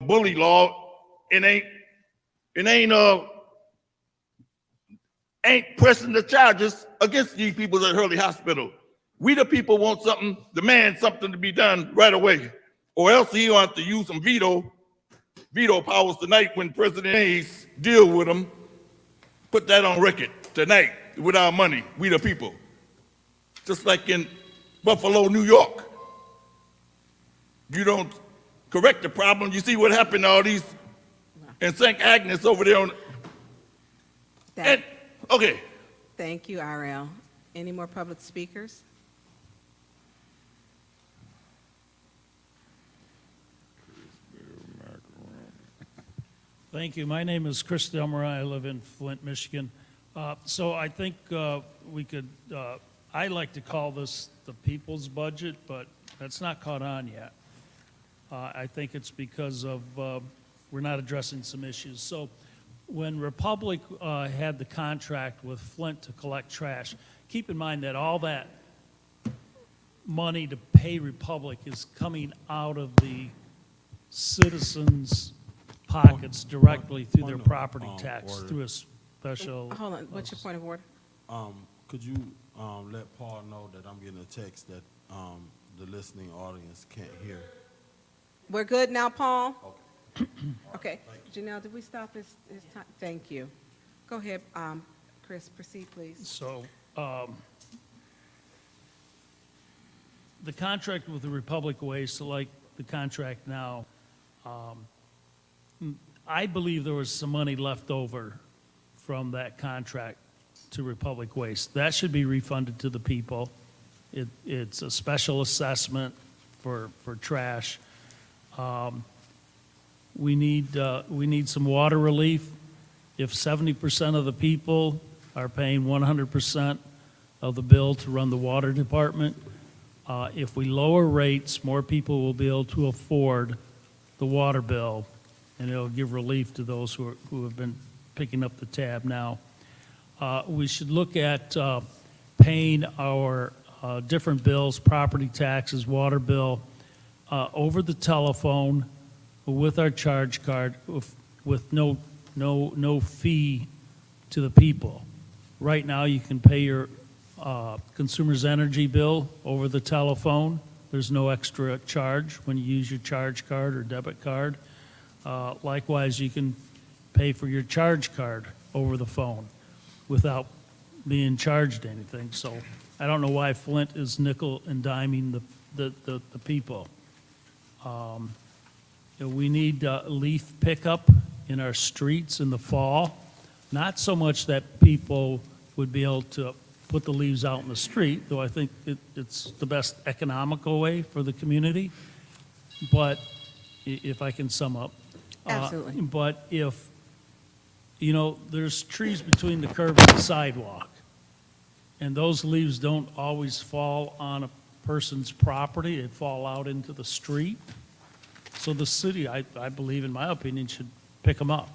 bully law, it ain't pressing the charges against these people at Hurley Hospital. We the people want something, demand something to be done right away, or else he gonna have to use some veto powers tonight when President Hayes deal with them. Put that on record tonight with our money, we the people. Just like in Buffalo, New York. You don't correct the problem, you see what happened to all these in St. Agnes over there on, and, okay. Thank you, RL. Any more public speakers? Thank you. My name is Chris Delmer. I live in Flint, Michigan. So I think we could, I like to call this the people's budget, but that's not caught on yet. I think it's because of we're not addressing some issues. So when Republic had the contract with Flint to collect trash, keep in mind that all that money to pay Republic is coming out of the citizens' pockets directly through their property tax, order. through a special. Hold on, what's your point of order? Could you let Paul know that I'm getting a text that the listening audience can't hear? We're good now, Paul? Okay. Janelle, did we stop his time? Thank you. Go ahead, Chris, proceed, please. So, the contract with the Republic Waste, like the contract now, I believe there was some money left over from that contract to Republic Waste. That should be refunded to the people. It's a special assessment for trash. We need some water relief. If 70% of the people are paying 100% of the bill to run the water department, if we lower rates, more people will be able to afford the water bill, and it'll give relief to those who have been picking up the tab now. We should look at paying our different bills, property taxes, water bill, over the telephone with our charge card with no fee to the people. Right now, you can pay your consumer's energy bill over the telephone. There's no extra charge when you use your charge card or debit card. Likewise, you can pay for your charge card over the phone without being charged anything. So I don't know why Flint is nickel and diming the people. We need leaf pickup in our streets in the fall. Not so much that people would be able to put the leaves out in the street, though I think it's the best economical way for the community. But if I can sum up. Absolutely. But if, there's trees between the curb and the sidewalk, and those leaves don't always fall on a person's property, they fall out into the street. So the city, I believe, in my opinion, should pick them up.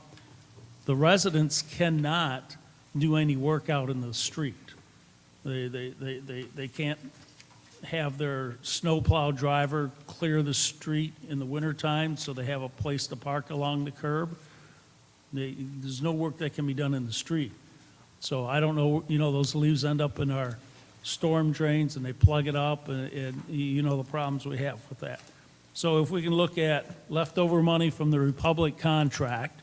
The residents cannot do any work out in the street. They can't have their snowplow driver clear the street in the wintertime so they have a place to park along the curb. There's no work that can be done in the street. So I don't know, those leaves end up in our storm drains and they plug it up, and the problems we have with that. So if we can look at leftover money from the Republic contract,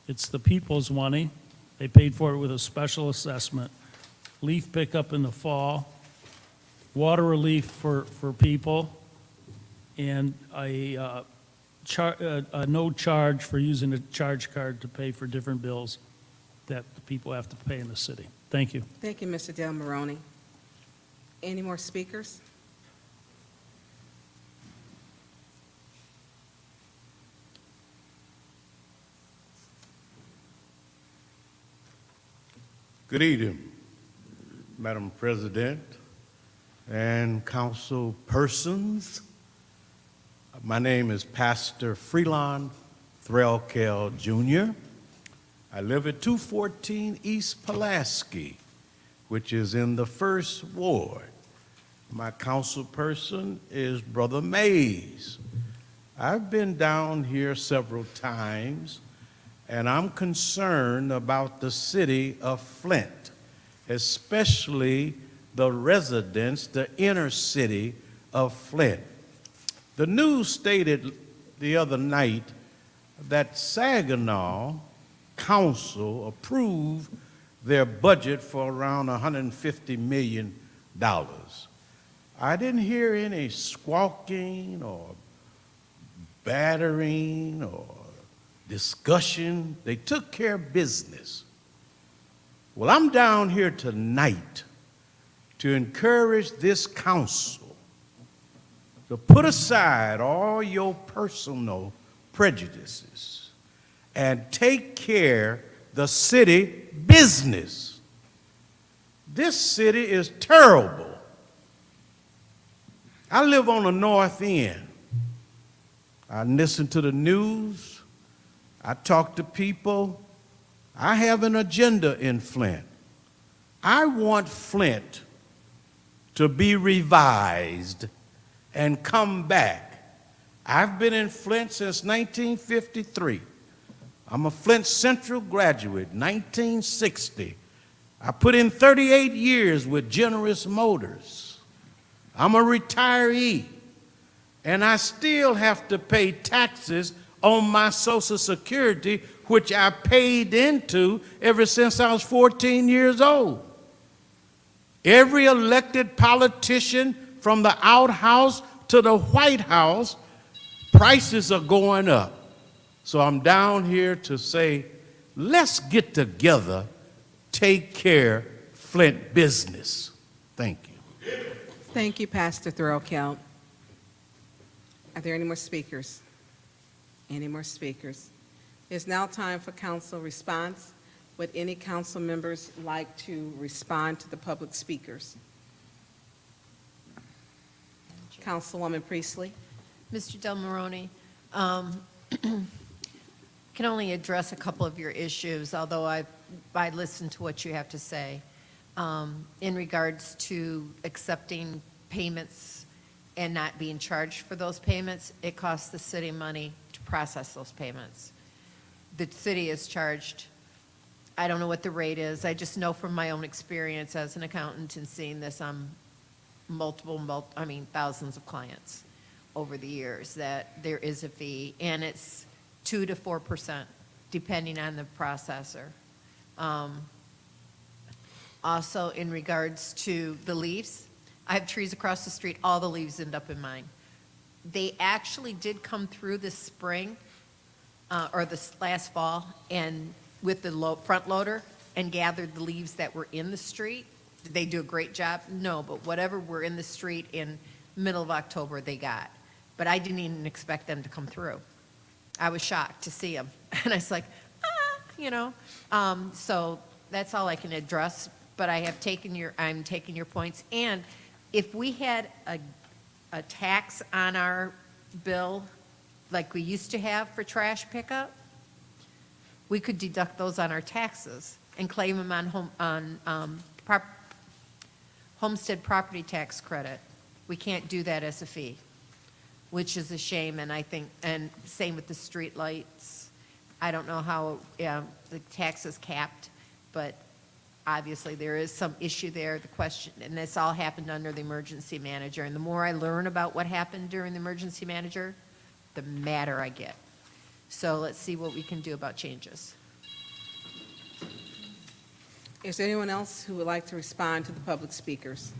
it's the people's money. They paid for it with a special assessment. Leaf pickup in the fall, water relief for people, and a no charge for using a charge card to pay for different bills that the people have to pay in the city. Thank you. Thank you, Mr. Del Moroni. Any more speakers? Good evening, Madam President and council persons. My name is Pastor Freelon Threlkel Jr. I live at 214 East Pulaski, which is in the 1st Ward. My council person is Brother Mays. I've been down here several times, and I'm concerned about the city of Flint, especially the residents, the inner city of Flint. The news stated the other night that Saginaw Council approved their budget for around $150 million. I didn't hear any squawking or battering or discussion. They took care of business. Well, I'm down here tonight to encourage this council to put aside all your personal prejudices and take care the city business. This city is terrible. I live on the north end. I listen to the news. I talk to people. I have an agenda in Flint. I want Flint to be revised and come back. I've been in Flint since 1953. I'm a Flint Central graduate, 1960. I put in 38 years with Generous Motors. I'm a retiree, and I still have to pay taxes on my Social Security, which I paid into ever since I was 14 years old. Every elected politician from the outhouse to the White House, prices are going up. So I'm down here to say, let's get together, take care Flint business. Thank you. Thank you, Pastor Thurlkeld. Are there any more speakers? Any more speakers? It's now time for council response. Would any council members like to respond to the public speakers? Councilwoman Priestley. Mr. Del Moroni, can only address a couple of your issues, although I listened to what you have to say. In regards to accepting payments and not being charged for those payments, it costs the city money to process those payments. The city is charged, I don't know what the rate is, I just know from my own experience as an accountant and seeing this on thousands of clients over the years, that there is a fee, and it's 2 to 4%, depending on the processor. Also, in regards to the leaves, I have trees across the street, all the leaves end up in mine. They actually did come through this spring, or this last fall, and with the front loader, and gathered the leaves that were in the street. Did they do a great job? No, but whatever were in the street in middle of October, they got. But I didn't even expect them to come through. I was shocked to see them. And I was like, so that's all I can address, but I'm taking your points. And if we had a tax on our bill like we used to have for trash pickup, we could deduct those on our taxes and claim them on homestead property tax credit. We can't do that as a fee, which is a shame, and I think, and same with the street lights. I don't know how the tax is capped, but obviously there is some issue there, the question, and this all happened under the emergency manager, and the more I learn about what happened during the emergency manager, the madder I get. So let's see what we can do about changes. Is there anyone else who would like to respond to the public speakers?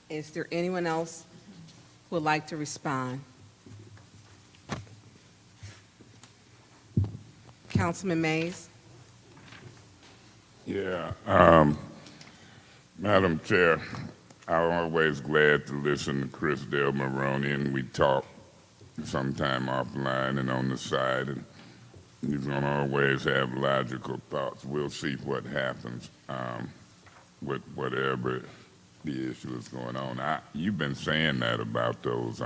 Is there anyone else who would like to respond? Councilman Mays? Yeah, Madam Chair, I'm always glad to listen to Chris Del Moroni, and we talk sometime offline and on the side, and he's going to always have logical thoughts. We'll see what happens with whatever the issue is going on. You've been saying that about those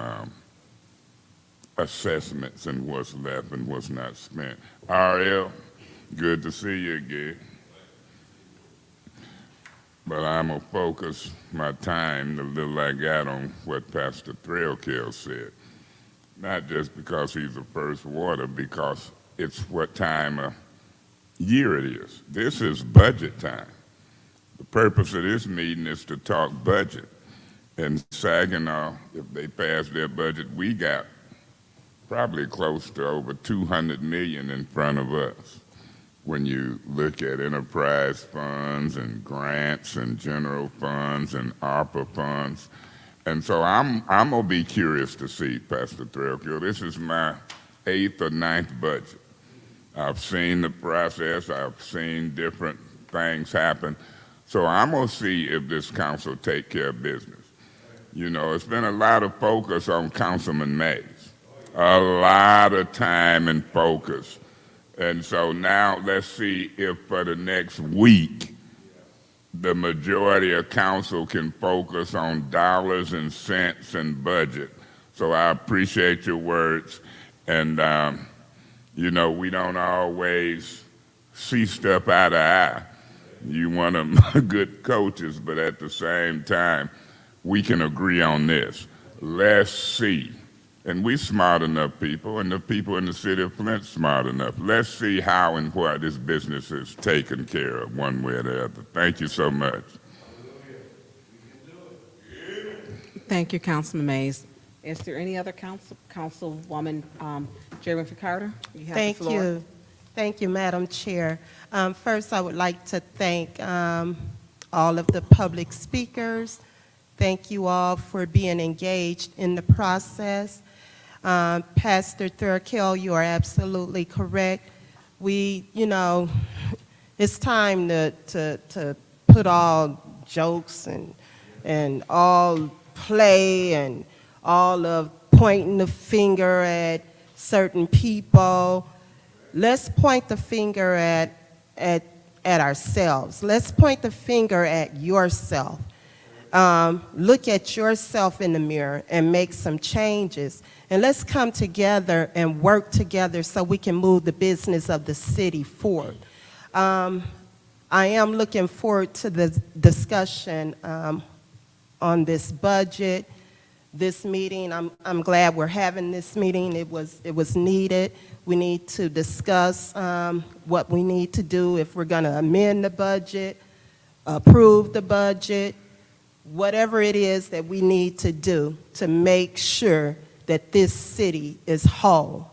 assessments and what's left and what's not spent. RL, good to see you again. but I'm going to focus my time, the little I got, on what Pastor Threlkeld said. Not just because he's the first water, because it's what time of year it is. This is budget time. The purpose of this meeting is to talk budget. And Saginaw, if they pass their budget, we got probably close to over 200 million in front of us. When you look at enterprise funds and grants and general funds and ARPA funds. And so I'm gonna be curious to see, Pastor Threlkeld. This is my 8th or 9th budget. I've seen the process, I've seen different things happen. So I'm gonna see if this council take care of business. You know, it's been a lot of focus on Councilman Mays. A lot of time and focus. And so now let's see if for the next week, the majority of council can focus on dollars and cents and budget. So I appreciate your words. And, you know, we don't always see stuff eye to eye. You one of my good coaches, but at the same time, we can agree on this. Let's see. And we smart enough people, and the people in the city of Flint smart enough. Let's see how and why this business is taken care of one way or the other. Thank you so much. Thank you, Councilman Mays. Is there any other Councilwoman, Jeremy Carter? You have Thank the floor. you. Thank you, Madam Chair. First, I would like to thank all of the public speakers. Thank you all for being engaged in the process. Pastor Threlkeld, you are absolutely correct. We, you know, it's time to put all jokes and all play and all of pointing the finger at certain people. Let's point the finger at ourselves. Let's point the finger at yourself. Look at yourself in the mirror and make some changes. And let's come together and work together so we can move the business of the city forward. I am looking forward to the discussion on this budget, this meeting. I'm glad we're having this meeting. It was needed. We need to discuss what we need to do if we're going to amend the budget, approve the budget, whatever it is that we need to do to make sure that this city is whole.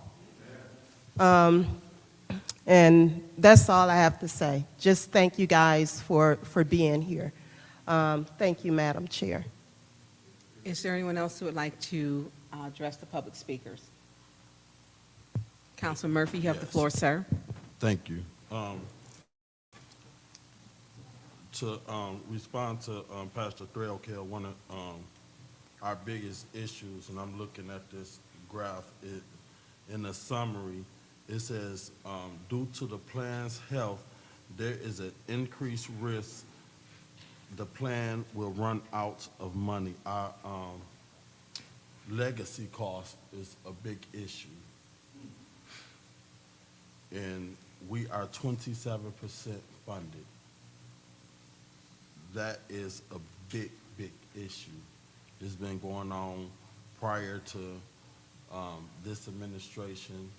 And that's all I have to say. Just thank you guys for being here. Thank you, Madam Chair. Is there anyone else who would like to address the public speakers? Councilman Murphy, you have the Yes. floor, sir. Thank you. To respond to Pastor Threlkeld, one of our biggest issues, and I'm looking at this graph, in the summary, it says, due to the plan's health, there is an increased risk the plan will run out of money. Our legacy cost is a big issue. And we are 27% funded. That is a big, big issue. It's been going on prior to this administration,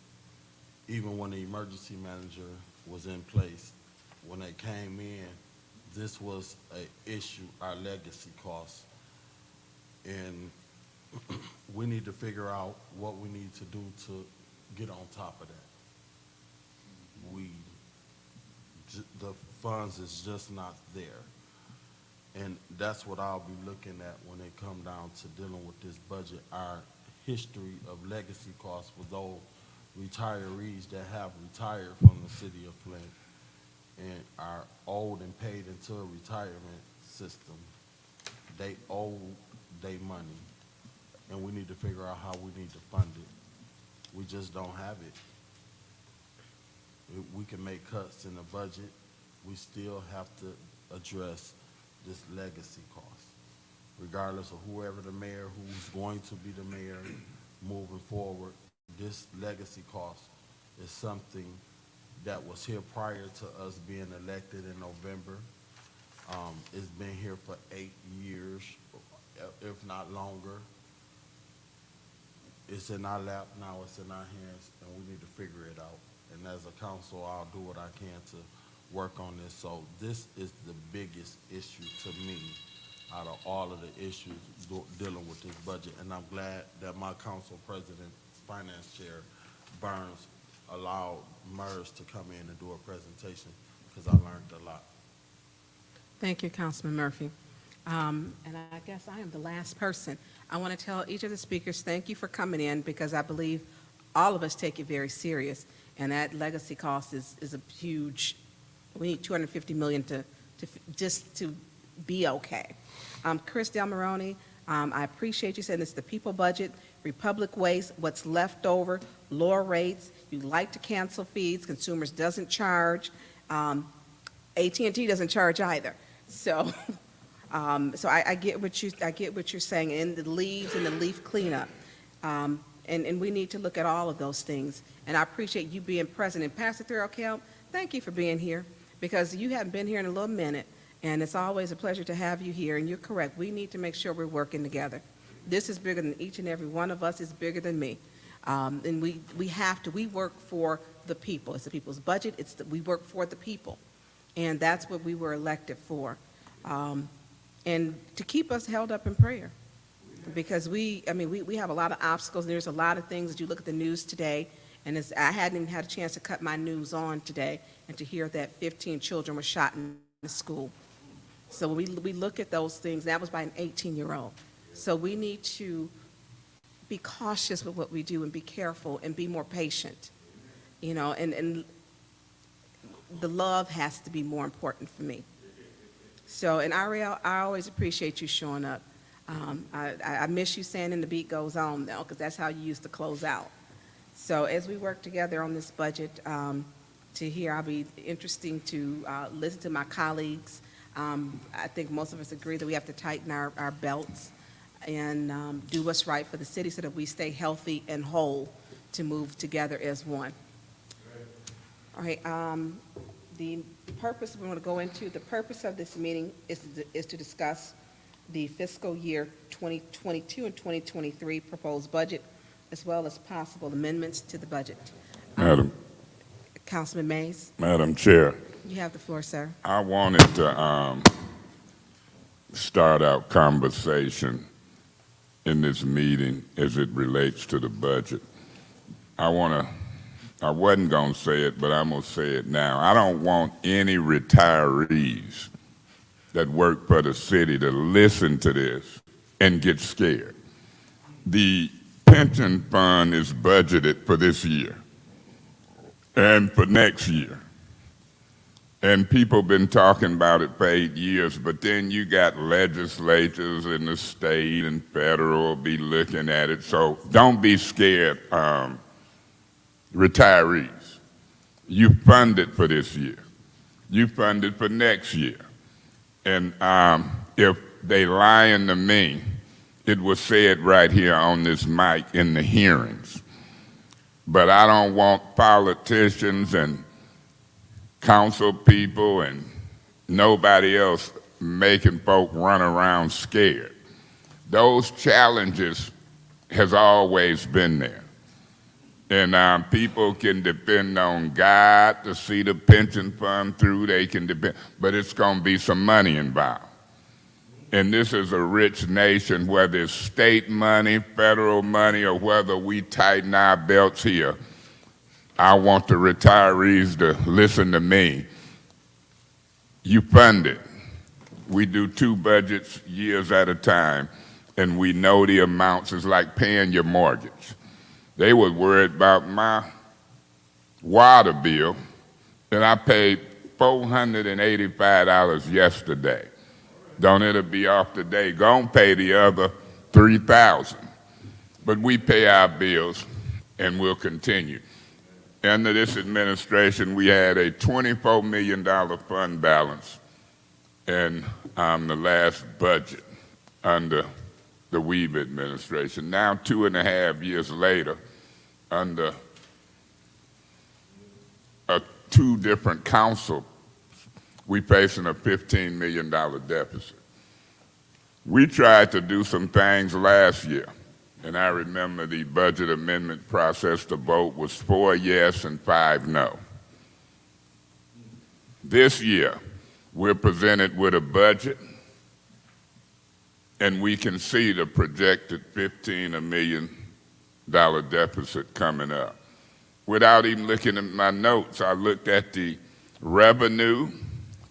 even when the emergency manager was in place. When they came in, this was an issue, our legacy costs. And we need to figure out what we need to do to get on top of that. The funds is just not there. And that's what I'll be looking at when they come down to dealing with this budget, our history of legacy costs for those retirees that have retired from the city of Flint and are owed and paid into a retirement system. They owe their money, and we need to figure out how we need to fund it. We just don't have it. We can make cuts in the budget. We still have to address this legacy cost, regardless of whoever the mayor, who's going to be the mayor moving forward. This legacy cost is something that was here prior to us being elected in November, It's been here for 8 years, if not longer. It's in our lap now, it's in our hands, and we need to figure it out. And as a council, I'll do what I can to work on this. So this is the biggest issue to me out of all of the issues dealing with this budget. And I'm glad that my council president, finance chair, Burns, allowed MERS to come in and do a presentation, because I learned a lot. Thank you, Councilman Murphy. And I guess I am the last person. I want to tell each of the speakers, thank you for coming in, because I believe all of us take it very serious. And that legacy cost is a huge, we need $250 million just to be okay. Chris Del Maroni, I appreciate you saying this is the people budget, Republic Waste, what's left over, lower rates, you like to cancel fees, consumers doesn't charge, AT&T doesn't charge either. So, I get what you're saying, and the leaves and the leaf cleanup, and we need to look at all of those things. And I appreciate you being present. And Pastor Thurl, thank you for being here, because you haven't been here in a little minute, and it's always a pleasure to have you here. And you're correct. We need to make sure we're working together. This is bigger than each and every one of us. It's bigger than me, and we have to. We work for the people. It's the people's budget. We work for the people, and that's what we were elected for. And to keep us held up in prayer, because we have a lot of obstacles, and there's a lot of things. As you look at the news today, and I hadn't even had a chance to cut my news on today, and to hear that 15 children were shot in the school. So we look at those things. That was by an 18-year-old. So we need to be cautious with what we do and be careful and be more patient, and the love has to be more important for me. So, and Ariel, I always appreciate you showing up. I miss you saying "and the beat goes on," though, because that's how you used to close out. So as we work together on this budget, I'll be interesting to listen to my colleagues. I think most of us agree that we have to tighten our belts and do what's right for the city so that we stay healthy and whole to move together as one. All right. The purpose we want to go into, the purpose of this meeting is to discuss the fiscal year 2022 and 2023 proposed budget, as well as possible amendments to the budget. Councilman Mays, Madam Chair, you have the floor, sir. I wanted to start out conversation in this meeting as it relates to the budget. I wasn't going to say it, but I'm going to say it now. I don't want any retirees that work for the city to listen to this and get scared. The pension fund is budgeted for this year and for next year. And people been talking about it for 8 years, but then you got legislatures in the state and federal be looking at it. So don't be scared, retirees. You funded for this year. You funded for next year. And if they lying to me, it was said right here on this mic in the hearings. But I don't want politicians and council people and nobody else making folk run around scared. Those challenges has always been there. And people can depend on God to see the pension fund through. They can depend, but it's going to be some money involved. And this is a rich nation, whether it's state money, federal money, or whether we tighten our belts here. I want the retirees to listen to me. You fund it. We do 2 budgets years at a time, and we know the amounts. It's like paying your mortgage. They were worried about my water bill, and I paid $485 yesterday. Don't it'll be off today. Gonna pay the other $3,000. But we pay our bills, and we'll continue. Under this administration, we had a $24 million fund balance in the last budget under the Weaver administration. Now, 2.5 years later, under 2 different council, we facing a $15 million deficit. We tried to do some things last year, and I remember the budget amendment process, the vote was 4 yes and 5 no. This year, we're presented with a budget, and we can see the projected $15 million deficit coming up. Without even looking at my notes, I looked at the revenue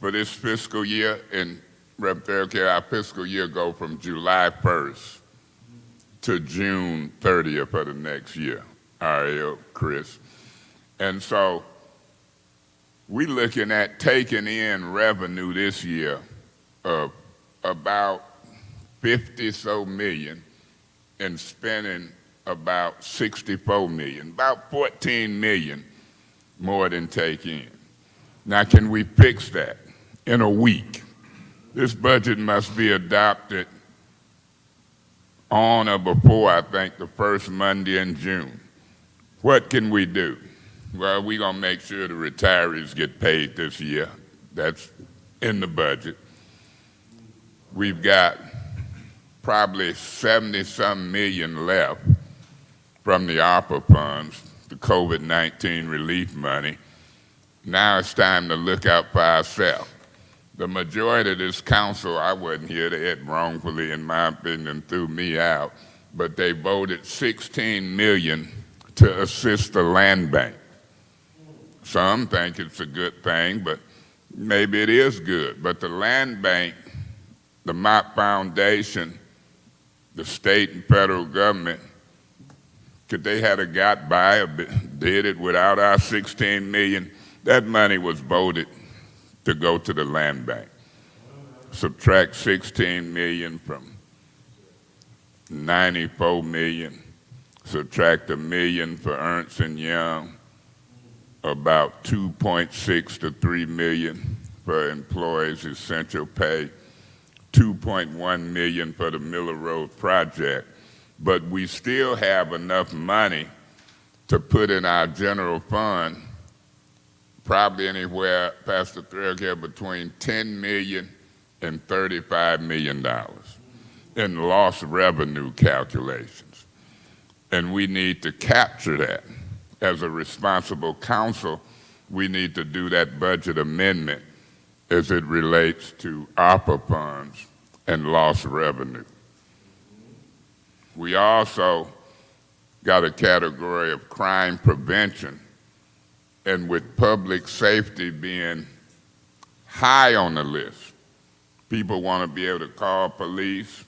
for this fiscal year, and Rep. Thurlkell, our fiscal year go from July 1st to June 30th of the next year, RL, Chris. And so we're looking at taking in revenue this year of about 50 so million and spending about 64 million, about 14 million more than take in. Now, can we fix that in a week? This budget must be adopted on or before, I think, the first Monday in June. What can we do? Well, we're going to make sure the retirees get paid this year. That's in the budget. We've got probably 70-some million left from the ARPA funds, the COVID-19 relief money. Now it's time to look out for ourselves. The majority of this council, I wasn't here, they had wrongfully, in my opinion, threw me out, but they voted $16 million to assist the land bank. Some think it's a good thing, but maybe it is good. But the land bank, the Mott Foundation, the state and federal government, could they have got by or did it without our $16 million? That money was voted to go to the land bank. Subtract 16 million from 94 million, subtract $1 million for Ernst & Young, about 2.6 to 3 million for employees' essential pay, 2.1 million for the Miller Road project. But we still have enough money to put in our general fund, probably anywhere, Pastor Thurlkell, between $10 million and $35 million in lost revenue calculations. And we need to capture that. As a responsible council, we need to do that budget amendment as it relates to ARPA funds and lost revenue. We also got a category of crime prevention, and with public safety being high on the list, people want to be able to call police,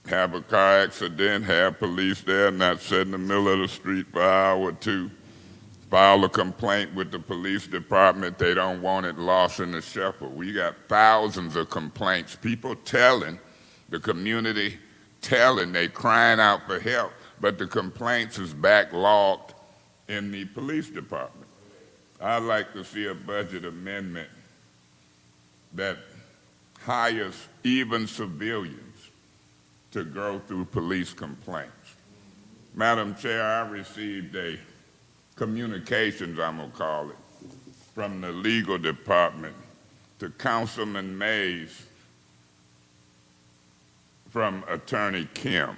have a car accident, have police there, not sit in the middle of the street for an hour or two, file a complaint with the police department, they don't want it lost in the shuffle. We got thousands of complaints, people telling, the community telling, they crying out for help, but the complaints is backlogged in the police department. I'd like to see a budget amendment that hires even civilians to go through police complaints. Madam Chair, I received a communications, I'm gonna call it, from the legal department to Councilman Mays from Attorney Kim.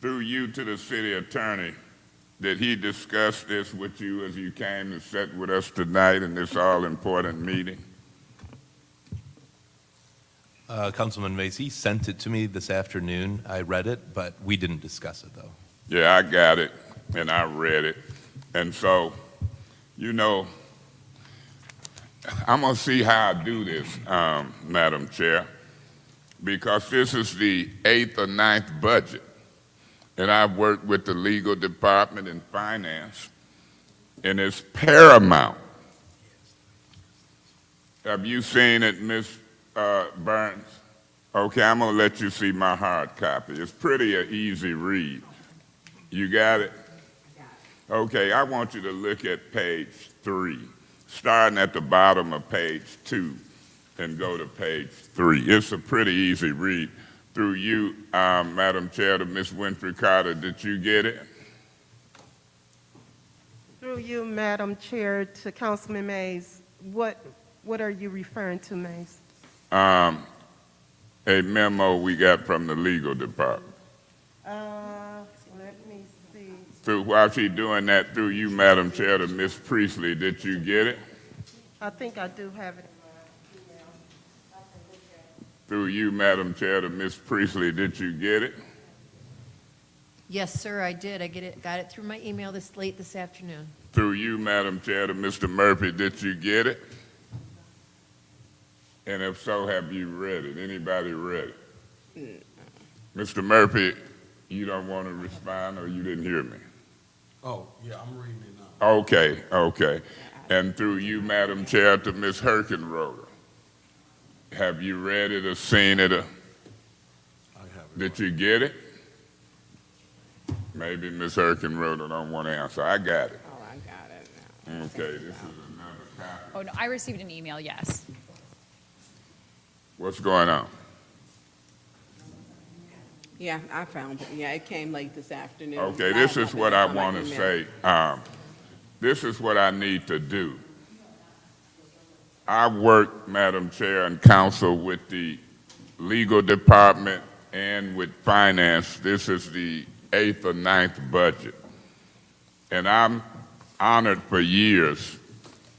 Through you to the city attorney, did he discuss this with you as you came to sit with us tonight in this all-important meeting? Councilman Macy sent it to me this afternoon. I read it, but we didn't discuss it, though. Yeah, I got it, and I read it. And so, you know, I'm going to see how I do this, Madam Chair, because this is the 8th or 9th budget, and I've worked with the legal department and finance, and it's paramount. Have you seen it, Ms. Burns? Okay, I'm going to let you see my hard copy. It's pretty an easy read. You got it? Okay, I want you to look at page 3, starting at the bottom of page 2 and go to page 3. It's a pretty easy read. Through you, Madam Chair, to Ms. Winfrey Carter, did you get it? Through you, Madam Chair, to Councilman Mays, What are you referring to, Mace? A memo we got from the legal department. Let me see. While she doing that, through you, Madam Chair, to Ms. Priestley, did you get it? I think I do have it in my email. I can look at it. Through you, Madam Chair, to Ms. Priestley, did you get it? Yes, sir, I did. Got it through my email late this afternoon. Through you, Madam Chair, to Mr. Murphy, did you get it? And if so, have you read it? Anybody read it? Mr. Murphy, you don't want to respond, or you didn't hear me? Oh, yeah, I'm reading it now. Okay, okay. And through you, Madam Chair, to Ms. Herkenroder, have you read it or seen it? I have it. Did you get it? Maybe Ms. Herkenroder don't want to answer. I got it. Oh, I got it now. Okay, this is another copy. Oh, no, I received an email, yes. What's going on? Yeah, I found it. Yeah, it came late this afternoon. Okay, this is what I on my want to email. say. This is what I need to do. I work, Madam Chair and Council, with the legal department and with finance. This is the 8th or 9th budget. And I'm honored for years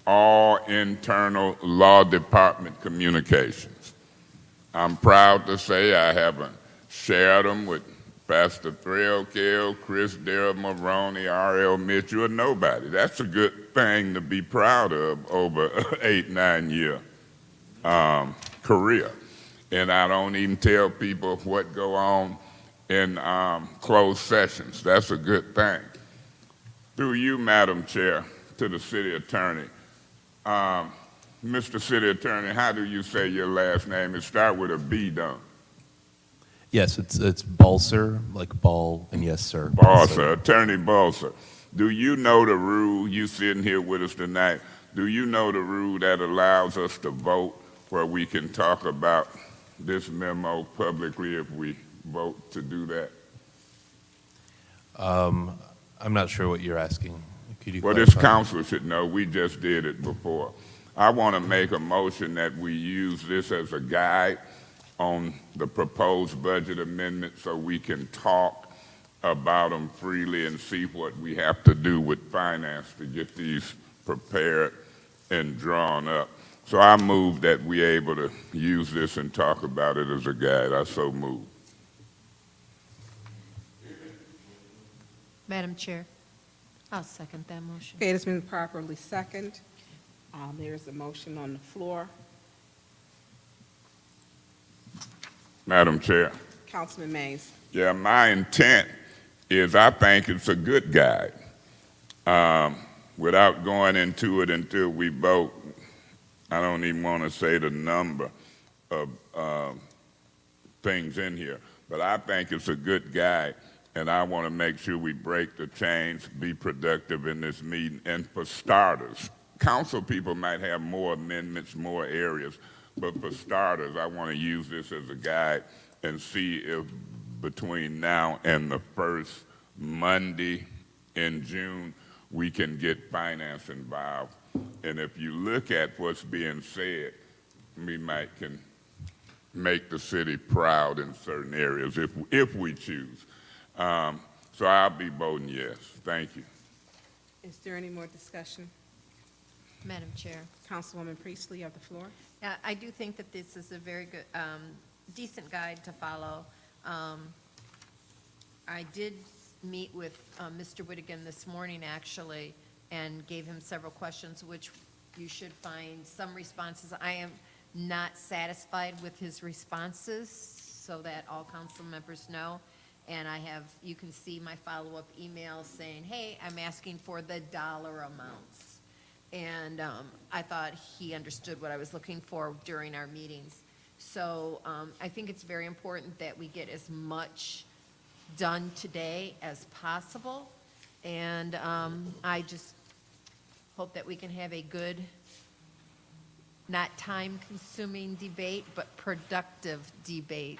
all internal law department communications. I'm proud to say I haven't shared them with Pastor Threlkeld, Chris Darrell Maroney, R.L. Mitchell, or nobody. That's a good thing to be proud of over 8-9 year career. And I don't even tell people what go on in closed sessions. That's a good thing. Through you, Madam Chair, to the city attorney. Mr. City Attorney, how do you say your last name? It start with a B, don't? Yes, it's Balser, like ball, and yes, sir. Balser, Attorney Balser. Do you know the rule, you sitting here with us tonight, do you know the rule that allows us to vote where we can talk about this memo publicly if we vote to do that? I'm not sure what you're asking. Could you Well, this clarify? council should know, we just did it before. I want to make a motion that we use this as a guide on the proposed budget amendment so we can talk about them freely and see what we have to do with finance to get these prepared and drawn up. So I move that we able to use this and talk about it as a guide. I so move. Madam Chair, I'll second that motion. Okay, it's been properly second. There's a motion on the floor. Madam Chair. Councilman Mays. Yeah, my intent is I think it's a good guide. Without going into it until we vote, I don't even want to say the number of things in here, but I think it's a good guide, and I want to make sure we break the chains, be productive in this meeting. And for starters, council people might have more amendments, more areas, but for starters, I want to use this as a guide and see if between now and the first Monday in June, we can get finance involved. And if you look at what's being said, we might can make the city proud in certain areas if we choose. So I'll be voting yes. Thank you. Is there any more discussion? Madam Chair. Councilwoman Priestley, you have the floor. I do think that this is a very good, decent guide to follow. I did meet with Mr. Whittigan this morning, actually, and gave him several questions, which you should find some responses. I am not satisfied with his responses, so that all council members know. And you can see my follow-up email saying, hey, I'm asking for the dollar amounts. And I thought he understood what I was looking for during our meetings. So I think it's very important that we get as much done today as possible. And I just hope that we can have a good, not time-consuming debate, but productive debate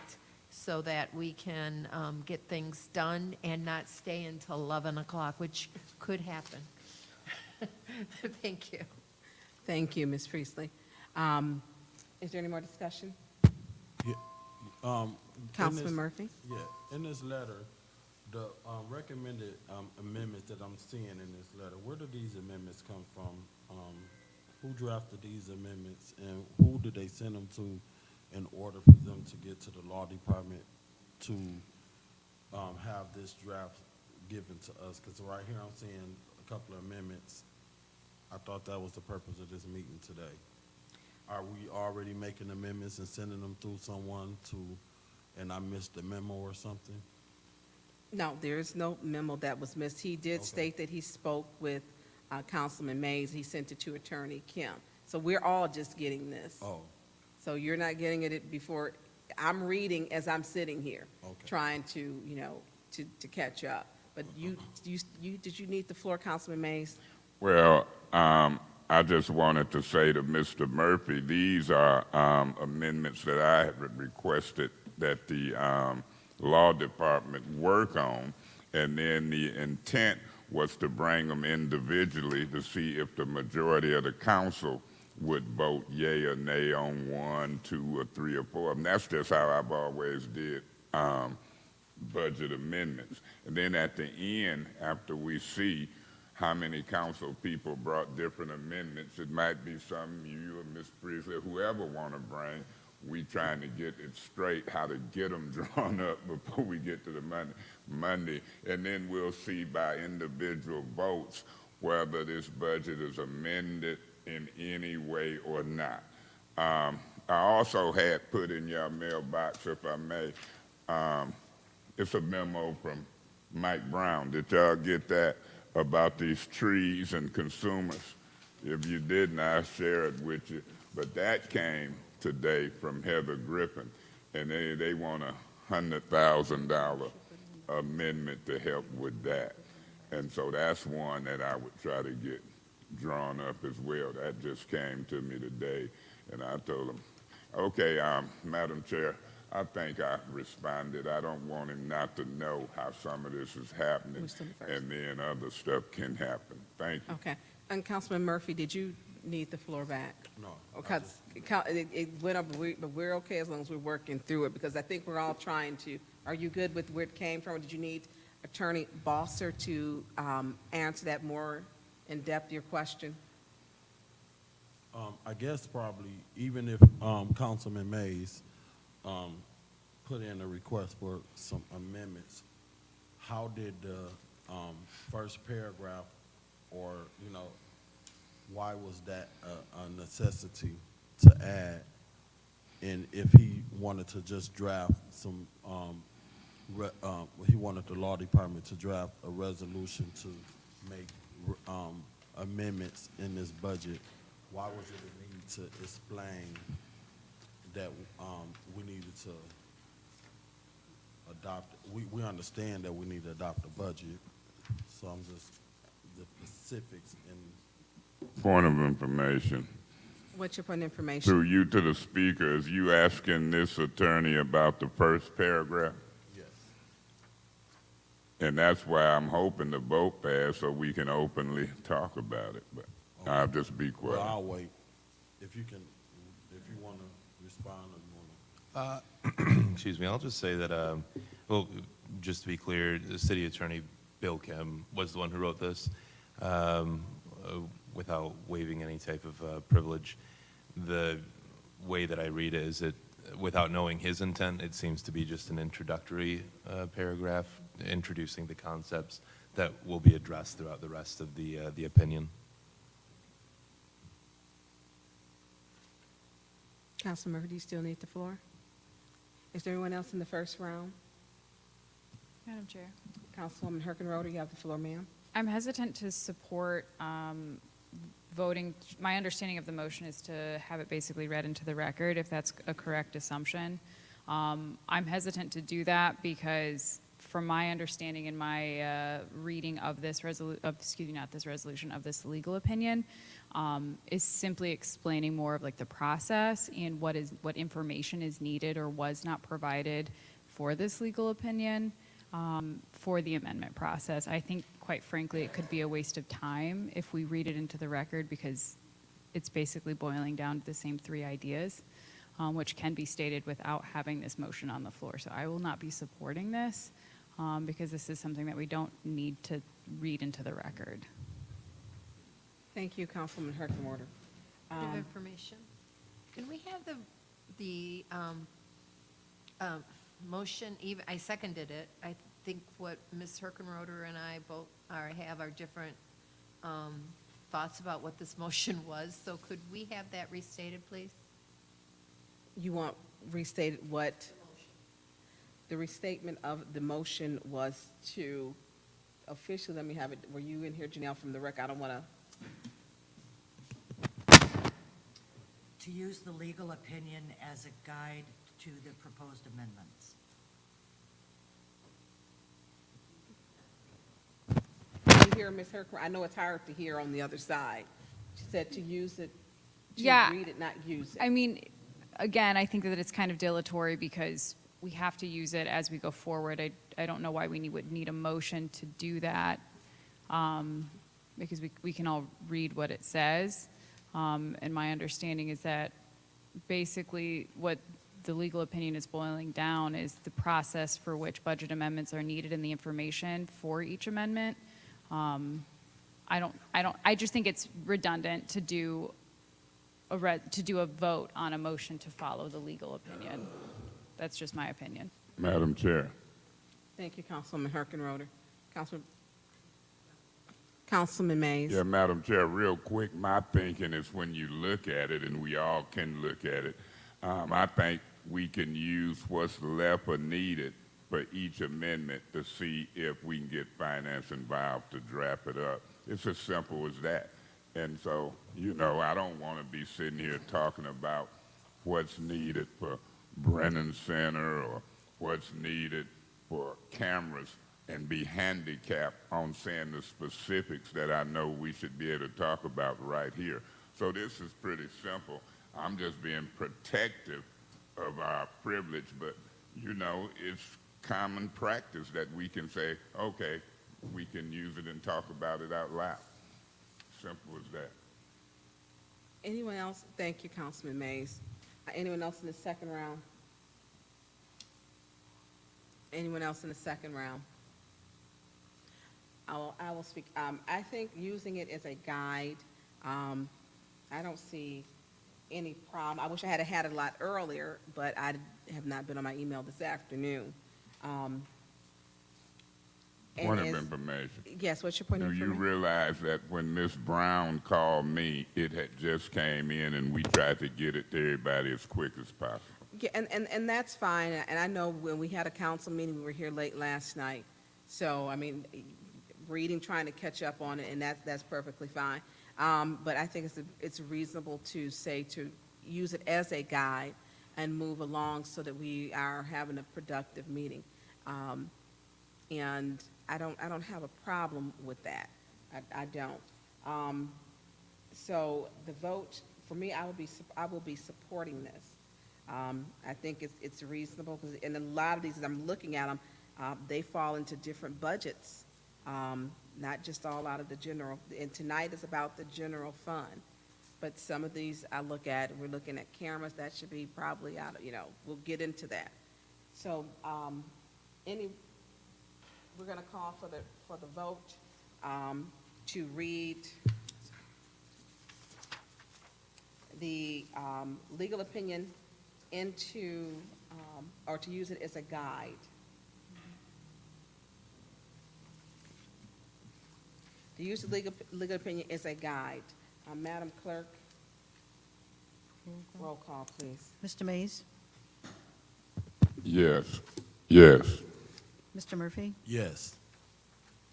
so that we can get things done and not stay until 11 o'clock, which could happen. Thank you. Thank you, Ms. Priestley. Is there any more discussion? In Councilman this- Murphy? Yeah, in this letter, the recommended amendments that I'm seeing in this letter, where do these amendments come from? Who drafted these amendments, and who did they send them to in order for them to get to the law department to have this draft given to us? Because right here, I'm seeing a couple of amendments. I thought that was the purpose of this meeting today. Are we already making amendments and sending them through someone to, and I missed the memo or something? No, there is no memo that was missed. He did Okay. state that he spoke with Councilman Mays. He sent it to Attorney Kim. So we're all just getting this. Oh, So you're not getting it before, I'm reading as I'm sitting here, okay. trying to, to catch up. But did you need the floor, Councilman Mays? Well, I just wanted to say to Mr. Murphy, these are amendments that I have requested that the law department work on, and then the intent was to bring them individually to see if the majority of the council would vote yea or nay on 1, 2, or 3, or 4. And that's just how I've always did budget amendments. And then at the end, after we see how many council people brought different amendments, it might be some you or Ms. Priestley, whoever want to bring, we trying to get it straight, how to get them drawn up before we get to the Monday. And then we'll see by individual votes whether this budget is amended in any way or not. I also had put in your mailbox, if I may, it's a memo from Mike Brown. Did y'all get that about these trees and consumers? If you didn't, I'll share it with you. But that came today from Heather Griffin, and they want $100,000 amendment to help with that. And so that's one that I would try to get drawn up as well. That just came to me today, and I told them, okay, Madam Chair, I think I responded. I don't want him not to know how some of this is happening, Who's still first? and then other stuff can happen. Thank you. Okay. And Councilman Murphy, did you need the floor back? No. I Because it went up, but we're okay as long as we're working through it, because I think we're all trying to, are you good with where it came from? Or did you need Attorney Bosser to answer that more in depth, your question? I guess probably, even if Councilman Mays put in a request for some amendments, how did the first paragraph, or, why was that a necessity to add? And if he wanted to just draft some, he wanted the law department to draft a resolution to make amendments in this budget, why was it a need to explain that we needed to adopt? We understand that we need to adopt a budget, so I'm just, the specifics in. Point of information. What's your point of information? Through you to the speaker, is you asking this attorney about the first paragraph? Yes. And that's why I'm hoping the vote pass so we can openly talk about it, but I'll just be quiet. Well, I'll wait. If you want to respond or you want to. Excuse me, I'll just say that, well, just to be clear, the city attorney, Bill Kim, was the one who wrote this, without waiving any type of privilege. The way that I read it is that, without knowing his intent, it seems to be just an introductory paragraph introducing the concepts that will be addressed throughout the rest of the opinion. Councilman Murphy, do you still need the floor? Is there anyone else in the first round? Madam Chair. Councilwoman Herkenroder, you have the floor, ma'am. I'm hesitant to support voting. My understanding of the motion is to have it basically read into the record, if that's a correct assumption. I'm hesitant to do that because, from my understanding and my reading of this resolution, of this legal opinion, is simply explaining more of like the process and what information is needed or was not provided for this legal opinion. For the amendment process. I think, quite frankly, it could be a waste of time if we read it into the record, because it's basically boiling down to the same three ideas, which can be stated without having this motion on the floor. So I will not be supporting this because this is something that we don't need to read into the record. Thank you, Councilman Herkenroder. Point of information. Can we have the motion, even, I seconded it. I think what Ms. Herkenroder and I both have are different thoughts about what this motion was. So could we have that restated, please? You want restated what? The restatement of the motion was to officially, let me have it, were you in here, Janelle, from the rec? I don't want to. To use the legal opinion as a guide to the proposed amendments. Can you hear Ms. Herkenroder? I know it's hard to hear on the other side. She said to use it, to Yeah. read it, not use it. I mean, again, I think that it's kind of dilatory because we have to use it as we go forward. I don't know why we would need a motion to do that, because we can all read what it says. And my understanding is that basically what the legal opinion is boiling down is the process for which budget amendments are needed and the information for each amendment. I just think it's redundant to do a vote on a motion to follow the legal opinion. That's just my opinion. Madam Chair. Thank you, Councilman Herkenroder. Councilman Mays. Yeah, Madam Chair, real quick, my thinking is when you look at it, and we all can look at it, I think we can use what's left or needed for each amendment to see if we can get finance involved to draft it up. It's as simple as that. And so, you know, I don't want to be sitting here talking about what's needed for Brennan Center or what's needed for cameras and be handicapped on saying the specifics that I know we should be able to talk about right here. So this is pretty simple. I'm just being protective of our privilege, but, you know, it's common practice that we can say, okay, we can use it and talk about it out loud. Simple as that. Anyone else? Thank you, Councilman Mays. Anyone else in the second round? Anyone else in the second round? I will speak. I think using it as a guide, I don't see any problem. I wish I had had it a lot earlier, but I have not been on my email this afternoon. And Point of as- information. Yes, what's your point Do of you information? realize that when Ms. Brown called me, it had just came in and we tried to get it to everybody as quick as possible? Yeah, and that's fine, and I know when we had a council meeting, we were here late last night, so, I mean, reading, trying to catch up on it, and that's perfectly fine. But I think it's reasonable to say to use it as a guide and move along so that we are having a productive meeting. And I don't have a problem with that. I don't. So the vote, for me, I will be supporting this. I think it's reasonable, because in a lot of these, as I'm looking at them, they fall into different budgets, not just all out of the general, and tonight is about the general fund. But some of these I look at, we're looking at cameras, that should be probably out of, we'll get into that. So, we're gonna call for the vote, to read the, legal opinion into, or to use it as a guide. To use the legal opinion as a guide. Madam Clerk, roll call, please. Mr. Mays? Yes, yes. Mr. Murphy? Yes.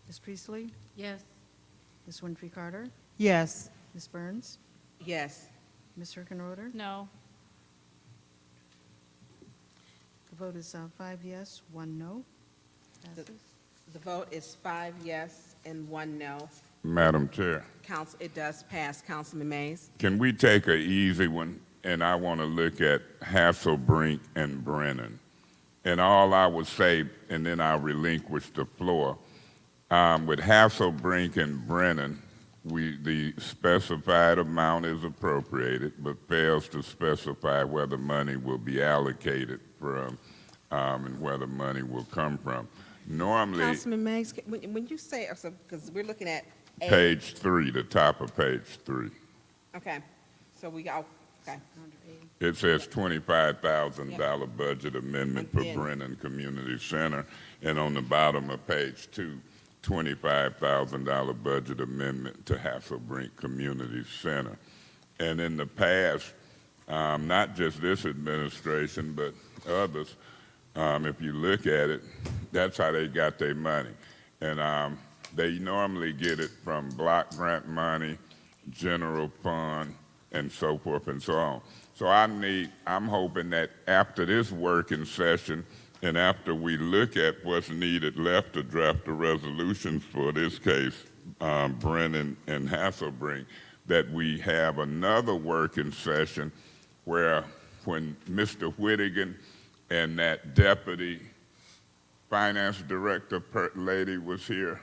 Ms. Priestley? Yes. Ms. Winfrey Carter? Yes. Ms. Burns? Yes. Ms. Herkenroder? No. The vote is 5 yes, 1 no. Passes. The vote is 5 yes and 1 no. Madam Chair, Council, it does pass. Councilman Mays? can we take an easy one? And I want to look at Hasselbrink and Brennan. And all I would say, and then I'll relinquish the floor, with Hasselbrink and Brennan, the specified amount is appropriated, but fails to specify where the money will be allocated from, and where the money will come from. Normally, Councilman Meigs, when you say, because we're looking at A. page 3, the top of page 3. Okay, so we got, okay. It says $25,000 budget amendment for And then- Brennan Community Center, and on the bottom of page 2, $25,000 budget amendment to Hasselbrink Community Center. And in the past, not just this administration, but others, if you look at it, that's how they got their money. And they normally get it from block grant money, general fund, and so forth and so on. So I'm hoping that after this working session, and after we look at what's needed left to draft the resolutions for this case, Brennan and Hasselbrink, that we have another working session where when Mr. Whittigan and that deputy finance director lady was here,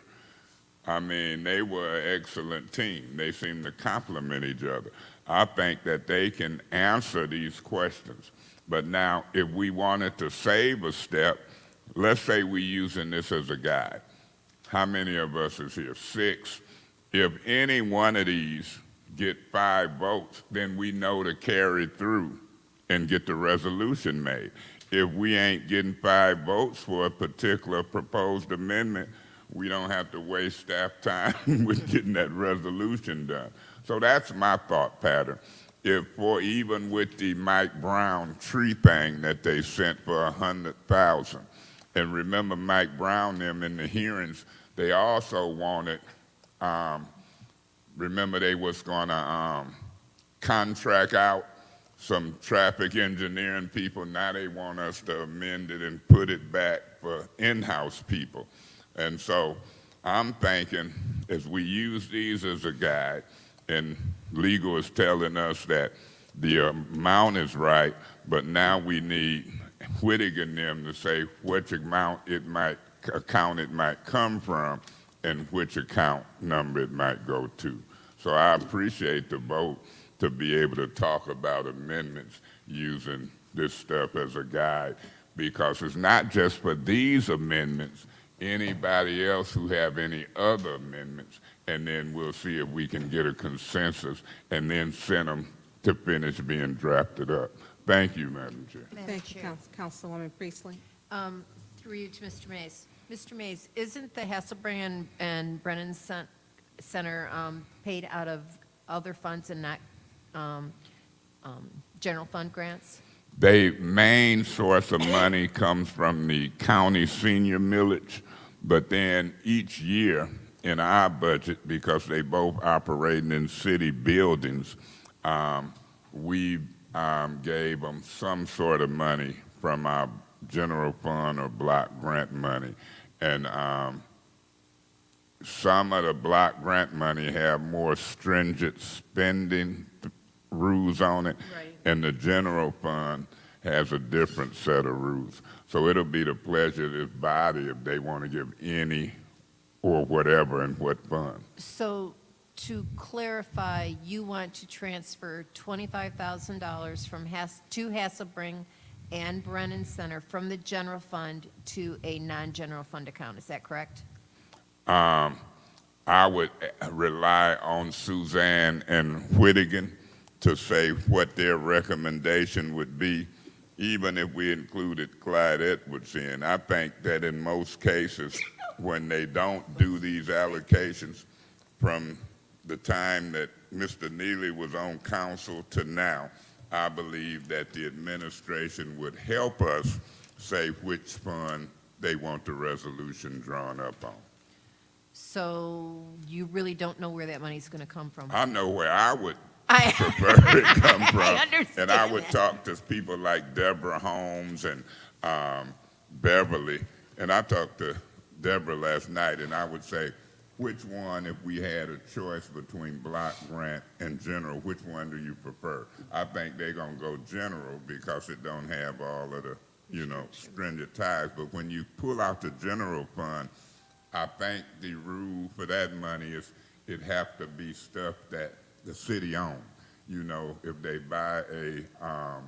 I mean, they were an excellent team. They seemed to complement each other. I think that they can answer these questions. But now, if we wanted to save a step, let's say we're using this as a guide. How many of us is here? 6. If any one of these get 5 votes, then we know to carry through and get the resolution made. If we ain't getting 5 votes for a particular proposed amendment, we don't have to waste staff time with getting that resolution done. So that's my thought pattern. Even with the Mike Brown tree thing that they sent for $100,000, and remember Mike Brown them in the hearings, they also wanted, remember they was gonna contract out some traffic engineering people. Now they want us to amend it and put it back for in-house people. And so I'm thinking, as we use these as a guide, and legal is telling us that the amount is right, but now we need Whittigan and them to say which account it might come from and which account number it might go to. So I appreciate the vote to be able to talk about amendments using this stuff as a guide, because it's not just for these amendments, anybody else who have any other amendments, and then we'll see if we can get a consensus and then send them to finish being drafted up. Thank you, Madam Chair. Thank you, Councilwoman Priestley. Through you to Mr. Mays. Mr. Mays, isn't the Hasselbrink and Brennan Center paid out of other funds and not general fund grants? The main source of money comes from the county senior millage, but then each year in our budget, because they both operating in city buildings, we gave them some sort of money from our general fund or block grant money. And some of the block grant money have more stringent spending rules on it, Right. and the general fund has a different set of rules. So it'll be the pleasure of this body if they want to give any or whatever and what fund. So to clarify, you want to transfer $25,000 from to Hasselbrink and Brennan Center from the general fund to a non-general fund account. Is that correct? I would rely on Suzanne and Whittigan to say what their recommendation would be, even if we included Clyde Edwards in. I think that in most cases, when they don't do these allocations, from the time that Mr. Neely was on council to now, I believe that the administration would help us say which fund they want the resolution drawn up on. So you really don't know where that money's going to come from? I know where I would I prefer it come from. I understand And I would that. talk to people like Deborah Holmes and Beverly. And I talked to Deborah last night, and I would say, which one, if we had a choice between block grant and general, which one do you prefer? I think they're going to go general because it don't have all of the, stringent ties. But when you pull out the general fund, I think the rule for that money is it have to be stuff that the city owns. You know, if they buy a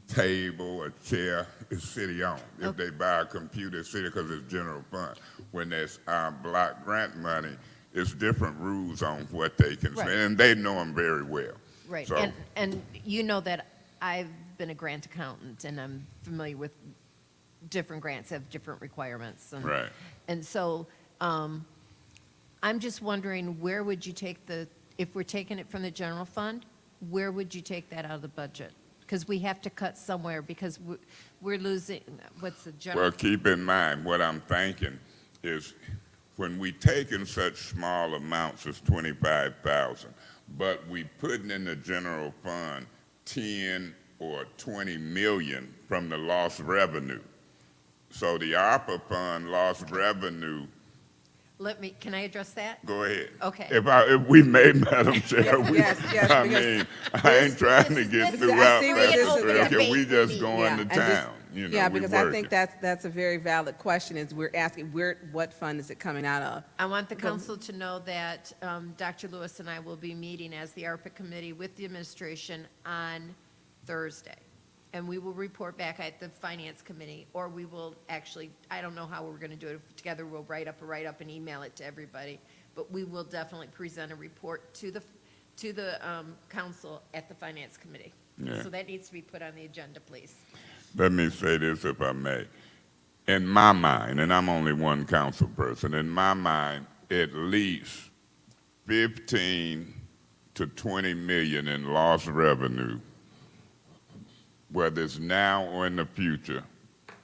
table, a chair, it's city owned. If they buy a computer, it's city because it's general fund. When there's block grant money, it's different rules on what they can spend, Right. and they know them very well. Right, So, and you know that I've been a grant accountant, and I'm familiar with different grants have different requirements. And, Right. And so, I'm just wondering, where would you take if we're taking it from the general fund, where would you take that out of the budget? Because we have to cut somewhere, because we're losing, what's the general? well, keep in mind, what I'm thinking is when we take in such small amounts as 25,000, but we putting in the general fund 10 or 20 million from the lost revenue. So the ARPA fund lost revenue. Can I address that? Go ahead. Okay. If we may, Madam Chair, Yes, yes, I because mean, I ain't trying to this get is- throughout I see where this is- that. yeah. We just Yeah, going to and this- town, you know, Yeah, we because I think working. that's a very valid question, is we're asking, what fund is it coming out of? I want the council to know that Dr. Lewis and I will be meeting as the ARPA committee with the administration on Thursday. And we will report back at the finance committee, or we will actually, I don't know how we're going to do it together. We'll write up and email it to everybody. But we will definitely present a report to the council at the finance committee. Yeah. So that needs to be put on the agenda, please. Let me say this, if I may. In my mind, and I'm only one council person, in my mind, at least 15 to 20 million in lost revenue, whether it's now or in the future,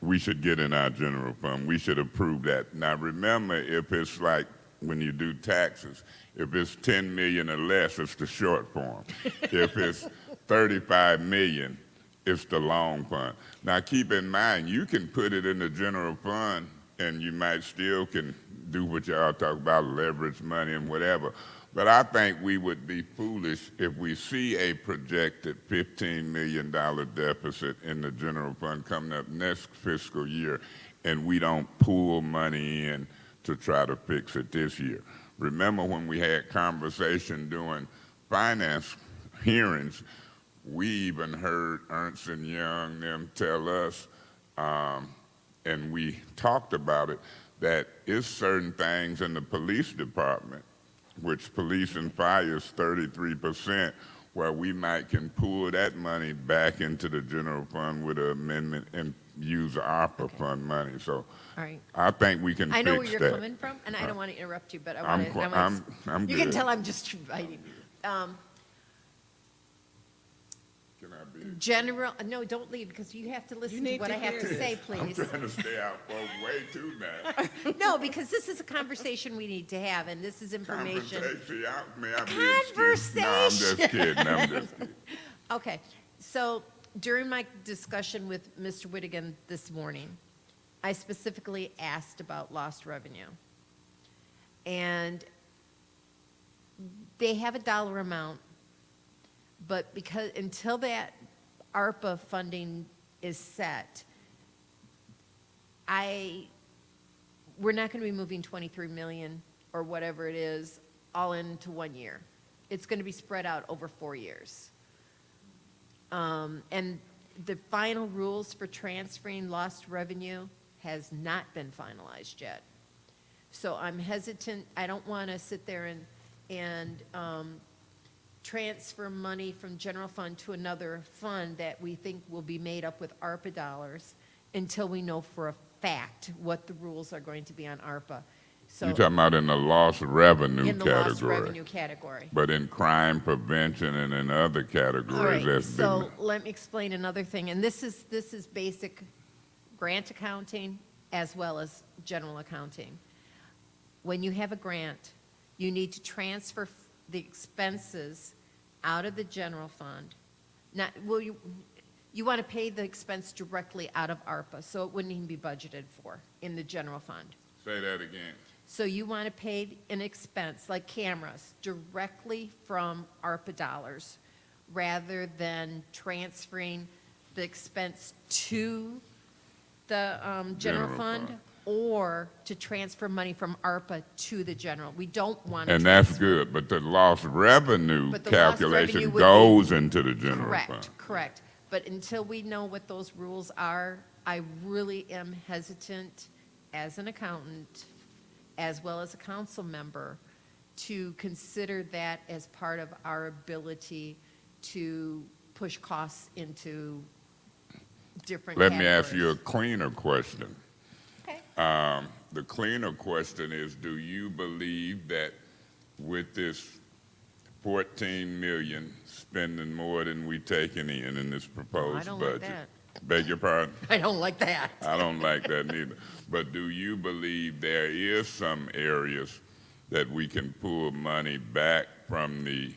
we should get in our general fund. We should approve that. Now, remember, if it's like when you do taxes, if it's 10 million or less, it's the short form. If it's 35 million, it's the long fund. Now, keep in mind, you can put it in the general fund, and you might still can do what y'all talk about, leverage money and whatever. But I think we would be foolish if we see a projected $15 million deficit in the general fund coming up next fiscal year, and we don't pull money in to try to fix it this year. Remember when we had conversation during finance hearings, we even heard Ernst & Young them tell us, and we talked about it, that it's certain things in the police department, which police and fire is 33%, where we might can pull that money back into the general fund with an amendment and use ARPA fund money. So All right. I think we can fix I that. know where you're coming from, and I don't want to interrupt you, but I want to. I'm You good. can tell I'm just writing. Can I be? General, no, don't leave, because you have to listen to need what to I have hear to this. say, I'm please. trying to stay out for way too now. No, because this is a conversation we need to have, and this is information. Conversation. May I be excused? No, I'm just kidding. I'm just kidding. Okay, so during my discussion with Mr. Whittigan this morning, I specifically asked about lost revenue. And they have a dollar amount, but because, until that ARPA funding is set, we're not going to be moving 23 million or whatever it is all into 1 year. It's going to be spread out over 4 years. And the final rules for transferring lost revenue has not been finalized yet. So I'm hesitant, I don't want to sit there and transfer money from general fund to another fund that we think will be made up with ARPA dollars until we know for a fact what the rules are going to be on ARPA. So You're talking about in the lost revenue in the category. lost revenue category. But in crime prevention and in other All categories, right, that's so been, let me explain another thing, and this is basic grant accounting as well as general accounting. When you have a grant, you need to transfer the expenses out of the general fund. Not, well, you want to pay the expense directly out of ARPA, so it wouldn't even be budgeted for in the general fund. say that again. So you want to pay an expense, like cameras, directly from ARPA dollars, rather than transferring the expense to the general General fund. fund. or to transfer money from ARPA to the general. We don't want to. And that's good, but the lost revenue But the lost calculation revenue would goes into the general fund. Correct, correct. But until we know what those rules are, I really am hesitant as an accountant, as well as a council member, to consider that as part of our ability to push costs into different Let me ask you a categories. cleaner question. Okay. The cleaner question is, do you believe that with this 14 million spending more than we taking in this proposed don't budget? like that. Beg your pardon? I don't like that. I don't like that neither. But do you believe there is some areas that we can pull money back from the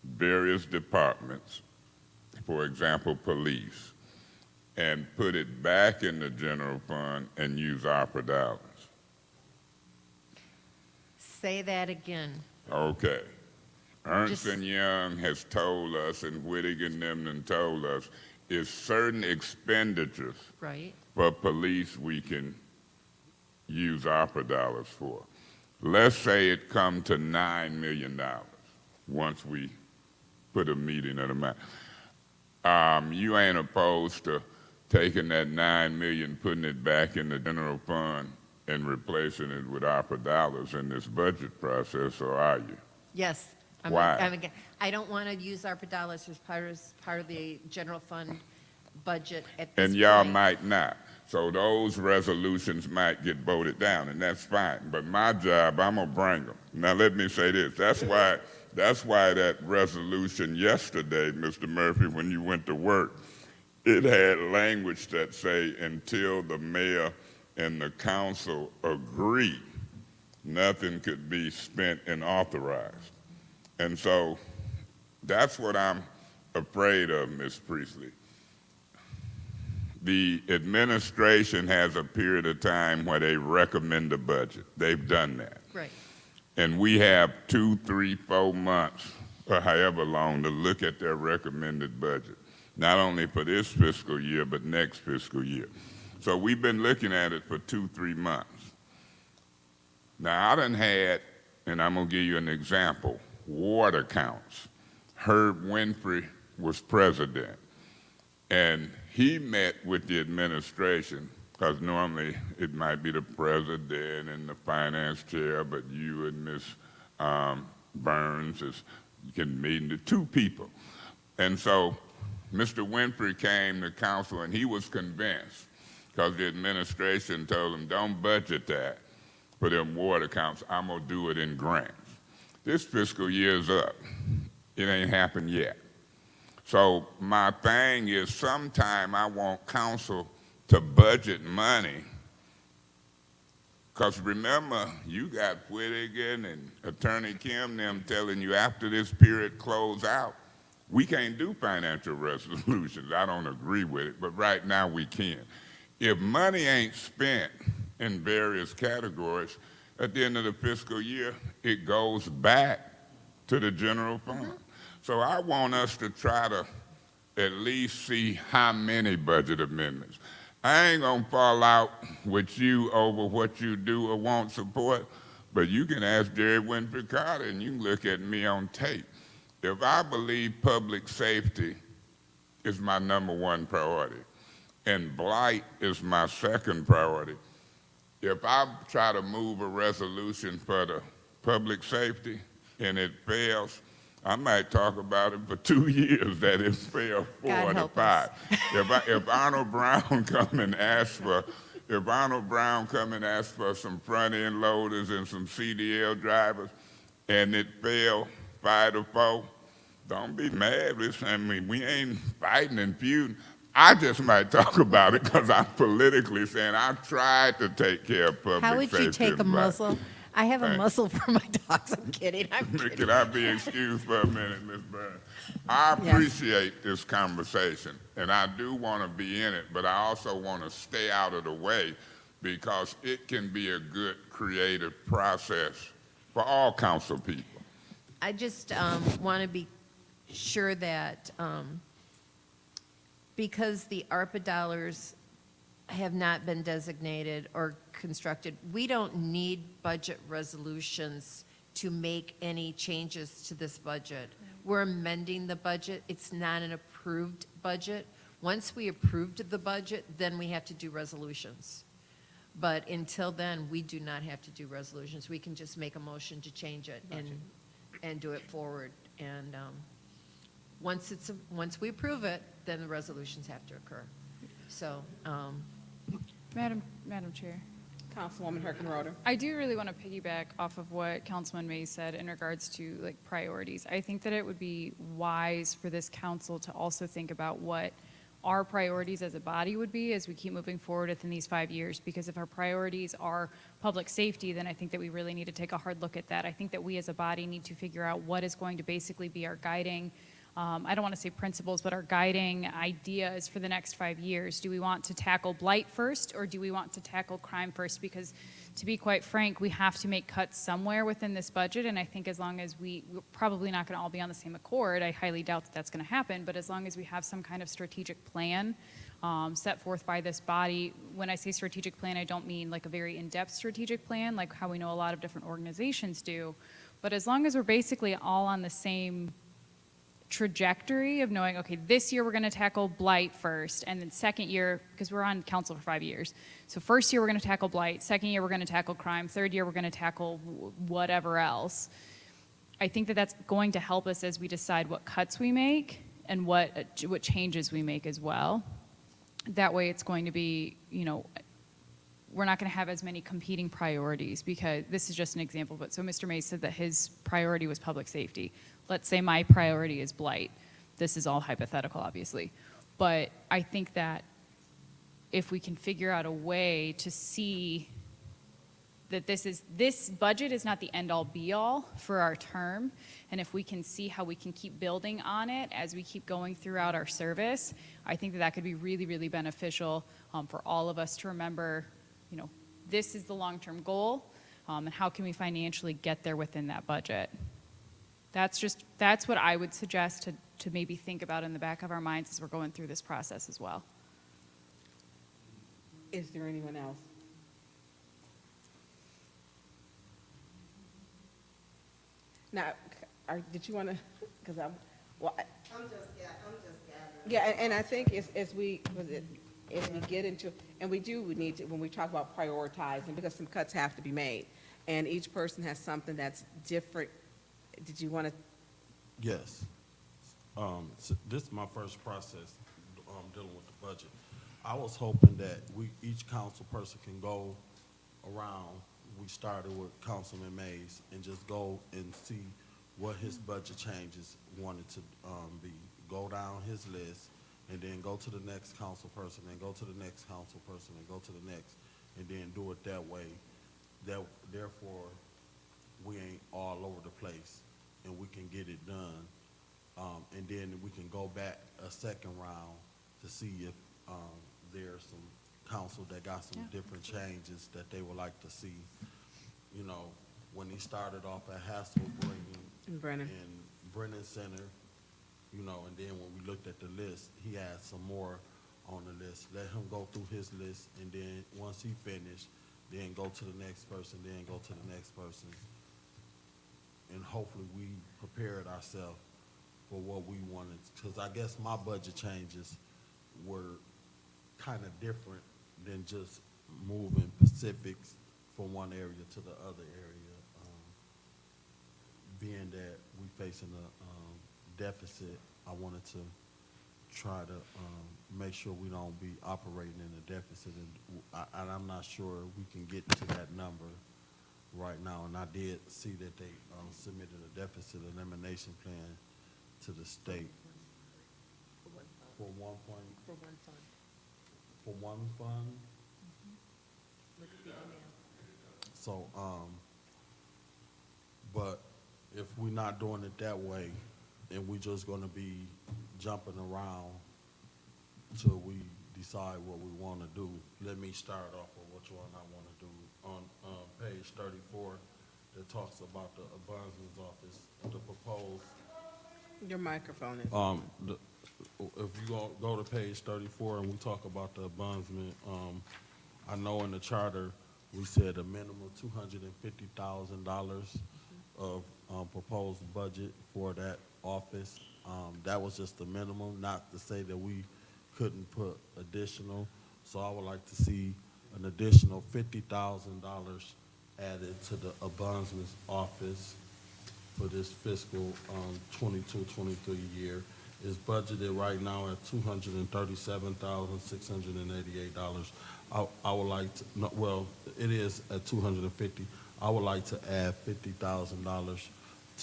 various departments, for example, police, and put it back in the general fund and use ARPA dollars? Say that again. Okay. Ernst Just- and Young has told us, and Whittick and them told us, is certain expenditures Right. for police we can use ARPA dollars for. Let's say it come to $9 million once we put a meeting of the mind. You ain't opposed to taking that $9 million, putting it back in the general fund and replacing it with ARPA dollars in this budget process, or are you? Yes. Why? I don't want to use ARPA dollars as part of the general fund budget at this And y'all point. might not. So those resolutions might get voted down, and that's fine. But my job, I'm gonna bring them. Now let me say this. That's why that resolution yesterday, Mr. Murphy, when you went to work, it had language that say until the mayor and the council agree, nothing could be spent and authorized. And so that's what I'm afraid of, Ms. Priestley. The administration has a period of time where they recommend a budget. They've done that. Right. And we have 2, 3, 4 months, or however long, to look at their recommended budget, not only for this fiscal year, but next fiscal year. So we've been looking at it for 2, 3 months. Now, I done had, and I'm gonna give you an example, water counts. Herb Winfrey was president, and he met with the administration, because normally it might be the president and the finance chair, but you and Ms. Burns can meet the two people. And so Mr. Winfrey came to council, and he was convinced, because the administration told him, don't budget that for them water counts, I'm gonna do it in grants. This fiscal year's up. It ain't happened yet. So my thing is, sometime I want council to budget money, because remember, you got Whittigan and Attorney Kim them telling you after this period close out, we can't do financial resolutions. I don't agree with it, but right now we can. If money ain't spent in various categories, at the end of the fiscal year, it goes back to the general fund. So I want us to try to at least see how many budget amendments. I ain't gonna fall out with you over what you do or won't support, but you can ask Jerry Winfrey Carter and you can look at me on tape. If I believe public safety is my #1 priority and blight is my second priority, if I try to move a resolution for the public safety and it fails, I might talk about it for 2 years that it failed 4 God to help 5. us. If Arnold Brown come and ask for some front end loaders and some CDL drivers, and it failed 5 to 4, don't be mad. We ain't fighting and feuding. I just might talk about it because I'm politically saying I tried to take care of public How would safety. you take a and black. muzzle? I have a Thanks. muzzle for my dogs. I'm kidding. I'm kidding. Can I be excused for a minute, Ms. Burns? I Yes. appreciate this conversation, and I do want to be in it, but I also want to stay out of the way because it can be a good creative process for all council people. I just want to be sure that because the ARPA dollars have not been designated or constructed. We don't need budget resolutions to make any changes to this budget. We're amending the budget. It's not an approved budget. Once we approved the budget, then we have to do resolutions. But until then, we do not have to do resolutions. We can just make a motion to change it and do it forward. And once we approve it, then the resolutions have to occur. So, Madam Chair. Councilwoman Herkenroder. I do really want to piggyback off of what Councilman Mays said in regards to like priorities. I think that it would be wise for this council to also think about what our priorities as a body would be as we keep moving forward within these 5 years. Because if our priorities are public safety, then I think that we really need to take a hard look at that. I think that we as a body need to figure out what is going to basically be our guiding I don't want to say principles, but our guiding ideas for the next 5 years. Do we want to tackle blight first, or do we want to tackle crime first? Because to be quite frank, we have to make cuts somewhere within this budget, and I think as long as we're probably not going to all be on the same accord, I highly doubt that that's going to happen, but as long as we have some kind of strategic plan set forth by this body. When I say strategic plan, I don't mean like a very in-depth strategic plan, like how we know a lot of different organizations do, but as long as we're basically all on the same trajectory of knowing, okay, this year we're going to tackle blight first, and then second year, because we're on council for 5 years, so first year we're going to tackle blight, second year we're going to tackle crime, third year we're going to tackle whatever else. I think that that's going to help us as we decide what cuts we make and what changes we make as well. That way it's going to be, you know, we're not going to have as many competing priorities, because this is just an example, but so Mr. Mays said that his priority was public safety. Let's say my priority is blight. This is all hypothetical, obviously. But I think that if we can figure out a way to see that this budget is not the end-all be-all for our term, and if we can see how we can keep building on it as we keep going throughout our service, I think that that could be really, really beneficial for all of us to remember, you know, this is the long-term goal, and how can we financially get there within that budget. That's what I would suggest to maybe think about in the back of our minds as we're going through this process as well. Is there anyone else? Now, did you want to, because I'm just gathering. Yeah, and I think as we get into, and we need to, when we talk about prioritizing, because some cuts have to be made, and each person has something that's different. Did you want to? Yes. So this is my first process dealing with the budget. I was hoping that each council person can go around. We started with Councilman Mays and just go and see what his budget changes wanted to be. Go down his list and then go to the next council person and go to the next council person and go to the next, and then do it that way. Therefore, we ain't all over the place and we can get it done. And then we can go back a second round to see if there's some council that got some different changes that they would like to see. You know, when he started off at Haskell Brennan. and Brennan Center, you know, and then when we looked at the list, he had some more on the list. Let him go through his list, and then once he finished, then go to the next person, then go to the next person. And hopefully we prepared ourselves for what we wanted, because I guess my budget changes were kind of different than just moving specifics from one area to the other area. Being that we facing a deficit, I wanted to try to make sure we don't be operating in a deficit, and I'm not sure we can get to that number right now. And I did see that they submitted a deficit elimination plan to the state for one fund. For one fund. So, but if we're not doing it that way, and we're just gonna be jumping around till we decide what we wanna do, let me start off with which one I wanna do. On page 34, that talks about the ombudsman's office, the proposed. Your microphone is. if you go to page 34 and we talk about the abundance, I know in the charter, we said a minimum $250,000 of proposed budget for that office. That was just the minimum, not to say that we couldn't put additional. So I would like to see an additional $50,000 added to the abundance office for this fiscal 22-23 year. Is budgeted right now at $237,688. I would like to, no, well, it is at 250. I would like to add $50,000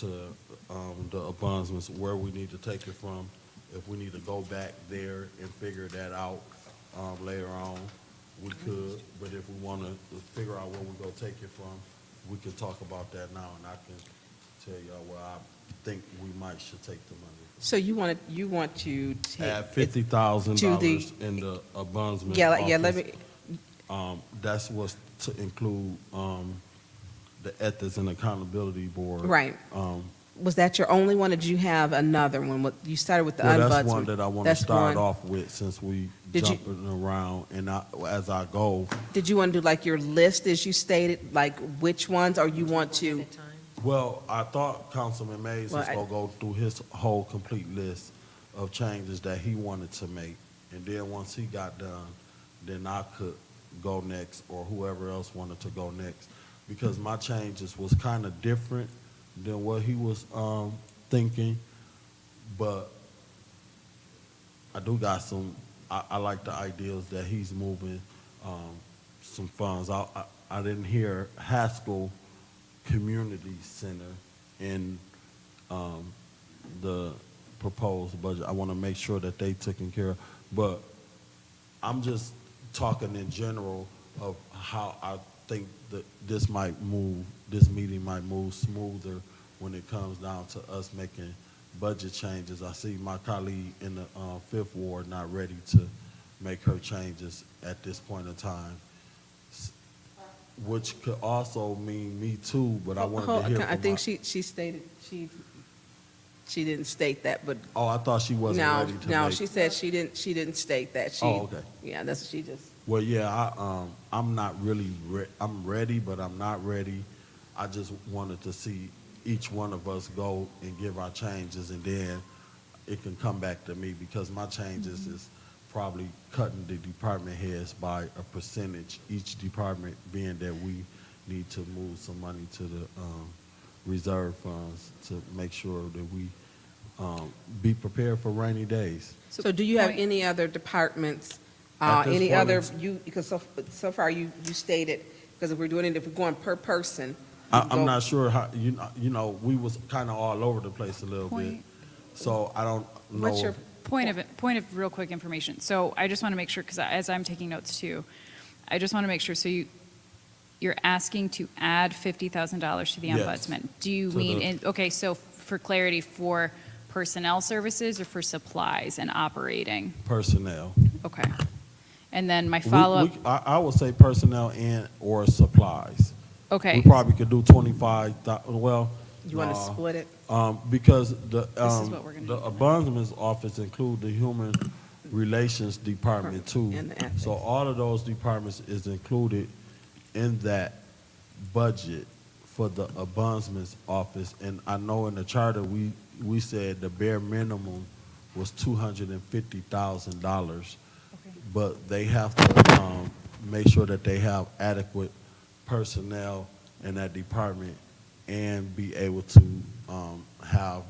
to the abundance, where we need to take it from. If we need to go back there and figure that out later on, we could. But if we want to figure out where we're going to take it from, we can talk about that now, and I can tell y'all where I think we might should take the money. So you want to take. Add $50,000 to the- in the abundance. Yeah, let office. me, That's what's to include the Ethics and Accountability Board. right. Um, Was that your only one, or did you have another one? You started with the Well, ombudsman. that's one that I want to That's start one. off with, since we Did you- jumping around, and as I go, Did you want to do like your list as you stated, like which ones, or you want to? One at a time. well, I thought Councilman Mays Well, was going to go through his whole complete list of changes that he wanted to make, and then once he got done, then I could go next, or whoever else wanted to go next, because my changes was kind of different than what he was thinking, but I do got some. I like the ideas that he's moving some funds. I didn't hear Haskell Community Center in the proposed budget. I want to make sure that they taken care of, but I'm just talking in general of how I think that this meeting might move smoother when it comes down to us making budget changes. I see my colleague in the Fifth Ward not ready to make her changes at this point in time, which could also mean me too, but I wanted to hear from I think my- she stated, she didn't state that, but Oh, I thought she wasn't no, ready to no, make. she said she didn't state that. She, Oh, okay. Yeah, that's what she just. Well, yeah, I'm not really, I'm ready, but I'm not ready. I just wanted to see each one of us go and give our changes, and then it can come back to me, because my changes is probably cutting the department heads by a percentage, each department, being that we need to move some money to the reserve funds to make sure that we be prepared for rainy days. So do you have point- any other departments, At this any point, other, it's- because so far you stated, because if we're going per person. I'm go- not sure how, you know, we was kind of all over the place a little bit. Point- So I don't know. What's your, Point of real quick information. So I just want to make sure, because as I'm taking notes too, I just want to make sure, so you're asking to add $50,000 to the Yes. ombudsman. Do you To mean, the- okay, so for clarity, for personnel services or for supplies and operating? Personnel. Okay. And then my follow-up, I would say personnel and or supplies. okay. We probably could do 25,000, well. you want to no, split it? Because the, is what we're gonna the do. ombudsman's office include the human relations department too. And the ethics. So all of those departments is included in that budget for the ombudsman's office. And I know in the charter, we said the bare minimum was $250,000. But they have to make sure that they have adequate personnel in that department and be able to have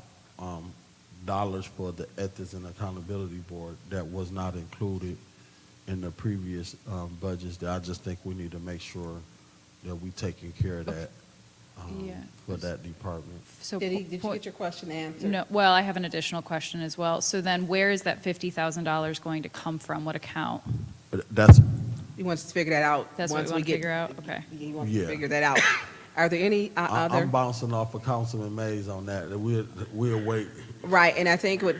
dollars for the Ethics and Accountability Board that was not included in the previous budgets. That I just think we need to make sure that we taking care of that Yeah. for that department. So Did you point- get your question answered? No, well, I have an additional question as well. So then where is that $50,000 going to come from? What account? But that's, You want us to figure that out? That's what once we want to get- figure out? Okay. You want Yeah. to figure that out. Are there any other? I'm bouncing off of Councilman Mays on that. We'll wait. Right, and I think No.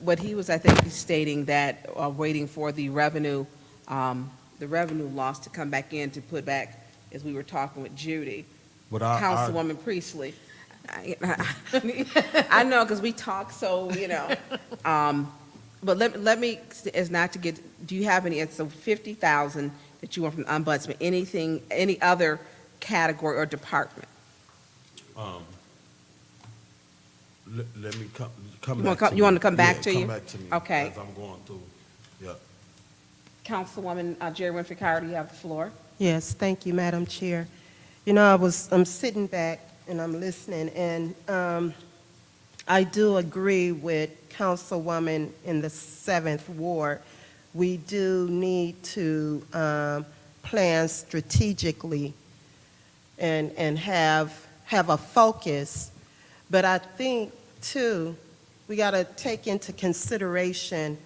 what he was, I think, he's stating that, waiting for the revenue loss to come back in to put back, as we were talking with Judy, But Councilwoman Priestley. I know, because we talk so, but let me, as not to get, do you have any, it's so 50,000 that you want from the ombudsman, anything, any other category or department? Let me come You back wanna come- to you me. wanna come back Yeah, to you? Come back to me. Okay. As I'm going through, yeah. Councilwoman Jerry Winfrey Carter, you have the floor. Yes, thank you, Madam Chair. I'm sitting back and I'm listening, and I do agree with Councilwoman in the 7th Ward. We do need to plan strategically and have a focus. But I think, too, we got to take into consideration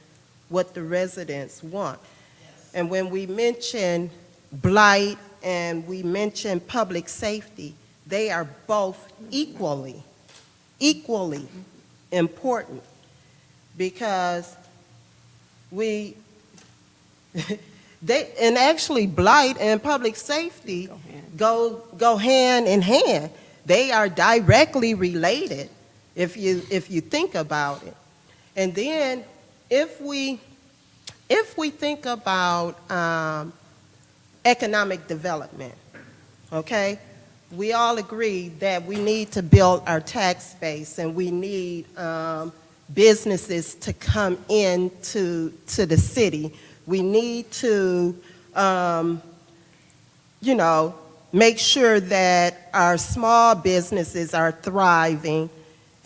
what the residents want. And when we mention blight and we mention public safety, they are both equally important, because actually blight and public safety go hand in hand. They are directly related if you think about it. And then if we think about economic development, okay? We all agree that we need to build our tax base, and we need businesses to come into the city. We need to, make sure that our small businesses are thriving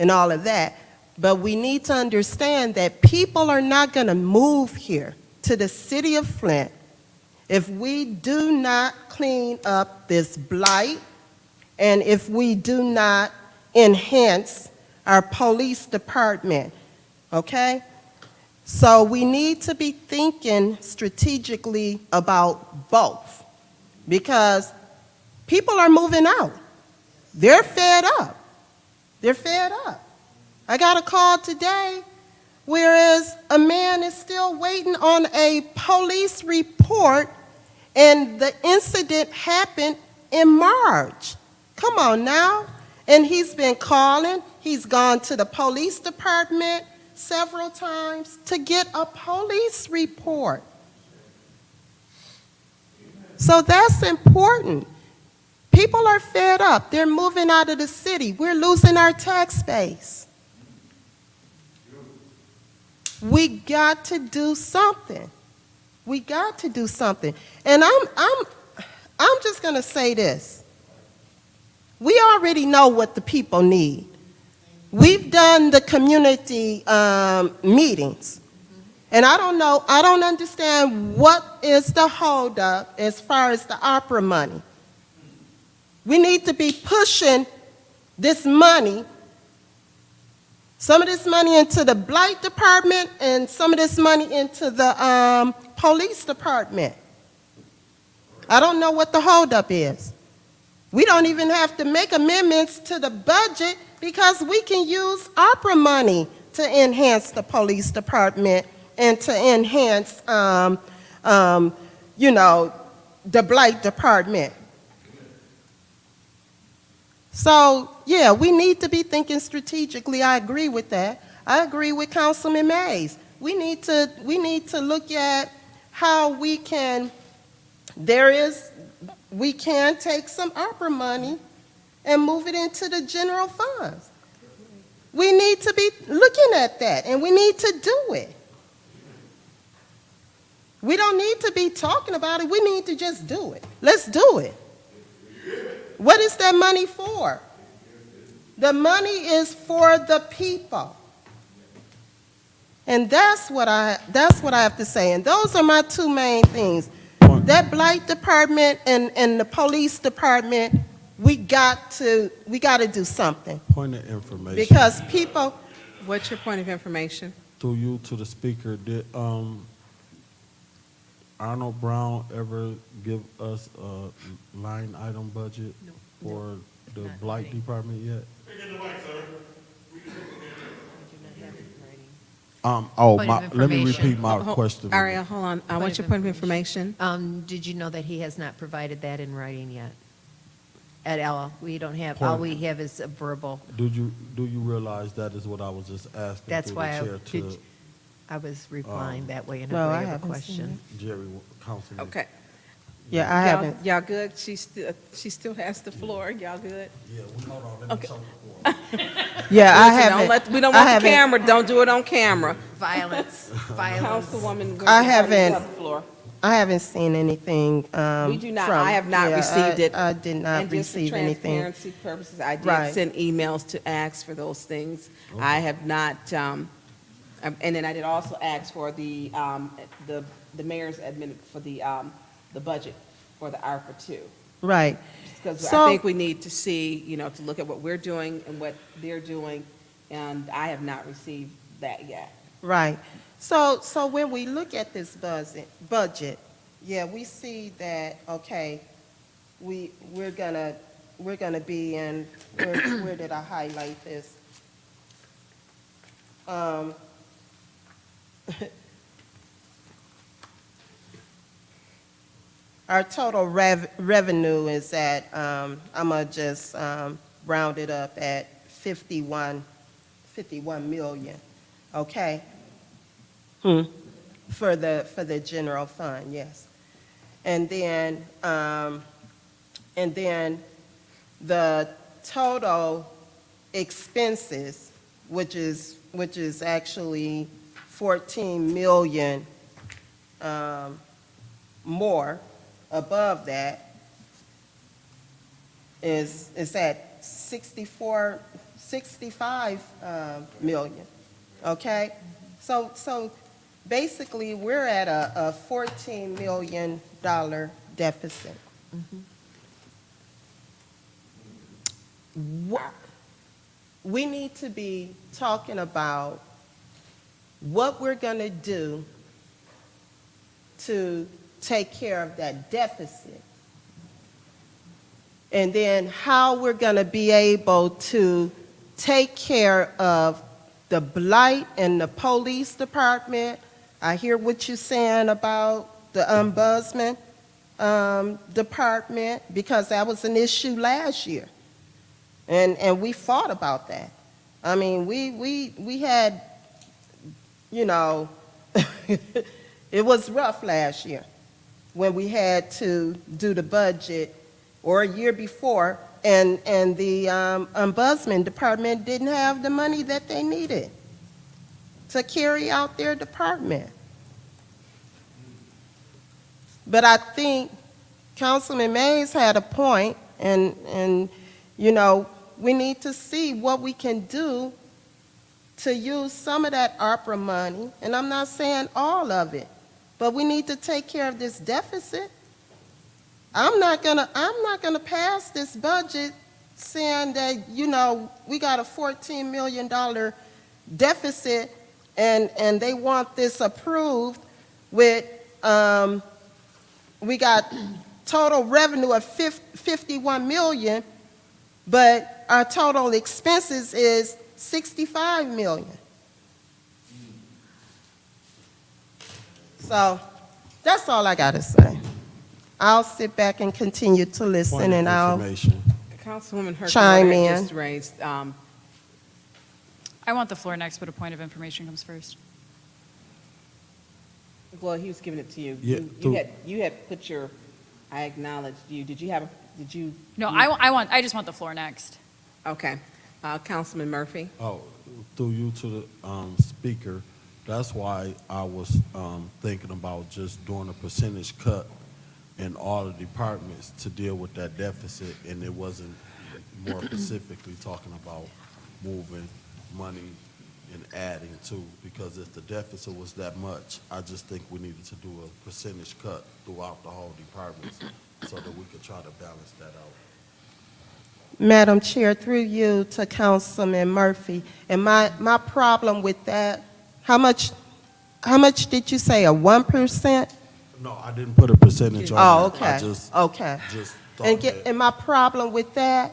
and all of that. But we need to understand that people are not going to move here to the city of Flint if we do not clean up this blight, and if we do not enhance our police department, okay? So we need to be thinking strategically about both, because people are moving out. They're fed up. They're fed up. I got a call today, whereas a man is still waiting on a police report, and the incident happened in March. Come on now. And he's been calling. He's gone to the police department several times to get a police report. So that's important. People are fed up. They're moving out of the city. We're losing our tax base. We got to do something. We got to do something. And I'm just going to say this. We already know what the people need. We've done the community meetings. And I don't understand what is the holdup as far as the opera money. We need to be pushing this money, some of this money into the blight department and some of this money into the police department. I don't know what the holdup is. We don't even have to make amendments to the budget because we can use opera money to enhance the police department and to enhance, the blight department. So, yeah, we need to be thinking strategically. I agree with that. I agree with Councilman Mays. We need to look at how we can take some opera money and move it into the general funds. We need to be looking at that, and we need to do it. We don't need to be talking about it. We need to just do it. Let's do it. What is that money for? The money is for the people. And that's what I have to say. And those are my two main things. That blight department and the police department, we got to do something. Point of information. Because people, What's your point of information? Through you to the speaker, did Arnold Brown ever give us a line item budget for the blight department yet? Point of Let me information. repeat my question. Ariel, hold on. What's your point of information? Did you know that he has not provided that in writing yet? at all. We don't have, all we have is a verbal. Do you realize that is what I was just asking That's through why the I chair to did, I was replying that way in No, a I way of a haven't seen question. Jerry, Councilman? Okay. Yeah, I Y'all- haven't. Y'all good? She still has the floor. Y'all good? Yeah, hold on, let Okay. talk before. Yeah, I Listen, haven't. we don't I want the haven't- camera, don't do it on camera. Violence, violence. Councilwoman. I Hardy, you haven't- have the floor. I haven't seen anything. We do not, from- I have not yeah, received it. I did not And just for receive anything. transparency purposes, I did Right. send emails to ask for those things. I have not, and then I did also ask for the mayor's admin, for the budget for the ARPA too. Right. Because I So- think we need to see, to look at what we're doing and what they're doing, and I have not received that yet. Right. So when we look at this budget, yeah, we see that, okay, we're gonna be in, where did I highlight this? Our total revenue is at, I'm gonna just round it up at 51 million, okay? For the general fund, yes. And then the total expenses, which is actually 14 million more above that, is at 65 million, okay? So basically, we're at a $14 million deficit. We need to be talking about what we're going to do to take care of that deficit. And then how we're going to be able to take care of the blight in the police department. I hear what you're saying about the ombudsman department, because that was an issue last year. And we fought about that. I mean, we had, it was rough last year when we had to do the budget, or a year before, and the ombudsman department didn't have the money that they needed to carry out their department. But I think Councilman Mays had a point, and we need to see what we can do to use some of that ARPA money, and I'm not saying all of it, but we need to take care of this deficit. I'm not gonna pass this budget saying that, we got a $14 million deficit, and they want this approved with, we got total revenue of 51 million, but our total expenses is 65 million. So that's all I gotta say. I'll sit back and continue to listen, Point of and I'll information. Councilwoman Chime Herschel in. just raised, I want the floor next, but a point of information comes first. well, he was giving it to you. Yeah, You had put your, I acknowledged you. Did you? No, I just want the floor next. Okay. Councilman Murphy? Oh, through you to the speaker, that's why I was thinking about just doing a percentage cut in all the departments to deal with that deficit, and it wasn't more specifically talking about moving money and adding to, because if the deficit was that much, I just think we needed to do a percentage cut throughout the whole departments so that we could try to balance that out. Madam Chair, through you to Councilman Murphy, and my problem with that, how much did you say, a 1%? No, I didn't put a percentage on Oh, it. I okay, just okay. thought that. And my problem with that,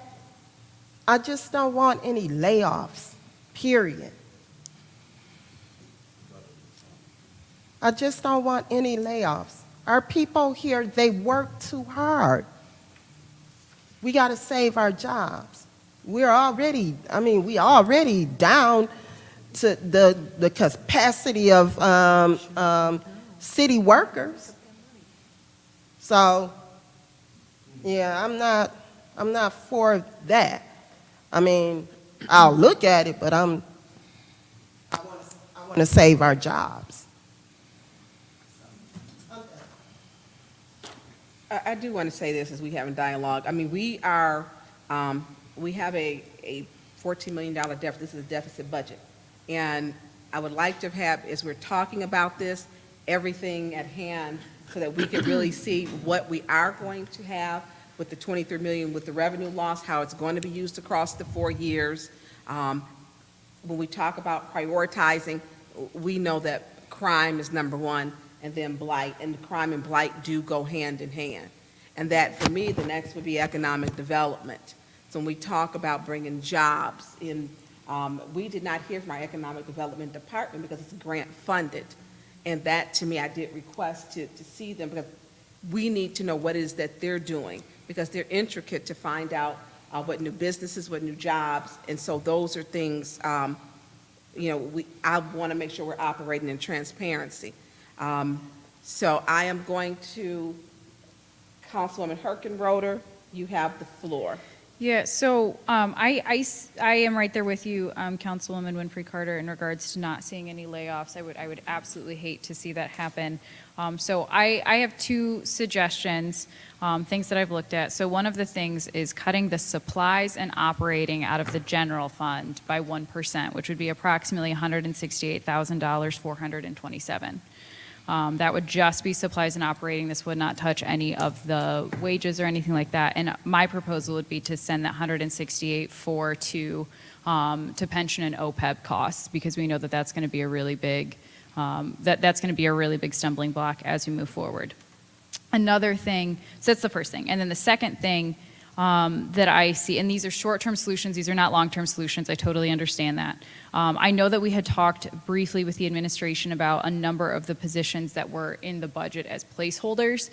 I just don't want any layoffs, period. I just don't want any layoffs. Our people here, they work too hard. We got to save our jobs. We already down to the capacity of city workers. So, yeah, I'm not for that. I mean, I'll look at it, but I want to save our jobs. I do want to say this as we have a dialogue. I mean, we have a $14 million deficit. This is a deficit budget. And I would like to have, as we're talking about this, everything at hand so that we can really see what we are going to have with the 23 million with the revenue loss, how it's going to be used across the 4 years. When we talk about prioritizing, we know that crime is number one, and then blight, and crime and blight do go hand in hand. And that, for me, the next would be economic development. So when we talk about bringing jobs in, we did not hear from our economic development department because it's grant funded. And that, to me, I did request to see them because we need to know what it is that they're doing because they're intricate to find out what new businesses, what new jobs, and so those are things, I want to make sure we're operating in transparency. So I am going to, Councilwoman Herkenroder, you have the floor. Yeah, so I am right there with you, Councilwoman Winfrey Carter, in regards to not seeing any layoffs. I would absolutely hate to see that happen. So I have two suggestions, things that I've looked at. So one of the things is cutting the supplies and operating out of the general fund by 1%, which would be approximately $168,427. That would just be supplies and operating. This would not touch any of the wages or anything like that. And my proposal would be to send that 168.4 to pension and OPEB costs because we know that that's going to be a really big that's going to be a really big stumbling block as we move forward. Another thing, so that's the first thing, and then the second thing that I see, and these are short-term solutions, these are not long-term solutions, I totally understand that. I know that we had talked briefly with the administration about a number of the positions that were in the budget as placeholders.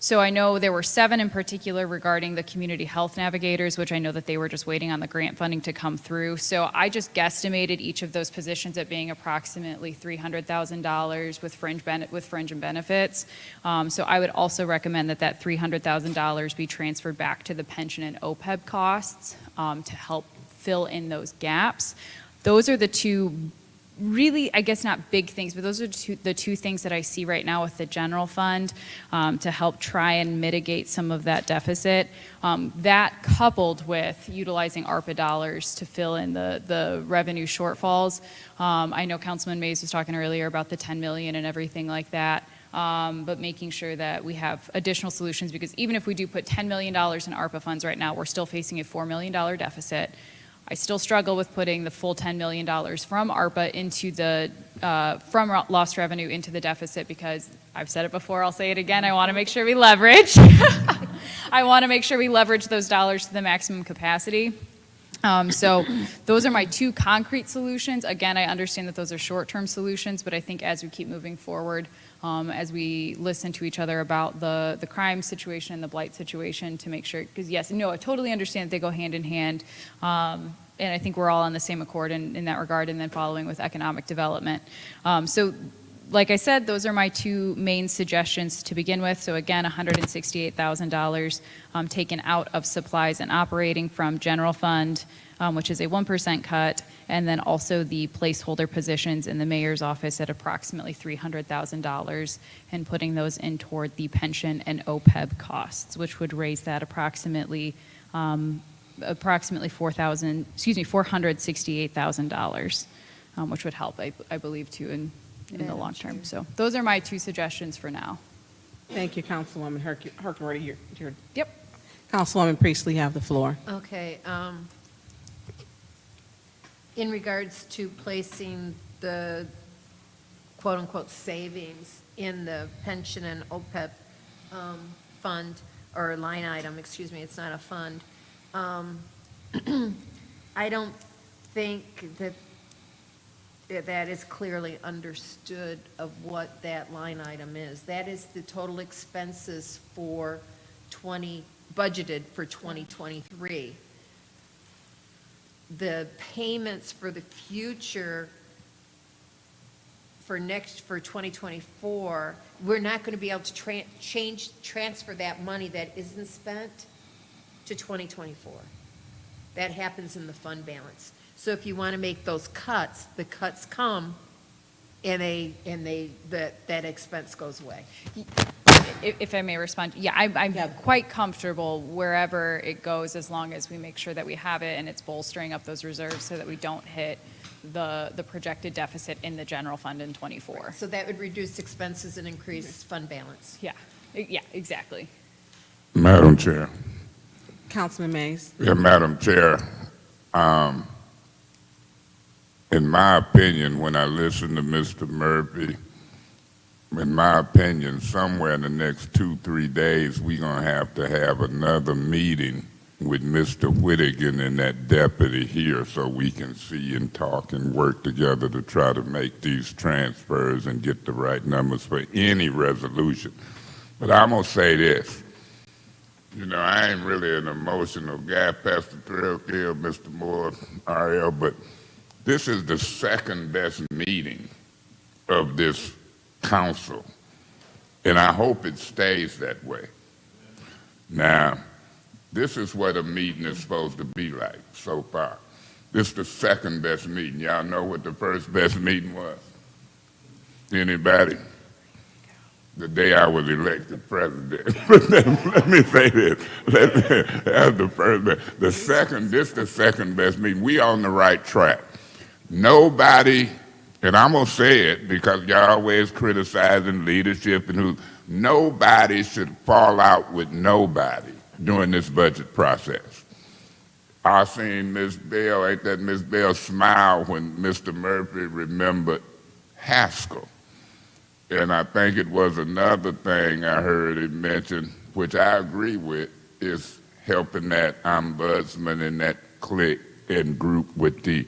So I know there were 7 in particular regarding the community health navigators, which I know that they were just waiting on the grant funding to come through. So I just guesstimated each of those positions at being approximately $300,000 with fringe and benefits. So I would also recommend that $300,000 be transferred back to the pension and OPEB costs to help fill in those gaps. Those are the two really, I guess not big things, but those are the two things that I see right now with the general fund to help try and mitigate some of that deficit. That coupled with utilizing ARPA dollars to fill in the revenue shortfalls. I know Councilman Mays was talking earlier about the 10 million and everything like that. But making sure that we have additional solutions because even if we do put $10 million in ARPA funds right now, we're still facing a $4 million deficit. I still struggle with putting the full $10 million from ARPA into from lost revenue into the deficit because I've said it before, I'll say it again, I want to make sure we leverage. I want to make sure we leverage those dollars to the maximum capacity. So those are my two concrete solutions. Again, I understand that those are short-term solutions, but I think as we keep moving forward, as we listen to each other about the crime situation and the blight situation to make sure, because yes, no, I totally understand that they go hand in hand. And I think we're all on the same accord in that regard and then following with economic development. So like I said, those are my two main suggestions to begin with. So again, $168,000 taken out of supplies and operating from general fund, which is a 1% cut, and then also the placeholder positions in the mayor's office at approximately $300,000 and putting those in toward the pension and OPEB costs, which would raise that approximately $468,000, which would help, I believe, too, in the long term. So those are my two suggestions for now. Thank you, Councilwoman Herkenroder. Yep. Councilwoman Priestley, you have the floor. Okay. In regards to placing the quote-unquote savings in the pension and OPEB fund, or line item, excuse me, it's not a fund, I don't think that is clearly understood of what that line item is. That is the total expenses for 20 budgeted for 2023, the payments for the future for 2024, we're not going to be able to transfer that money that isn't spent to 2024. That happens in the fund balance. So if you want to make those cuts, the cuts come and that expense goes away. If I may respond, yeah, I'm Yeah. quite comfortable wherever it goes, as long as we make sure that we have it and it's bolstering up those reserves so that we don't hit the projected deficit in the general fund in '24. So that would reduce expenses and increase fund balance. Yeah, exactly. Madam Chair. Councilman Mays. Yeah, Madam Chair, in my opinion, when I listen to Mr. Murphy, in my opinion, somewhere in the next 2-3 days, we're going to have another meeting with Mr. Whittigan and that deputy here so we can see and talk and work together to try to make these transfers and get the right numbers for any resolution. But I'm going to say this. You know, I ain't really an emotional guy, Pastor Threlkeld, Mr. Moore, Ariel, but this is the second best meeting of this council, and I hope it stays that way. Now, this is what a meeting is supposed to be like so far. This is the second best meeting. Y'all know what the first best meeting was? Anybody? The day I was elected president. Let me say this. That's the first best. This the second best meeting. We on the right track. Nobody, and I'm going to say it because y'all always criticizing leadership and nobody should fall out with nobody during this budget process. I seen Ms. Bell, ain't that Ms. Bell, smile when Mr. Murphy remembered Haskell. And I think it was another thing I heard him mention, which I agree with, is helping that ombudsman and that clique and group with the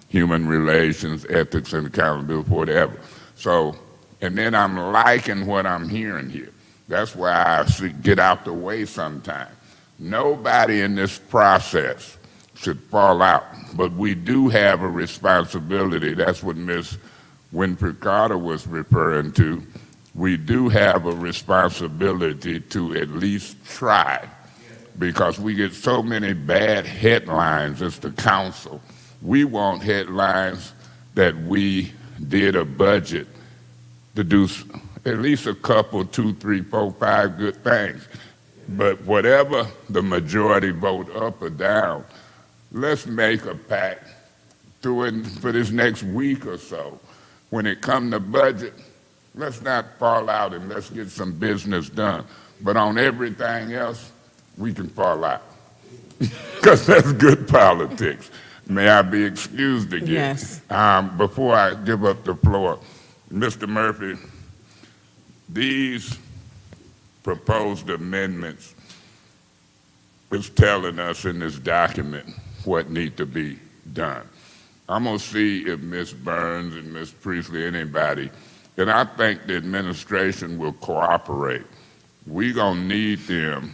human relations, ethics, and accountability, whatever. So, and then I'm liking what I'm hearing here. That's why I get out the way sometime. Nobody in this process should fall out, but we do have a responsibility. That's what Ms. Winfrey Carter was referring to. We do have a responsibility to at least try, because we get so many bad headlines as the council. We want headlines that we did a budget to do at least a couple, 2, 3, 4, 5 good things. But whatever the majority vote up or down, let's make a pact for this next week or so. When it comes to budget, let's not fall out and let's get some business done. But on everything else, we can fall out. Because that's good politics. May I be excused again? Yes. Before I give up the floor, Mr. Murphy, these proposed amendments is telling us in this document what needs to be done. I'm going to see if Ms. Burns and Ms. Priestley, anybody, and I think the administration will cooperate. We're going to need them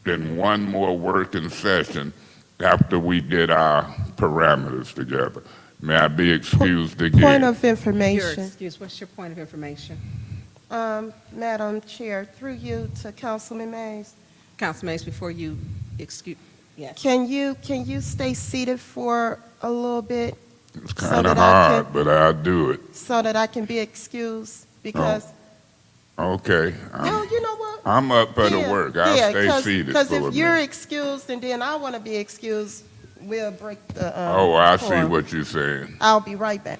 in one more working session after we get our parameters together. May I be excused again? Point of You're information. excused. What's your point of information? Madam Chair, through you to Councilman Mays. Councilman Mays, before you excuse, yes. Can you stay seated for a little bit? It's so kind of that I hard, can- but I'll do it. So that I can be excused? Because, Okay. no, you know what? I'm up for the Yeah, work. I'll yeah, stay seated Because for a if you're minute. excused and then I want to be excused, we'll break the. Oh, I see quorum. what you're saying. I'll be right back.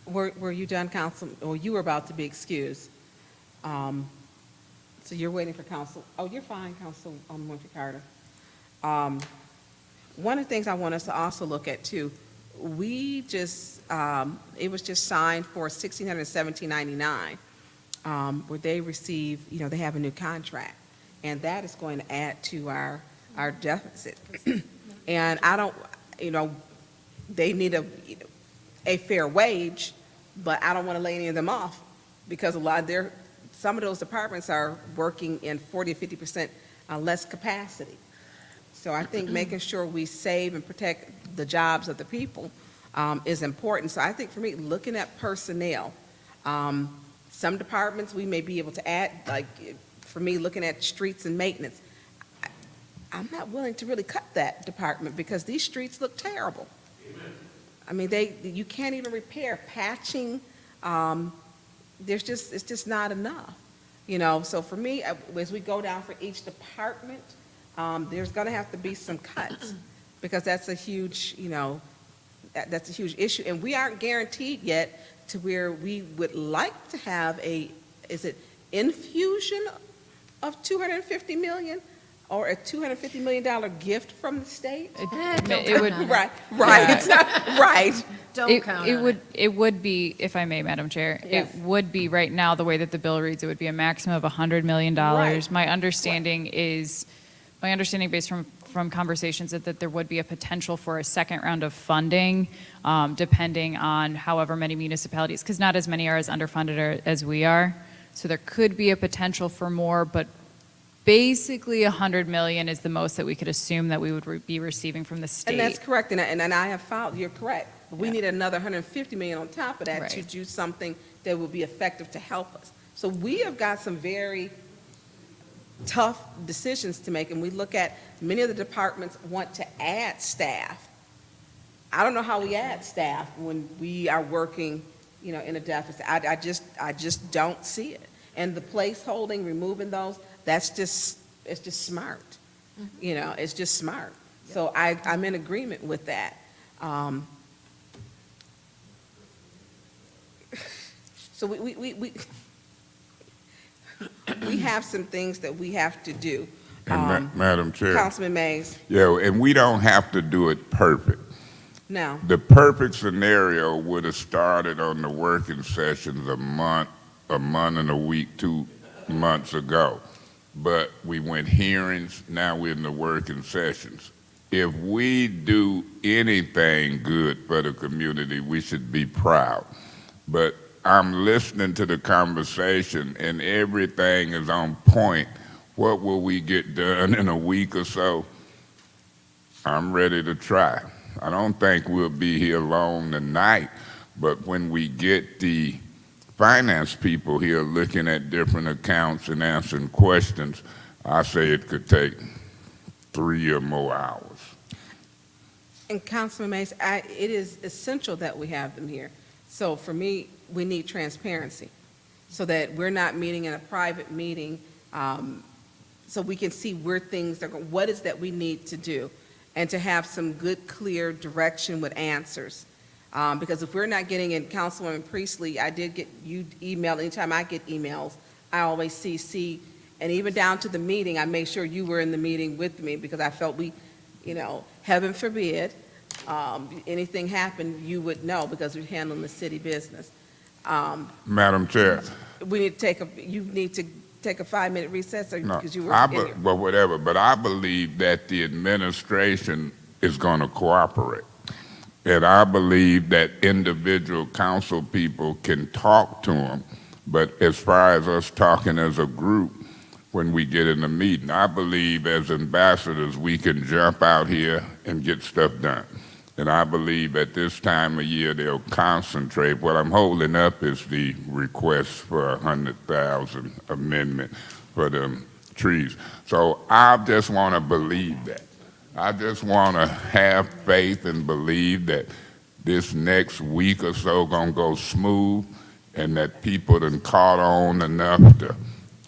Were you done, Council, or you were about to be excused? So you're waiting for Council, oh, you're fine, Council, Winfrey Carter. One of the things I want us to also look at too, we just, it was just signed for $1,617.99, where they receive, they have a new contract, and that is going to add to our deficit. And I don't, they need a fair wage, but I don't want to lay any of them off because some of those departments are working in 40 or 50% less capacity. So I think making sure we save and protect the jobs of the people is important. So I think for me, looking at personnel, some departments we may be able to add, like for me, looking at streets and maintenance, I'm not willing to really cut that department because these streets look terrible. I mean, you can't even repair patching. It's just not enough, you know. So for me, as we go down for each department, there's going to have to be some cuts because that's a huge, you know, that's a huge issue, and we aren't guaranteed yet to where we would like to have is it infusion of $250 million? Or a $250 million gift from the state? It would, Right, Yeah. right. Don't count on it. It would be, if I may, Madam Chair, Yes. it would be, right now, the way that the bill reads, it would be a maximum of $100 million. Right. My understanding based from conversations is that there would be a potential for a second round of funding, depending on however many municipalities, because not as many are as underfunded as we are. So there could be a potential for more, but basically $100 million is the most that we could assume that we would be receiving from the state. And that's correct, and I have followed, you're correct. We need another $150 million on top of that to Right. do something that will be effective to help us. So we have got some very tough decisions to make, and we look at, many of the departments want to add staff. I don't know how we add staff when we are working, you know, in a deficit. I just don't see it. And the placeholding, removing those, it's just smart. You know, it's just smart. So I'm in agreement with that. So we have some things that we have to do. And Madam Chair, Councilman Mays, yeah, and we don't have to do it perfect. now, The perfect scenario would have started on the working sessions a month and a week, 2 months ago. But we went hearings, now we're in the working sessions. If we do anything good for the community, we should be proud. But I'm listening to the conversation and everything is on point. What will we get done in a week or so? I'm ready to try. I don't think we'll be here long tonight, but when we get the finance people here looking at different accounts and answering questions, I say it could take 3 or more hours. and Councilman Mays, it is essential that we have them here. So for me, we need transparency so that we're not meeting in a private meeting, so we can see where things are going, what is that we need to do, and to have some good, clear direction with answers. Because if we're not getting in, Councilwoman Priestley, I did get you email, anytime I get emails, I always CC, and even down to the meeting, I make sure you were in the meeting with me because I felt you know, heaven forbid, anything happened, you would know because we're handling the city business. Madam Chair, You need to take a 5-minute recess or no, because you were in here. but whatever, but I believe that the administration is going to cooperate. And I believe that individual council people can talk to them, but as far as us talking as a group, when we get in the meeting, I believe as ambassadors, we can jump out here and get stuff done. And I believe at this time of year, they'll concentrate. What I'm holding up is the request for a 100,000 amendment for the trees. So I just want to believe that. I just want to have faith and believe that this next week or so gonna go smooth and that people done caught on enough to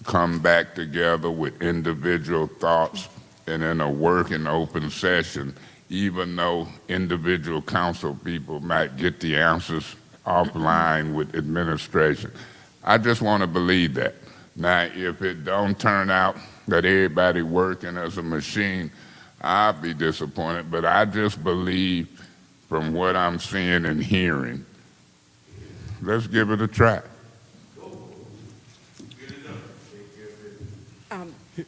come back together with individual thoughts and in a working open session, even though individual council people might get the answers offline with administration. I just want to believe that. Now, if it don't turn out that everybody working as a machine, I'll be disappointed, but I just believe from what I'm seeing and hearing, let's give it a try.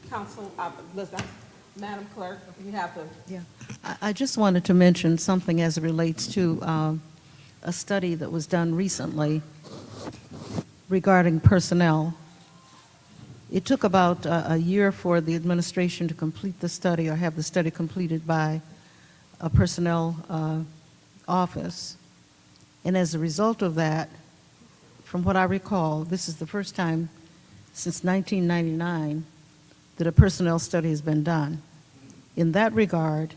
Council, listen, Madam Clerk, you have to. Yeah, I just wanted to mention something as it relates to a study that was done recently regarding personnel. It took about a year for the administration to complete the study or have the study completed by a personnel office. And as a result of that, from what I recall, this is the first time since 1999 that a personnel study has been done. In that regard,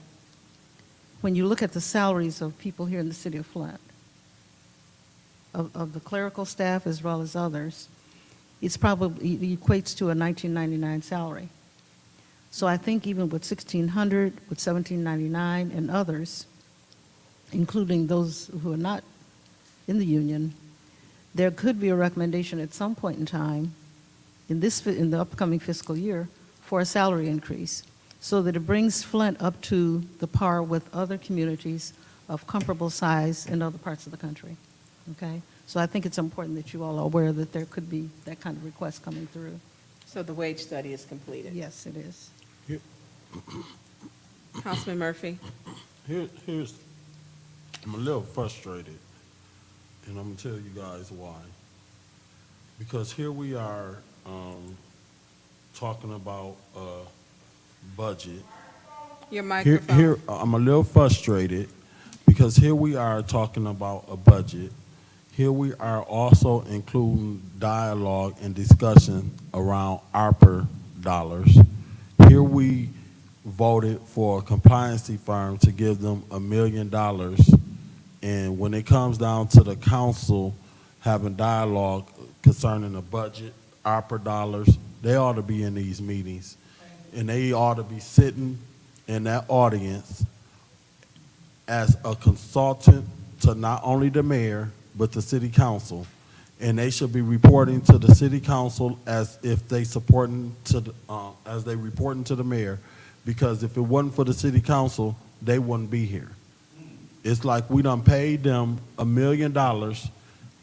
when you look at the salaries of people here in the city of Flint, of the clerical staff as well as others, it's probably, it equates to a 1999 salary. So I think even with 1,600, with 1799 and others, including those who are not in the union, there could be a recommendation at some point in time in the upcoming fiscal year for a salary increase so that it brings Flint up to the par with other communities of comparable size in other parts of the country. Okay? So I think it's important that you all are aware that there could be that kind of request coming through. So the wage study is completed. Yes, it is. Councilman Murphy? Here's, I'm a little frustrated, and I'm gonna tell you guys why. Because here we are, talking about a budget. Your microphone. Here, I'm a little frustrated, because here we are talking about a budget. Here we are also including dialogue and discussion around ARPA dollars. Here we voted for a compliancy firm to give them $1 million. And when it comes down to the council having dialogue concerning the budget, ARPA dollars, they ought to be in these meetings. And they ought to be sitting in that audience as a consultant to not only the mayor, but the city council. And they should be reporting to the city council as if they supporting to the, as they reporting to the mayor. Because if it wasn't for the city council, they wouldn't be here. It's like we done paid them $1 million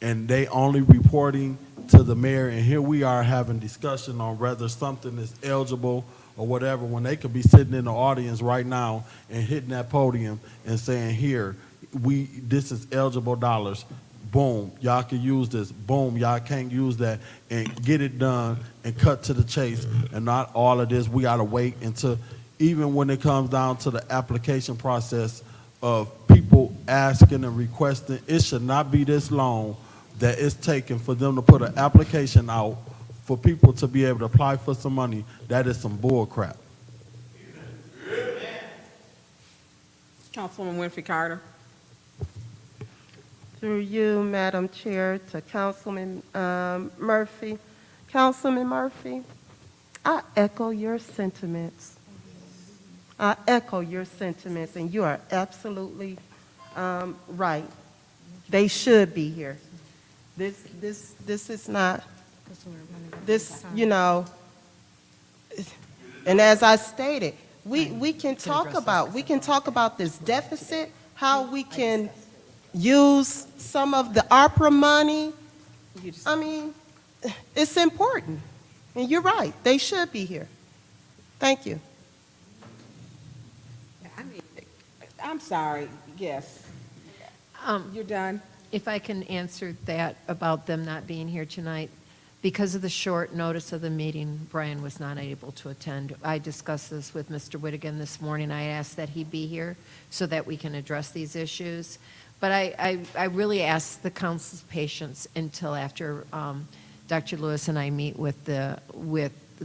and they only reporting to the mayor, and here we are having discussion on whether something is eligible or whatever, when they could be sitting in the audience right now and hitting that podium and saying, here, this is eligible dollars. Boom, y'all can use this. Boom, y'all can't use that, and get it done and cut to the chase. And not all of this, we gotta wait until, even when it comes down to the application process of people asking and requesting, it should not be this long that it's taken for them to put an application out for people to be able to apply for some money. That is some bull crap. Councilwoman Winfrey Carter? Through you, Madam Chair, to Councilman Murphy. Councilman Murphy, I echo your sentiments. I echo your sentiments, and you are absolutely right. They should be here. This is not, this, you know, and as I stated, we can talk about this deficit, how we can use some of the ARPA money. I mean, it's important. And you're right, they should be here. Thank you. I mean, I'm sorry, yes. You're done? If I can answer that about them not being here tonight, because of the short notice of the meeting, Brian was not able to attend. I discussed this with Mr. Whittigan this morning. I asked that he be here so that we can address these issues. But I really ask the council's patience until after Dr. Lewis and I meet with the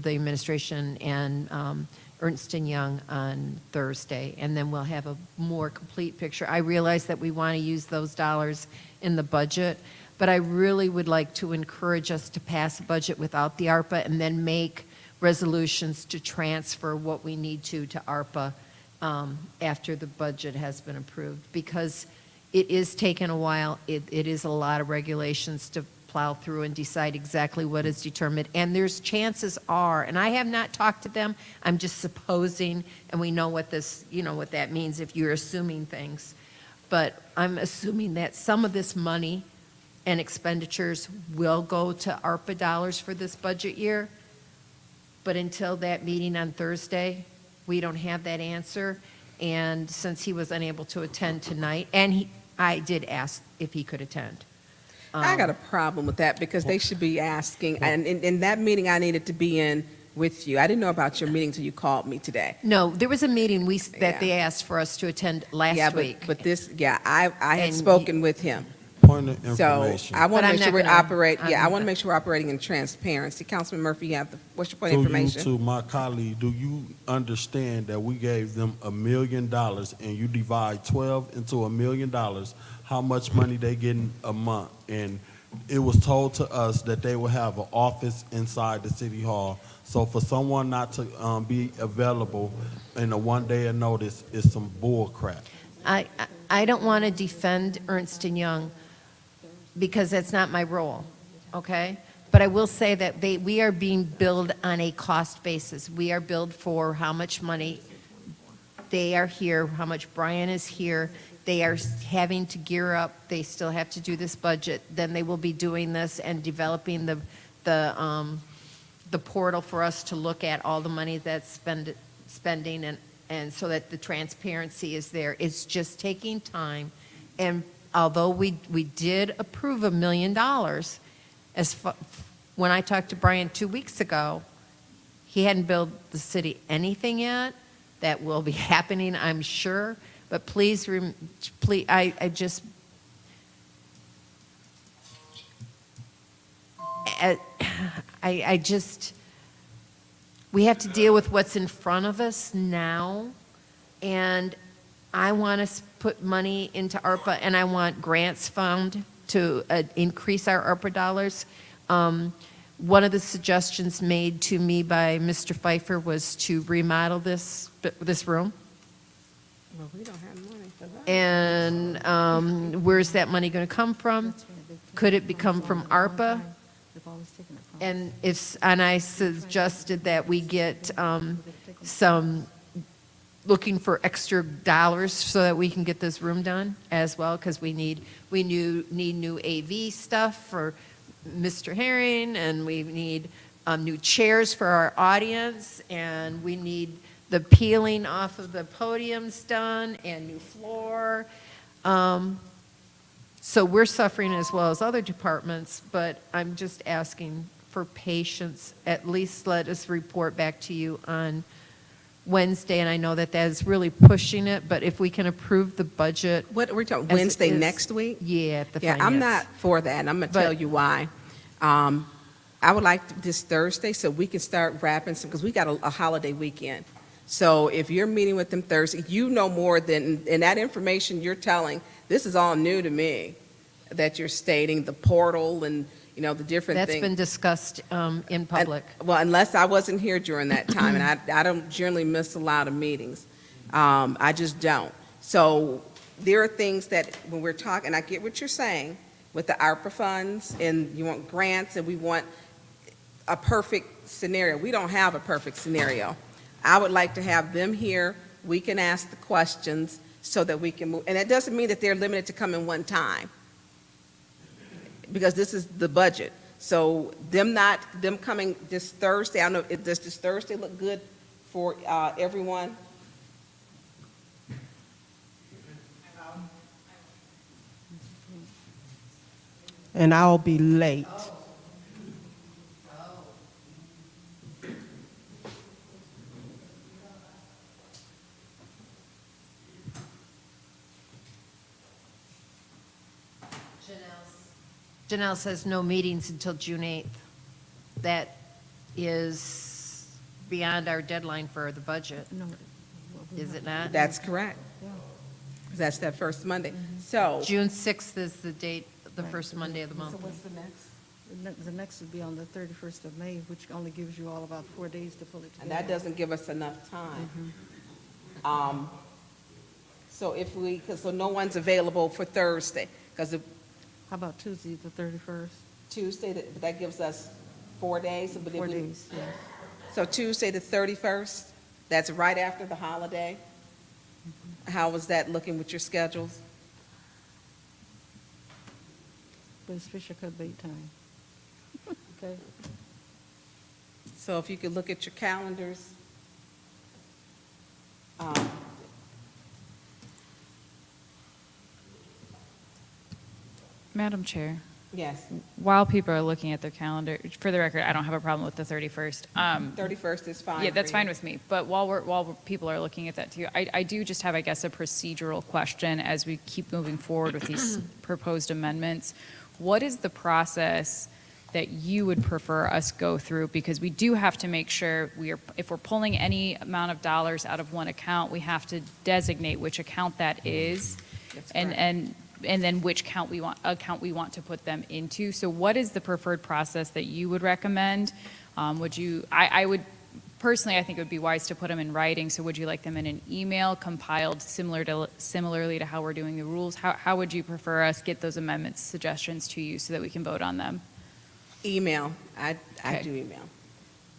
administration and Ernst & Young on Thursday, and then we'll have a more complete picture. I realize that we want to use those dollars in the budget, but I really would like to encourage us to pass a budget without the ARPA and then make resolutions to transfer what we need to ARPA after the budget has been approved, because it is taking a while. It is a lot of regulations to plow through and decide exactly what is determined. And there's chances are, and I have not talked to them, I'm just supposing, and we know what this, you know, what that means if you're assuming things. But I'm assuming that some of this money and expenditures will go to ARPA dollars for this budget year. But until that meeting on Thursday, we don't have that answer. And since he was unable to attend tonight, and I did ask if he could attend. I got a problem with that because they should be asking, and in that meeting I needed to be in with you. I didn't know about your meeting until you called me today. No, there was a meeting Yeah. that they asked for us to attend Yeah, last week. but this, yeah, I had And spoken with him. Point of So information. I want But to I'm make sure not we're gonna- operating, yeah, I I'm want to not- make sure we're operating in transparency. Councilman Murphy, you have the, what's your point of To you, information? to my colleague, do you understand that we gave them $1 million and you divide 12 into $1 million, how much money they getting a month? And it was told to us that they will have an office inside the city hall. So for someone not to be available in a one-day notice is some bull crap. I don't want to defend Ernst & Young because that's not my role, okay? But I will say that we are being billed on a cost basis. We are billed for how much money they are here, how much Brian is here. They are having to gear up. They still have to do this budget. Then they will be doing this and developing the portal for us to look at all the money that's spending and so that the transparency is there. It's just taking time. And although we did approve $1 million, when I talked to Brian 2 weeks ago, he hadn't billed the city anything yet. That will be happening, I'm sure. But please, I just, we have to deal with what's in front of us now. And I want to put money into ARPA, and I want grants fund to increase our ARPA dollars. One of the suggestions made to me by Mr. Pfeiffer was to remodel this room. Well, we don't have money for that. And where's that money going to come from? Could it come from ARPA? They've always taken it from. And I suggested that we get some, looking for extra dollars so that we can get this room done as well, because we need new AV stuff for Mr. Herring, and we need new chairs for our audience, and we need the peeling off of the podiums done, and new floor. So we're suffering as well as other departments, but I'm just asking for patience. At least let us report back to you on Wednesday, and I know that is really pushing it, but if we can approve the budget. What are we talking, as it Wednesday is- next week? Yeah, at the Yeah, I'm finance. not for that, and I'm going to But- tell you why. I would like this Thursday so we can start wrapping some, because we got a holiday weekend. So if you're meeting with them Thursday, you know more than, and that information you're telling, this is all new to me, that you're stating, the portal and, you know, the different That's things. been discussed in public. Well, unless I wasn't here during that time, and I don't generally miss a lot of meetings. I just don't. So there are things that, when we're talking, I get what you're saying with the ARPA funds, and you want grants, and we want a perfect scenario. We don't have a perfect scenario. I would like to have them here. We can ask the questions so that we can move. And that doesn't mean that they're limited to coming one time, because this is the budget. So them coming this Thursday, I don't know, does this Thursday look good for everyone? And I'll be late. Janelle says no meetings until June 8th. That is beyond our deadline for the budget, No, is it not? That's correct. Yeah. 'Cause that's that first Monday. So, June 6th is the date, the first Monday of the month. what's the next? The next would be on the 31st of May, which only gives you all about 4 days to pull it together. And that doesn't give us enough time. So if so no one's available for Thursday, because How about Tuesday, the 31st? Tuesday, that gives us 4 days. But if 4 we- days, yeah. So Tuesday, the 31st, that's right after the holiday. How was that looking with your schedules? But it's Fisher Cut Bait time. Okay? So if you could look at your calendars. Madam Chair, Yes, while people are looking at their calendar, for the record, I don't have a problem with the 31st. 31st is fine. Yeah, that's for you. fine with me. But while people are looking at that too, I do just have, I guess, a procedural question as we keep moving forward with these proposed amendments. What is the process that you would prefer us go through? Because we do have to make sure if we're pulling any amount of dollars out of one account, we have to designate which account that is. That's And, correct. and then which account we want to put them into. So what is the preferred process that you would recommend? I would, personally, I think it would be wise to put them in writing. So would you like them in an email compiled similarly to how we're doing the rules? How would you prefer us get those amendments, suggestions to you so that we can vote on them? Email, I Okay. do email.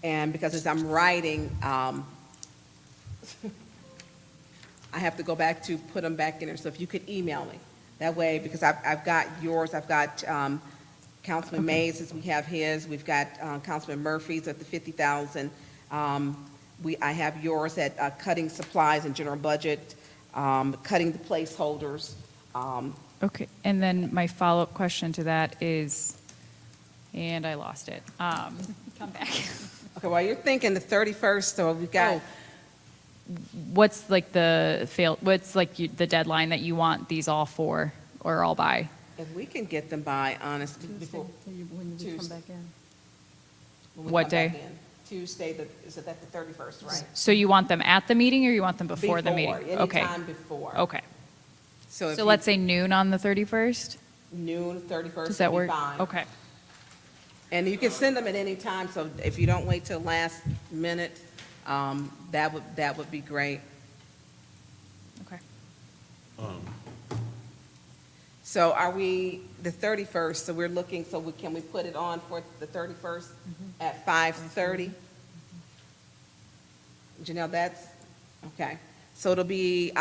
And because as I'm writing, I have to go back to put them back in there. So if you could email me, that way, because I've got yours, I've got Councilman Mays, as we have his, we've got Councilman Murphy's at the 50,000. I have yours at cutting supplies and general budget, cutting the placeholders. Okay, and then my follow-up question to that is, and I lost it. Come back. Okay, while you're thinking the 31st, so we've got, What's like the the deadline that you want these all for or all by? if we can get them by, honestly, before. When you come Tuesday. back in. when we What come back day? in. Tuesday, is it at the 31st, right? So you want them at the meeting or you want them before the meeting? Okay, Anytime before. okay. So if So you- let's say noon on the 31st? Noon, 31st Does that would be work? fine. Okay. And you can send them at any time, so if you don't wait till last minute, that would be great. Okay. So are we, the 31st, so we're looking, can we put it on for the 31st at 5:30? Janelle, that's, okay. So it'll be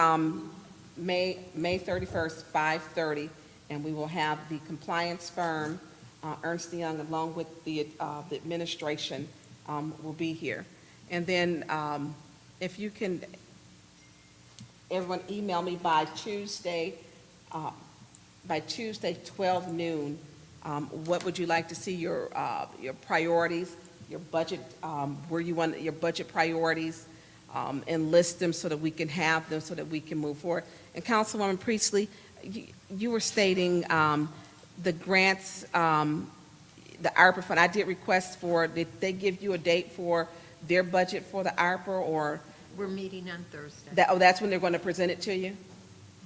May 31st, 5:30, and we will have the compliance firm, Ernst & Young, along with the administration, will be here. And then if you can, everyone email me by Tuesday, 12 noon, what would you like to see your priorities, your budget, where you want your budget priorities, and list them so that we can have them, so that we can move forward. And Councilwoman Priestley, you were stating the grants, the ARPA fund, I did request did they give you a date for their budget for the ARPA, or We're meeting on Thursday. that's when they're going to present it to you?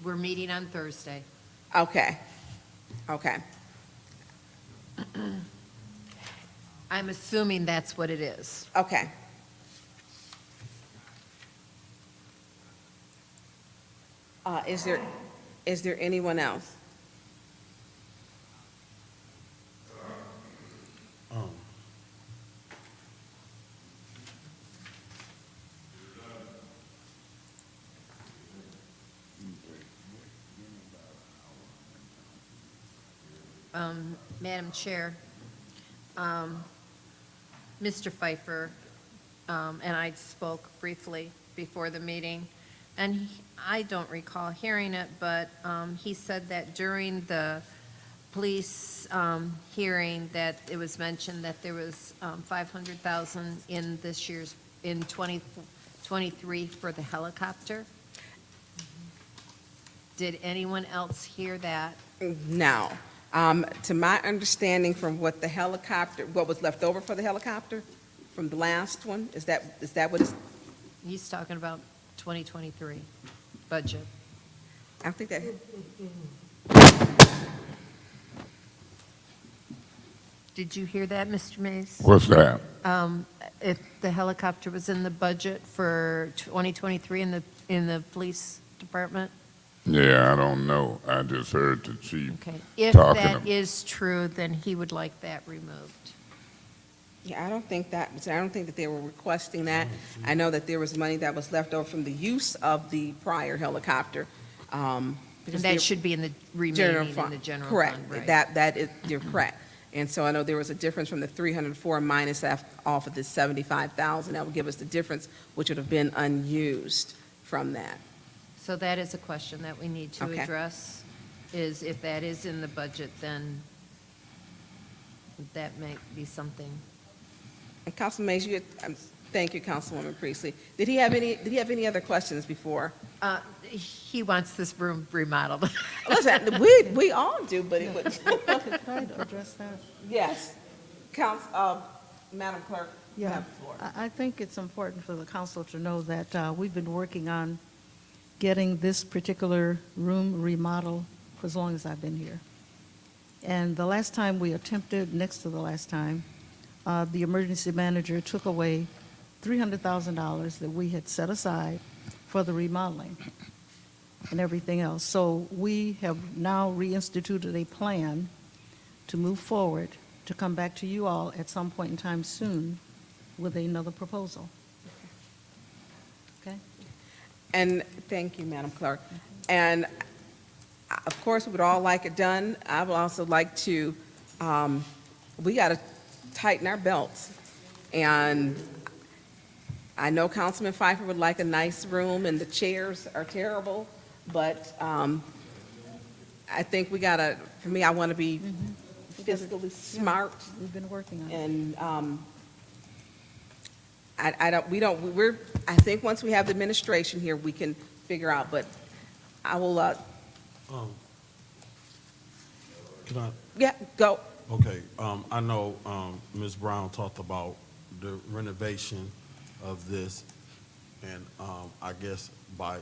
We're meeting on Thursday. Okay, okay. I'm assuming that's what it is. Okay. Is there anyone else? Madam Chair, Mr. Pfeiffer and I spoke briefly before the meeting, and I don't recall hearing it, but he said that during the police hearing that it was mentioned that there was 500,000 in this year's, in 2023 for the helicopter. Did anyone else hear that? No. To my understanding from what was left over for the helicopter from the last one, is that what it's, He's talking about 2023 budget. I don't think that, Did you hear that, Mr. Mays? What's that? If the helicopter was in the budget for 2023 in the police department? Yeah, I don't know. I just heard the chief Okay. If talking. that is true, then he would like that removed. yeah, I don't think that they were requesting that. I know that there was money that was left over from the use of the prior helicopter. And because that they- should be in the General remaining in fund. the general Correct. fund, right? That is, you're correct. And so I know there was a difference from the 304 minus off of the 75,000. That would give us the difference, which would have been unused from that. So that is a question that we need to Okay. address. is if that is in the budget, then that might be something. And Councilman Mays, thank you, Councilwoman Priestley. Did he have any other questions before? He wants this room remodeled. Listen, we all do, but it would, Could I address that? yes. Madam Clerk, you Yeah, have the floor. I think it's important for the council to know that we've been working on getting this particular room remodeled for as long as I've been here. And the last time we attempted, next to the last time, the emergency manager took away $300,000 that we had set aside for the remodeling and everything else. So we have now reinstituted a plan to move forward, to come back to you all at some point in time soon with another proposal. Okay? And thank you, Madam Clerk. And of course, we would all like it done. I would also like to, we got to tighten our belts. And I know Councilman Pfeiffer would like a nice room and the chairs are terrible, but I think we got to, for me, I want to be fiscally smart. We've been working on it. And I think once we have the administration here, we can figure out, but I will, Can I, yeah, go. okay, I know, Ms. Brown talked about the renovation of this, and, I guess by,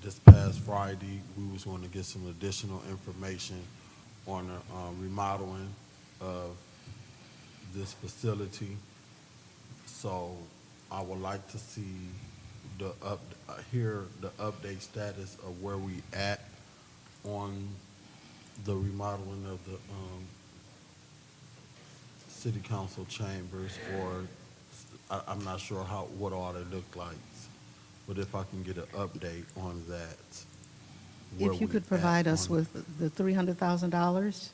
this past Friday, we was going to get some additional information on the, remodeling of this facility. So I would like to see hear the update status of where we at on the remodeling of the city council chambers, or I'm not sure what all they look like, but if I can get an update on that. where If you we could at provide us on- with the $300,000,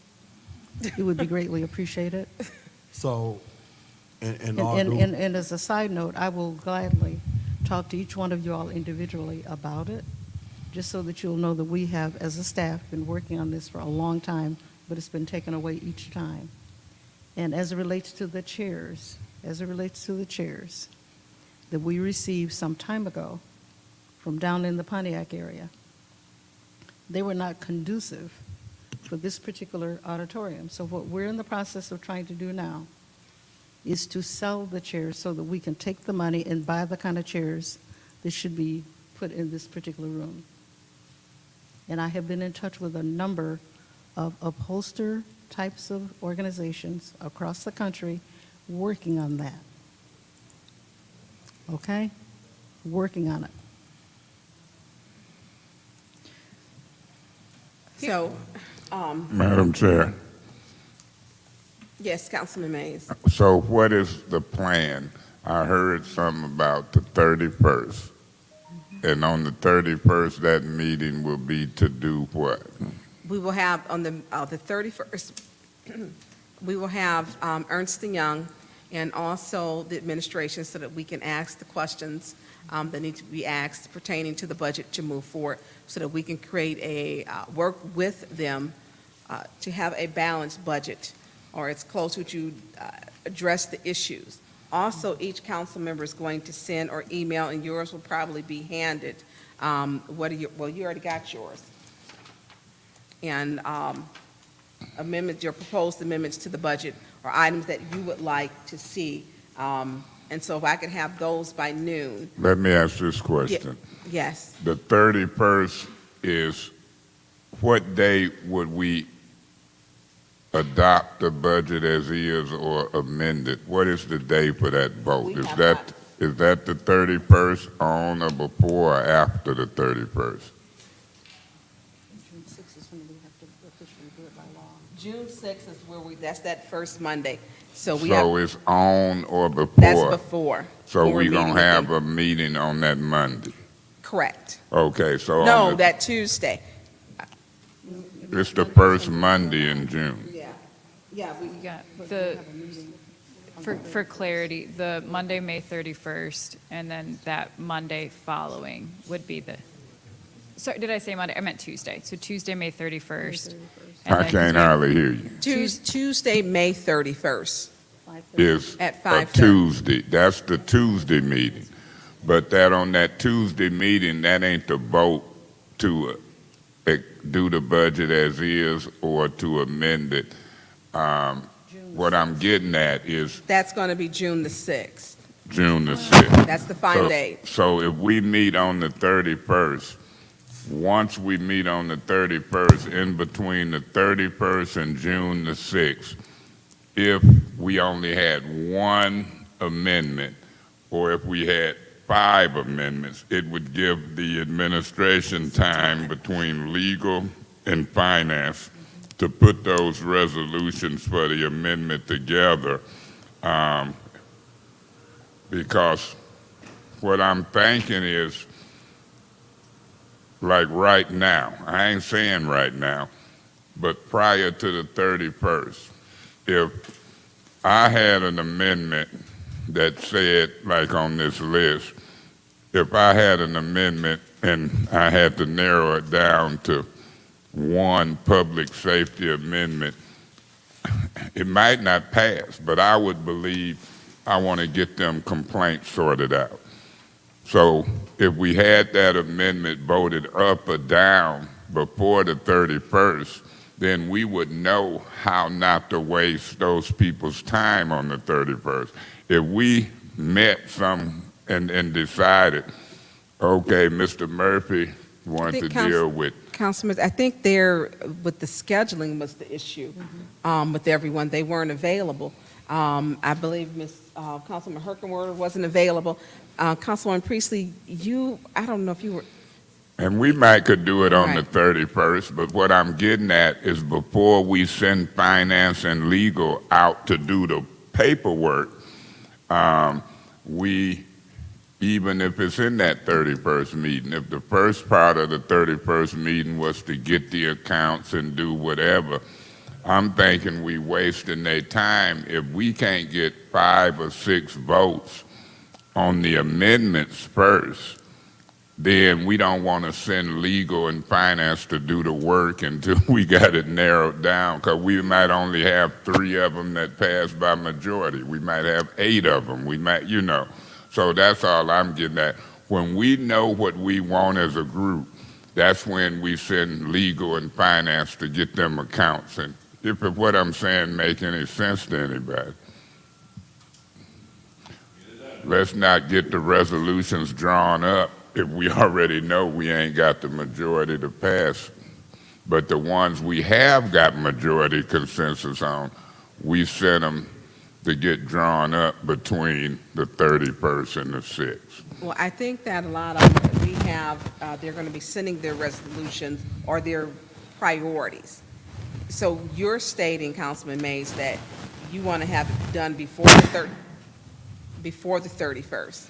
it would be greatly appreciated. So, and And, all and, due- and as a side note, I will gladly talk to each one of you all individually about it, just so that you'll know that we have, as a staff, been working on this for a long time, but it's been taken away each time. And as it relates to the chairs, that we received some time ago from down in the Pontiac area, they were not conducive for this particular auditorium. So what we're in the process of trying to do now is to sell the chairs so that we can take the money and buy the kind of chairs that should be put in this particular room. And I have been in touch with a number of upholster types of organizations across the country working on that. Okay? Working on it. So, Madam Chair, yes, Councilman Mays. so what is the plan? I heard something about the 31st. And on the 31st, that meeting will be to do what? We will have on the 31st, we will have Ernst & Young and also the administration so that we can ask the questions that need to be asked pertaining to the budget to move forward so that we can create work with them to have a balanced budget or as close to address the issues. Also, each council member is going to send or email, and yours will probably be handed. You already got yours. And your proposed amendments to the budget or items that you would like to see. And so if I could have those by noon. Let me ask this question. Yes. The 31st is, what day would we adopt the budget as is or amend it? What is the day for that vote? We Is have that the 31st on or before or after the 31st? June 6th is when we have to officially do it by law. June 6th is that's that first Monday. So So it's on or before? that's before. So when we're we meeting gonna with have them. a meeting on that Monday? Correct. Okay, so No, on the, that Tuesday. it's the first Monday in June. Yeah. Yeah, we, Yeah, But we the, have a meeting. for clarity, the Monday, May 31st, and then that Monday following would be the, sorry, did I say Monday? I meant Tuesday. So Tuesday, May 31st. I can't hardly hear you. Tuesday, May 31st. Is At a 5:30. Tuesday. That's the Tuesday meeting. But that on that Tuesday meeting, that ain't the vote to do the budget as is or to amend it. What I'm getting at is That's going to be June the 6th. June the 6th. That's the final So- date. So if we meet on the 31st, once we meet on the 31st, in between the 31st and June the 6th, if we only had one amendment, or if we had 5 amendments, it would give the administration time between legal and finance to put those resolutions for the amendment together. Because what I'm thinking is, like right now, I ain't saying right now, but prior to the 31st, if I had an amendment that said, like on this list, if I had an amendment and I had to narrow it down to one public safety amendment, it might not pass, but I would believe I want to get them complaints sorted out. So if we had that amendment voted up or down before the 31st, then we would know how not to waste those people's time on the 31st. If we met and decided, okay, Mr. Murphy wanted to think deal with, Councilman, I think with the scheduling was the issue with everyone. They weren't available. I believe Councilman Herkenwerder wasn't available. Councilman Priestley, I don't know if you were, and we might could do it on the Right. 31st, but what I'm getting at is before we send finance and legal out to do the paperwork, even if it's in that 31st meeting, if the first part of the 31st meeting was to get the accounts and do whatever, I'm thinking we wasting their time if we can't get 5 or 6 votes on the amendments first. Then we don't want to send legal and finance to do the work until we got it narrowed down, because we might only have 3 of them that pass by majority. We might have 8 of them. We might, So that's all I'm getting at. When we know what we want as a group, that's when we send legal and finance to get them accounts. And if what I'm saying make any sense to anybody. Let's not get the resolutions drawn up if we already know we ain't got the majority to pass. But the ones we have got majority consensus on, we send them to get drawn up between the 31st and the 6th. well, I think that a lot of them, they're going to be sending their resolutions or their priorities. So you're stating, Councilman Mays, that you want to have it done before the 31st.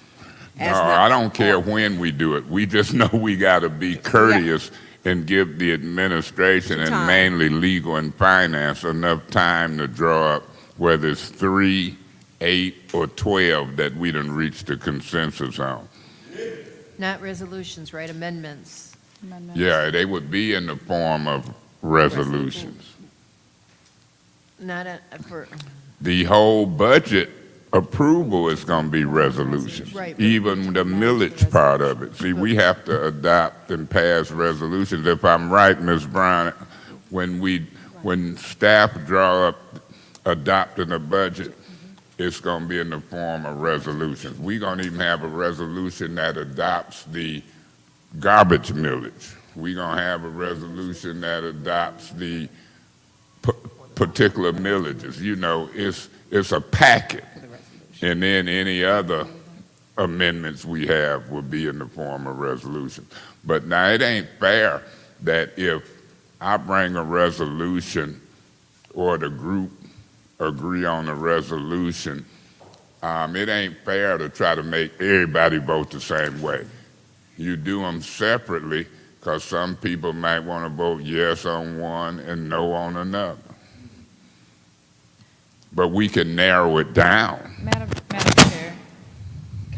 No, I don't care when we do it. We just know we got to be courteous and give the administration and Time. mainly legal and finance enough time to draw up whether it's 3, 8, or 12 that we done reached a consensus on. Not resolutions, right? Amendments. Amendments. Yeah, they would be in the form of resolutions. Not for, The whole budget approval is going to be resolutions, Right, but- even the millage part of it. See, we have to adopt and pass resolutions. If I'm right, Ms. Brown, when staff draw up adopting a budget, it's going to be in the form of resolutions. We're going to even have a resolution that adopts the garbage millage. We're going to have a resolution that adopts the particular millages. It's a packet. And then any other amendments we have will be in the form of resolution. But now it ain't fair that if I bring a resolution or the group agree on a resolution, it ain't fair to try to make everybody vote the same way. You do them separately because some people might want to vote yes on one and no on another. But we can narrow it down. Madam Chair,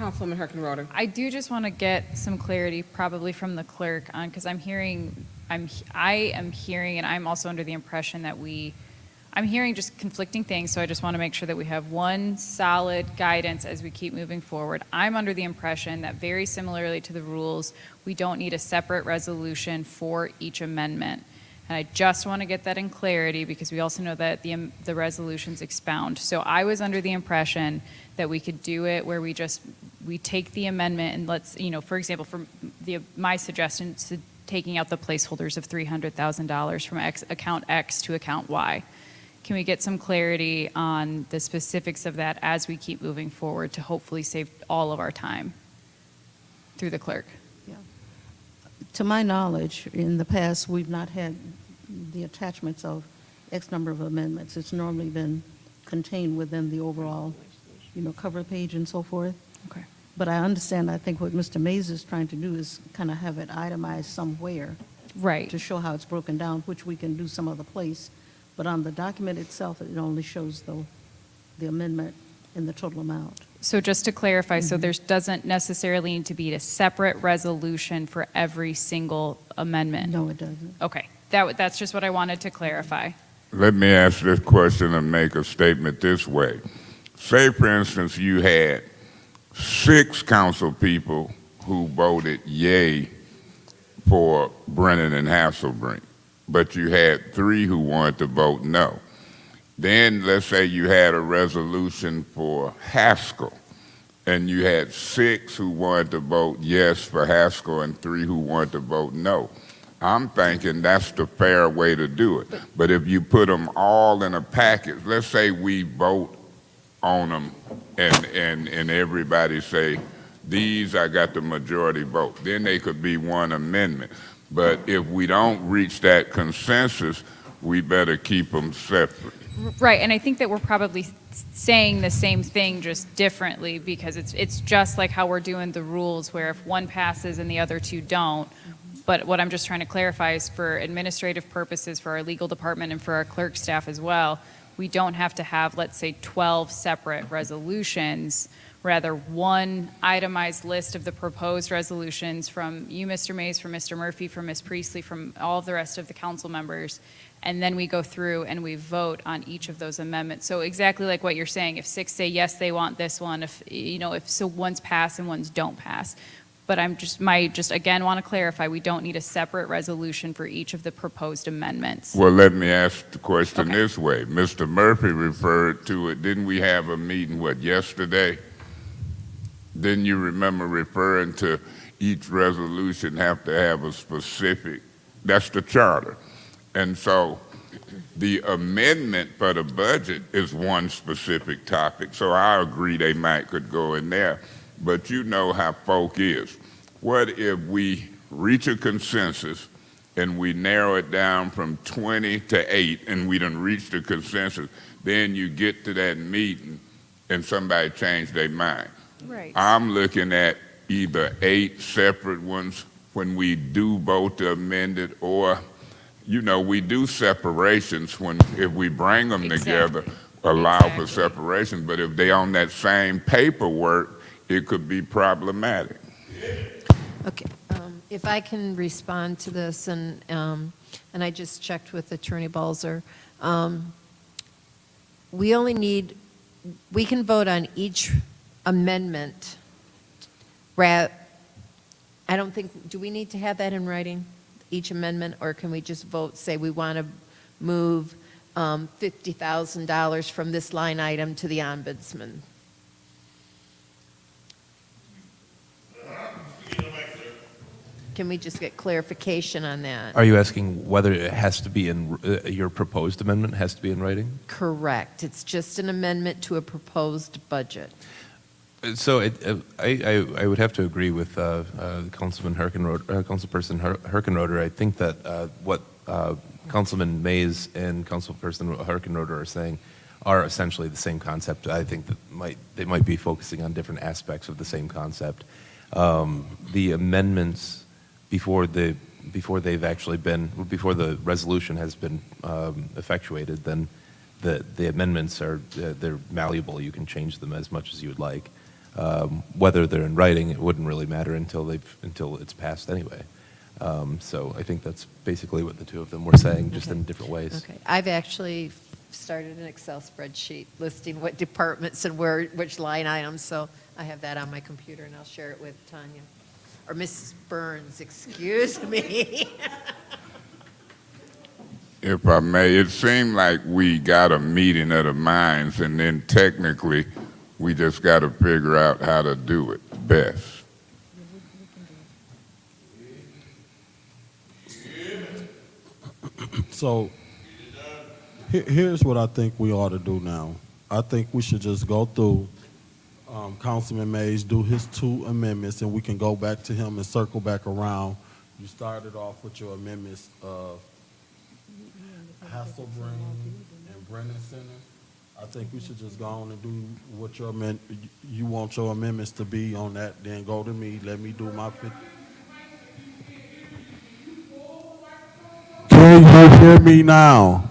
Councilwoman Herkenroder. I do just want to get some clarity, probably from the clerk, on, because I am hearing, and I'm also under the impression that I'm hearing just conflicting things, so I just want to make sure that we have one solid guidance as we keep moving forward. I'm under the impression that very similarly to the rules, we don't need a separate resolution for each amendment. And I just want to get that in clarity because we also know that the resolutions expound. So I was under the impression that we could do it where we take the amendment and let's, for example, my suggestion to taking out the placeholders of $300,000 from account X to account Y. Can we get some clarity on the specifics of that as we keep moving forward to hopefully save all of our time through the clerk? To my knowledge, in the past, we've not had the attachments of X number of amendments. It's normally been contained within the overall, cover page and so forth. Okay. But I understand, I think what Mr. Mays is trying to do is kind of have it itemized somewhere Right. to show how it's broken down, which we can do some other place. But on the document itself, it only shows the amendment in the total amount. So just to clarify, so there doesn't necessarily need to be a separate resolution for every single amendment? No, it doesn't. Okay, that's just what I wanted to clarify. Let me ask this question and make a statement this way. Say, for instance, you had 6 council people who voted yay for Brennan and Hasselbrink, but you had 3 who wanted to vote no. Then let's say you had a resolution for Haskell, and you had 6 who wanted to vote yes for Haskell and 3 who wanted to vote no. I'm thinking that's the fair way to do it. But if you put them all in a package, let's say we vote on them and everybody say, these I got the majority vote. Then they could be one amendment. But if we don't reach that consensus, we better keep them separate. Right, and I think that we're probably saying the same thing just differently because it's just like how we're doing the rules where if one passes and the other 2 don't. But what I'm just trying to clarify is for administrative purposes, for our legal department and for our clerk staff as well, we don't have to have, let's say, 12 separate resolutions, rather one itemized list of the proposed resolutions from you, Mr. Mays, from Mr. Murphy, from Ms. Priestley, from all of the rest of the council members, and then we go through and we vote on each of those amendments. So exactly like what you're saying, if 6 say yes, they want this one, if one's pass and one's don't pass. But I'm just again want to clarify, we don't need a separate resolution for each of the proposed amendments. Well, let me ask the question Okay. this way. Mr. Murphy referred to it. Didn't we have a meeting, yesterday? Didn't you remember referring to each resolution have to have a specific, that's the charter. And so the amendment for the budget is one specific topic. So I agree they could go in there. But you know how folk is. What if we reach a consensus and we narrow it down from 20 to 8 and we done reached the consensus, then you get to that meeting and somebody changed their mind. Right. I'm looking at either 8 separate ones when we do vote to amend it, or, we do separations if we bring them together, Exactly. allow for Exactly. separation. But if they on that same paperwork, it could be problematic. Okay, if I can respond to this, and I just checked with Attorney Balzer. We can vote on each amendment. I don't think, do we need to have that in writing, each amendment, or can we just vote, say we want to move $50,000 from this line item to the ombudsman? Can we just get clarification on that? Are you asking whether it has to be in, your proposed amendment has to be in writing? Correct. It's just an amendment to a proposed budget. So I would have to agree with Councilman Councilperson Herkenroder. I think that what Councilman Mays and Councilperson Herkenroder are saying are essentially the same concept. I think that they might be focusing on different aspects of the same concept. The amendments before the resolution has been effectuated, then the amendments they're malleable. You can change them as much as you would like. Whether they're in writing, it wouldn't really matter until it's passed anyway. So I think that's basically what the two of them were saying, just in different ways. Okay, I've actually started an Excel spreadsheet listing what departments and which line items, so I have that on my computer, and I'll share it with Tanya. Or Mrs. Burns, excuse me. If I may, it seemed like we got a meeting of the minds, and then technically, we just got to figure out how to do it best. So here's what I think we ought to do now. I think we should just go through, Councilman Mays do his 2 amendments, and we can go back to him and circle back around. You started off with your amendments of Hasselbrink and Brennan Center. I think we should just go on and do what you want your amendments to be on that, then go to me, let me do my 50. Can you hear me now?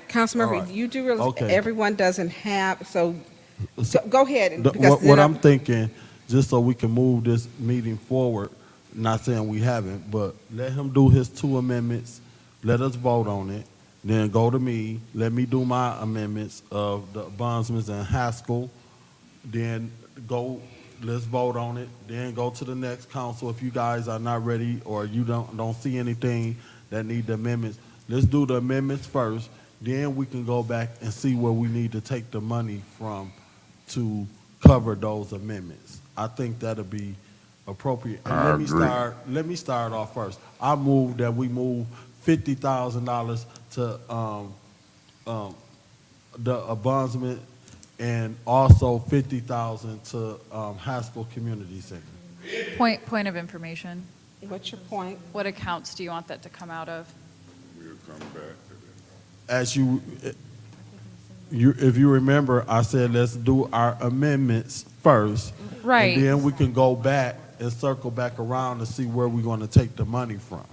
Councilman All Murphy, right. you do realize Okay. everyone doesn't have, so go ahead. The- because What then I'm thinking, just so we can move this meeting forward, not saying we haven't, but let him do his 2 amendments, let us vote on it, then go to me, let me do my amendments of the bondsmen and Haskell, then let's vote on it, then go to the next council. If you guys are not ready or you don't see anything that need the amendments, let's do the amendments first, then we can go back and see where we need to take the money from to cover those amendments. I think that'll be appropriate. And I agree. let me start off first. I move that we move $50,000 to the bondsman, and also $50,000 to Haskell Community Center. Point of information. What's your point? What accounts do you want that to come out of? We'll come back to that. As if you remember, I said let's do our amendments first. Right. And then we can go back and circle back around and see where we're going to take the money from.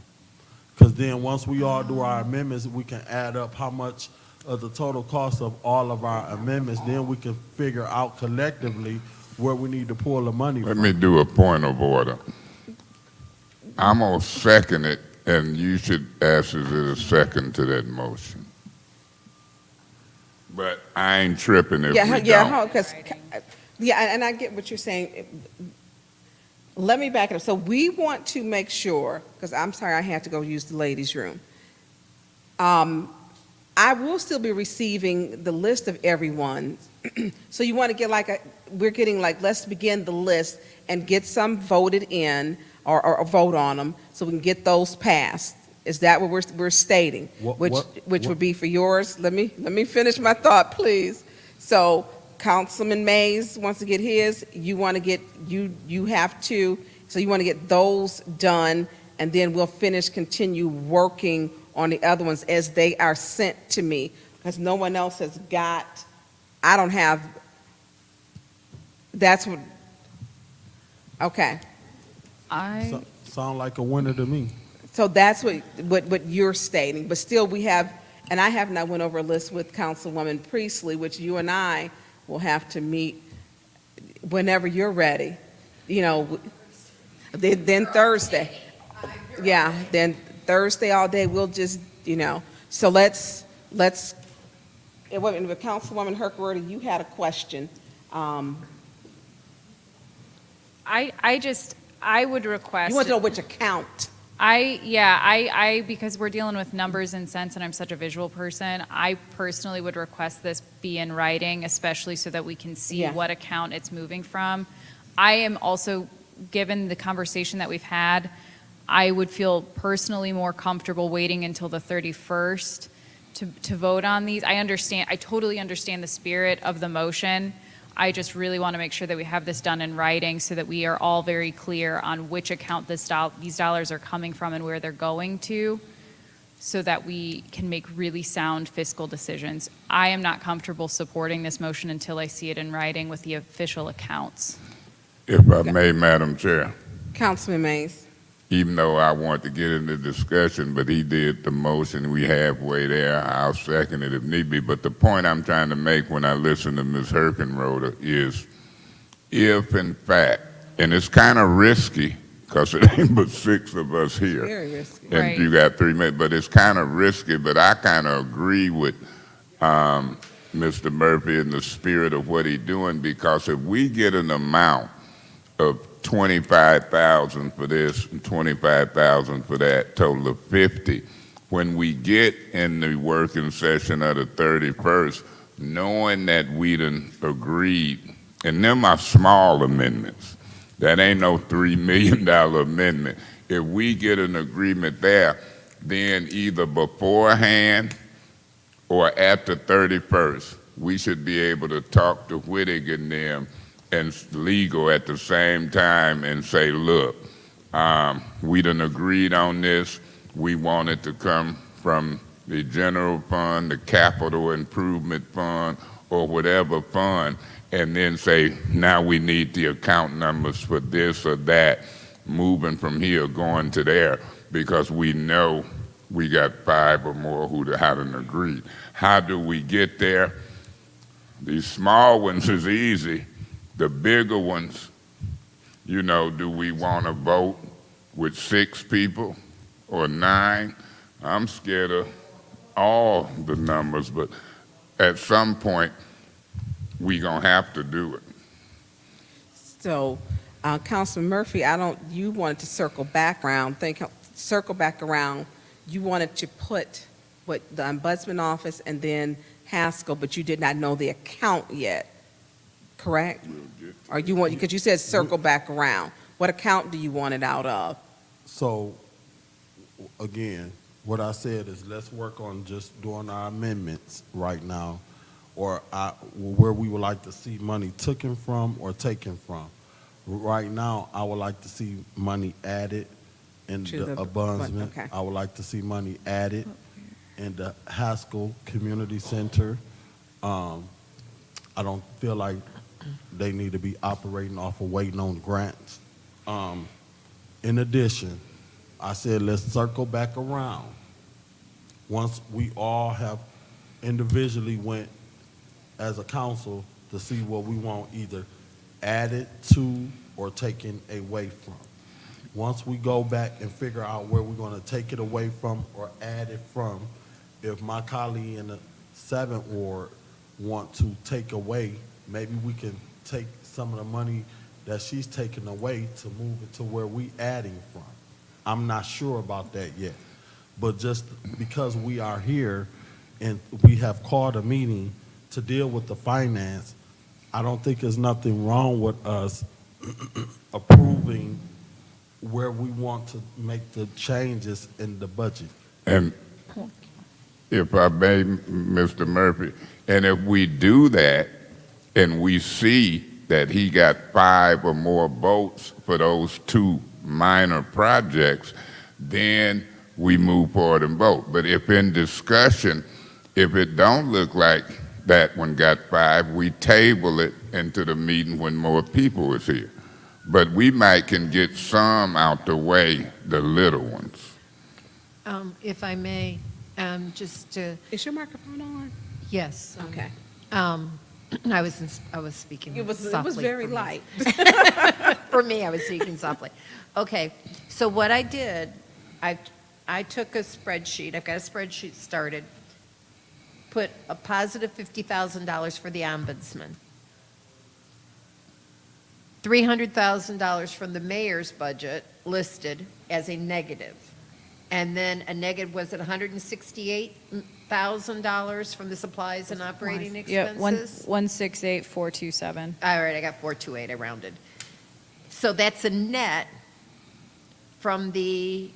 Because then once we all do our amendments, we can add up how much of the total cost of all of our amendments. Then we can figure out collectively where we need to pull the money Let from. me do a point of order. I'm going to second it, and you should ask is it a second to that motion. But I ain't tripping if we don't. Because, and I get what you're saying. Let me back it up. So we want to make sure, because I'm sorry I had to go use the ladies' room. I will still be receiving the list of everyone. So you want to get we're getting let's begin the list and get some voted in or vote on them so we can get those passed. Is that what we're stating? Which would be for yours? Let me finish my thought, please. So Councilman Mays wants to get his. You want to get you have to. So you want to get those done, and then we'll continue working on the other ones as they are sent to me, because no one else has got. I don't have. That's what. Okay. Sound like a winner to me. So that's what you're stating, but still we have, and I have not went over a list with Councilwoman Priestley, which you and I will have to meet whenever you're ready. Then Thursday. Yeah, then Thursday all day, we'll just, so let's, with Councilwoman Herkworthy, you had a question. I would request. You want to know which account? Because we're dealing with numbers and cents, and I'm such a visual person, I personally would request this be in writing, especially so that we can see what account it's moving from. I am also, given the conversation that we've had, I would feel personally more comfortable waiting until the 31st to vote on these. I totally understand the spirit of the motion. I just really want to make sure that we have this done in writing so that we are all very clear on which account these dollars are coming from and where they're going to, so that we can make really sound fiscal decisions. I am not comfortable supporting this motion until I see it in writing with the official accounts. If I may, Madam Chair, Councilman Mays. even though I want to get into discussion, but he did the motion, we halfway there, I'll second it if need be. But the point I'm trying to make when I listen to Ms. Herkenroder is if in fact, and it's kind of risky, because it ain't but 6 of us here. Very risky. And Right. you got 3 minutes, but it's kind of risky, but I kind of agree with Mr. Murphy in the spirit of what he's doing, because if we get an amount of 25,000 for this and 25,000 for that, total of 50, when we get in the working session of the 31st, knowing that we done agreed, and them are small amendments, that ain't no $3 million amendment. If we get an agreement there, then either beforehand or at the 31st, we should be able to talk to Whittig and them and legal at the same time and say, look, we done agreed on this. We want it to come from the general fund, the capital improvement fund, or whatever fund, and then say, now we need the account numbers for this or that, moving from here, going to there, because we know we got 5 or more who hadn't agreed. How do we get there? These small ones is easy. The bigger ones, you know, do we want to vote with 6 people or 9? I'm scared of all the numbers, but at some point, we gonna have to do it. So, Councilman Murphy, you wanted to circle back around, you wanted to put what the Ombudsman Office and then Haskell, but you did not know the account yet, correct? Or because you said circle back around. What account do you want it out of? So, again, what I said is let's work on just doing our amendments right now, or where we would like to see money taken from or taken from. Right now, I would like to see money added in To the the- ombudsman. okay. I would like to see money added in the Haskell Community Center. I don't feel like they need to be operating off of waiting on grants. In addition, I said let's circle back around. Once we all have individually went as a council to see what we want either added to or taken away from. Once we go back and figure out where we're going to take it away from or add it from, if my colleague in the 7th Ward want to take away, maybe we can take some of the money that she's taking away to move it to where we adding from. I'm not sure about that yet. But just because we are here and we have called a meeting to deal with the finance, I don't think there's nothing wrong with us approving where we want to make the changes in the budget. And if I may, Mr. Murphy, and if we do that and we see that he got 5 or more votes for those 2 minor projects, then we move forward and vote. But if in discussion, if it don't look like that one got 5, we table it into the meeting when more people is here. But we might can get some out the way, the little ones. If I may, just to, Is your microphone on? yes. Okay. I was speaking It was softly very for me. light. For me, I was speaking softly. Okay, so what I did, I took a spreadsheet, I've got a spreadsheet started, put a positive $50,000 for the ombudsman, $300,000 from the mayor's budget listed as a negative, and then a negative, was it $168,000 from the supplies and operating Yep, expenses? 168,427. All right, I got 428, I rounded. So that's a net from the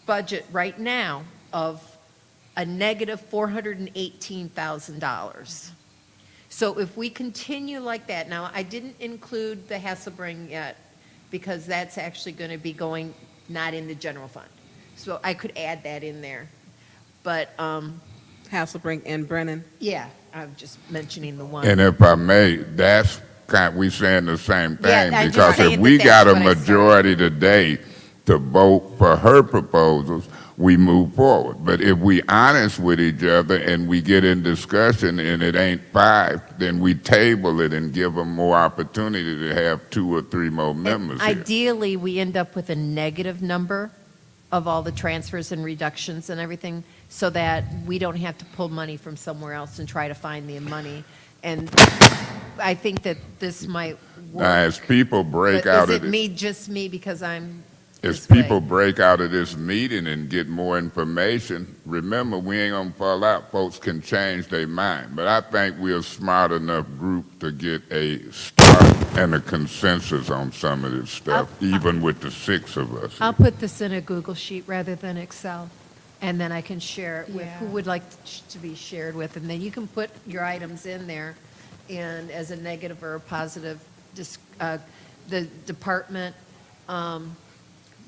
budget right now of a negative $418,000. So if we continue like that, now I didn't include the Hasselbring yet because that's actually going to be going not in the general fund. So I could add that in there. But, Hasselbrink and Brennan. yeah, I'm just mentioning the one. And if I may, that's we saying the same Yeah, thing, I'm just because saying if that we that's got a what I started. majority today to vote for her proposals, we move forward. But if we honest with each other and we get in discussion and it ain't 5, then we table it and give them more opportunity to have 2 or 3 more members here. Ideally, we end up with a negative number of all the transfers and reductions and everything, so that we don't have to pull money from somewhere else and try to find the money. And I think that this might Now, work. as people break But out is of it it, me, just me, because I'm as this way? people break out of this meeting and get more information, remember, we ain't gonna fall out. Folks can change their mind. But I think we're a smart enough group to get a start and a consensus on some of this stuff, even with the 6 of us. I'll put this in a Google sheet rather than Excel, and then I can share it with who Yeah. would like to be shared with, and then you can put your items in there, and as a negative or a positive, just, the department,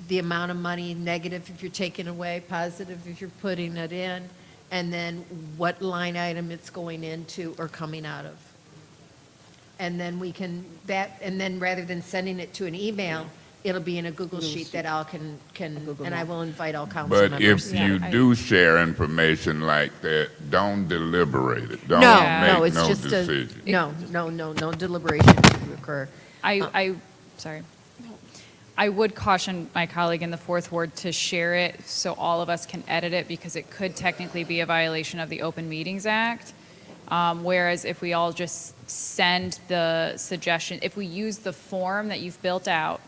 the amount of money, negative if you're taking away, positive if you're putting it in, and then what line item it's going into or coming out of. And then we can, and then rather than sending it to an email, it'll be in a Google sheet that I'll can, and I will invite all council But members. if you do share information like that, don't deliberate it. Don't No, make it's no just a, decision. no deliberation to occur. Sorry. I would caution my colleague in the 4th Ward to share it so all of us can edit it, because it could technically be a violation of the Open Meetings Act. Whereas if we all just send the suggestion, if we use the form that you've built out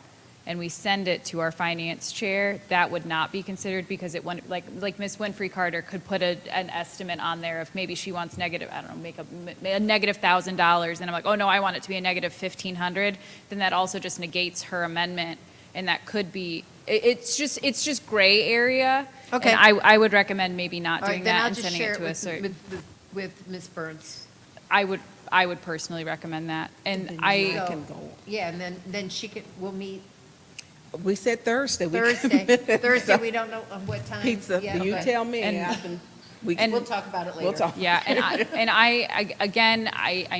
and we send it to our finance chair, that would not be considered, because it went, like Ms. Winfrey Carter could put an estimate on there if maybe she wants negative, I don't know, make a negative $1,000, and I'm like, oh no, I want it to be a negative $1,500, then that also just negates her amendment, and that could be, it's just gray area. Okay. And I would recommend maybe not All right, doing then that I'll and just sending share it it to a certain. with Ms. Burns. I would personally recommend that. And So, yeah, and then she could, we'll meet We said Thursday. Thursday, we don't know what time. Pizza, yet, you but tell me. And- We'll talk about it later. We'll talk. Yeah, I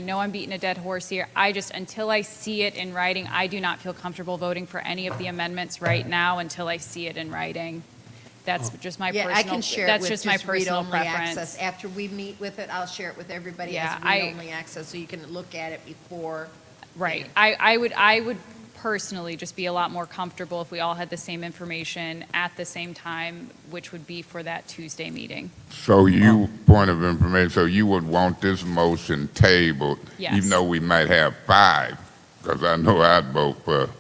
know I'm beating a dead horse here. Until I see it in writing, I do not feel comfortable voting for any of the amendments right now until I see it in writing. That's just my personal, Yeah, I can share it that's with just my personal read-only preference. access. After we meet with it, I'll share it with everybody Yeah, as read-only access, so you can look at it before. Right. I would personally just be a lot more comfortable if we all had the same information at the same time, which would be for that Tuesday meeting. So you, point of information, so you would want this motion tabled? Yes. Even though we might have 5, because I know I'd vote for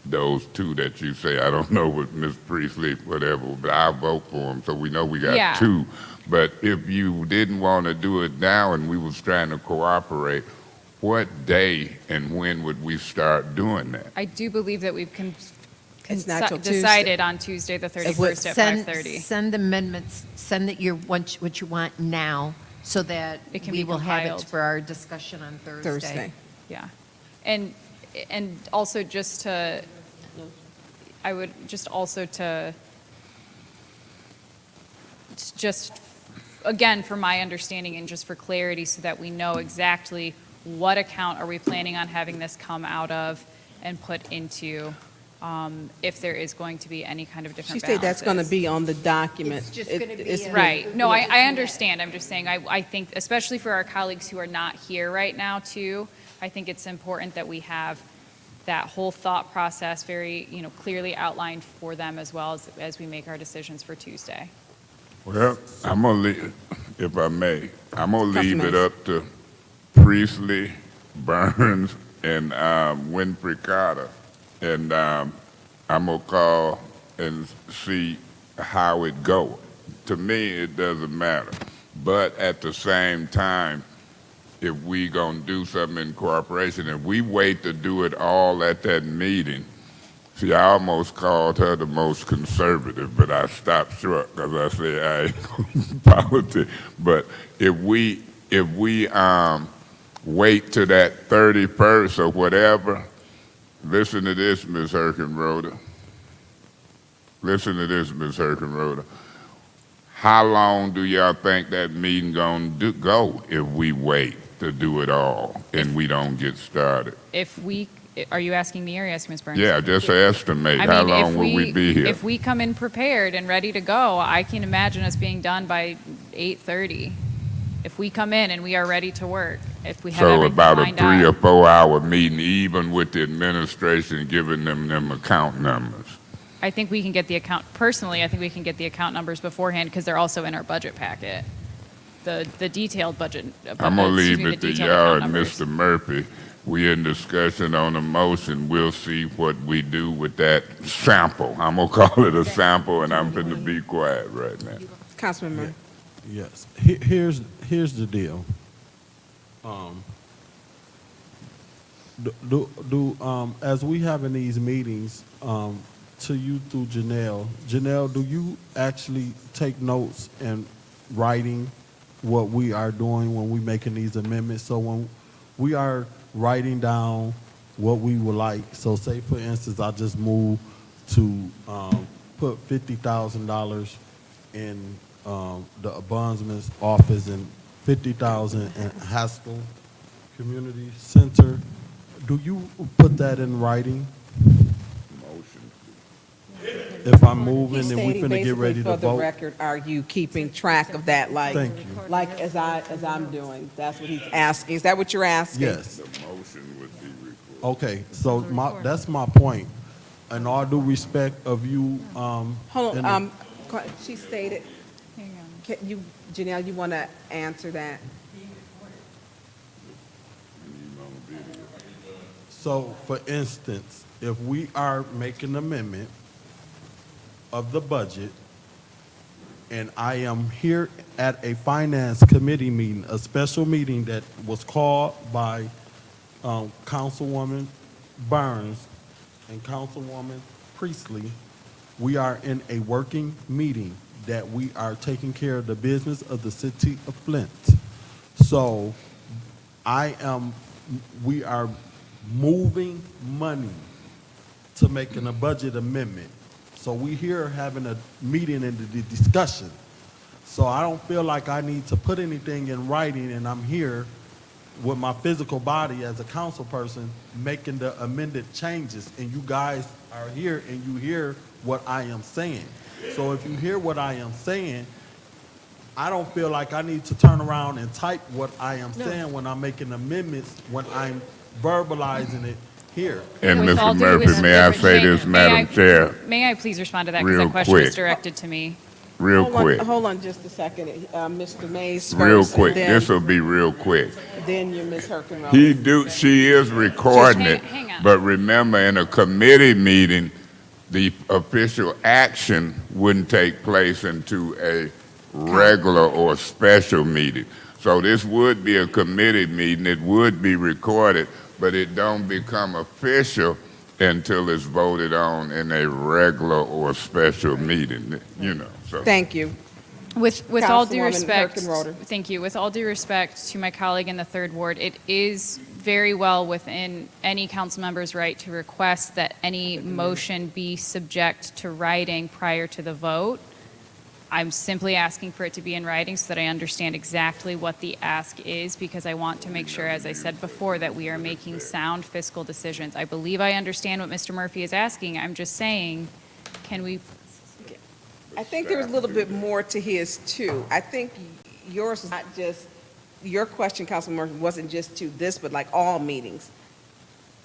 those 2 that you say. I don't know with Ms. Priestley, whatever, but I'll vote for them, so we know we got Yeah. 2. But if you didn't want to do it now and we was trying to cooperate, what day and when would we start doing that? I do believe that we've It's not till decided on Tuesday, the 31st at 5:30. Send amendments, send that what you want now, so that It can we be will have it compiled. for our discussion on Thursday. Yeah. And also just to, I would just also to, just, again, for my understanding and just for clarity, so that we know exactly what account are we planning on having this come out of and put into, if there is going to be any kind of She different said that's going to balances. be on the document. It's just gonna be It's a- Right. No, I understand. I'm just saying, I think, especially for our colleagues who are not here right now, too, I think it's important that we have that whole thought process very, clearly outlined for them as well as we make our decisions for Tuesday. Well, I'm gonna leave, if I may, I'm gonna leave it Councilman. up to Priestley, Burns, and Winfrey Carter. And I'm gonna call and see how it goes. To me, it doesn't matter. But at the same time, if we gonna do something in cooperation, if we wait to do it all at that meeting, see, I almost called her the most conservative, but I stopped short because I said I ain't gonna politics. But if we wait to that 31st or whatever, listen to this, Ms. Herkenroder. Listen to this, Ms. Herkenroder. How long do y'all think that meeting gonna go if we wait to do it all and we don't get started? If we Are you asking me or are you asking Ms. Burns? Yeah, just estimate, I how mean, long will we be here? If we come in prepared and ready to go, I can imagine us being done by 8:30. If we come in and we are ready to work, if we have So everything about a lined 3 or up. 4 hour meeting, even with the administration giving them account numbers. I think we can get the account, personally, I think we can get the account numbers beforehand because they're also in our budget packet. The detailed budget. I'm gonna excuse leave me, the it to detailed y'all account and numbers. Mr. Murphy. We in discussion on a motion. We'll see what we do with that sample. I'm gonna call it a sample, and I'm finna be quiet right now. Councilman Murray. Yes, here's the deal. As we having these meetings, to you through Janelle, do you actually take notes and writing what we are doing when we making these amendments? So when we are writing down what we would like, so say for instance, I just move to put $50,000 in the ombudsman's office and 50,000 in Haskell Community Center. Do you put that in writing? If I'm moving He's and we stating finna get ready basically to for the vote? record, are you keeping track of that, like, Thank you. like as I'm doing? That's what he's asking. Is that what you're asking? Yes. The motion would be recorded. Okay, so that's my point. In all due respect of you, Hold and- on, she stated, Hang on. can you, Janelle, you want to answer that? So, for instance, if we are making an amendment of the budget, and I am here at a finance committee meeting, a special meeting that was called by Councilwoman Burns and Councilwoman Priestley, we are in a working meeting that we are taking care of the business of the city of Flint. So, we are moving money to making a budget amendment. So we here having a meeting and the discussion. So I don't feel like I need to put anything in writing, and I'm here with my physical body as a council person making the amended changes, and you guys are here and you hear what I am saying. So if you hear what I am saying, I don't feel like I need to turn around and type what I am saying when I'm making amendments, when I'm verbalizing it here. And With all Mr. due Murphy, may I respect, say this, may I- Madam Chair, May I please respond to that because Real that question was quick. directed to me? real Hold on- quick, Hold on just a second. Mr. Mays real first, quick. and This will be real quick. then you, Ms. Herkenrode. She is recording it, Just hang on. but remember, in a committee meeting, the official action wouldn't take place into a regular or special meeting. So this would be a committee meeting, it would be recorded, but it don't become official until it's voted on in a regular or special meeting, you know, so. Thank you. With all due Councilwoman respect, Herkenroder. thank you. With all due respect to my colleague in the third ward, it is very well within any council member's right to request that any motion be subject to writing prior to the vote. I'm simply asking for it to be in writing so that I understand exactly what the ask is, because I want to make sure, as I said before, that we are making sound fiscal decisions. I believe I understand what Mr. Murphy is asking. I'm just saying, can we I think there's a little bit more to his too. I think yours is not just, your question, Councilman Murphy, wasn't just to this, but like all meetings.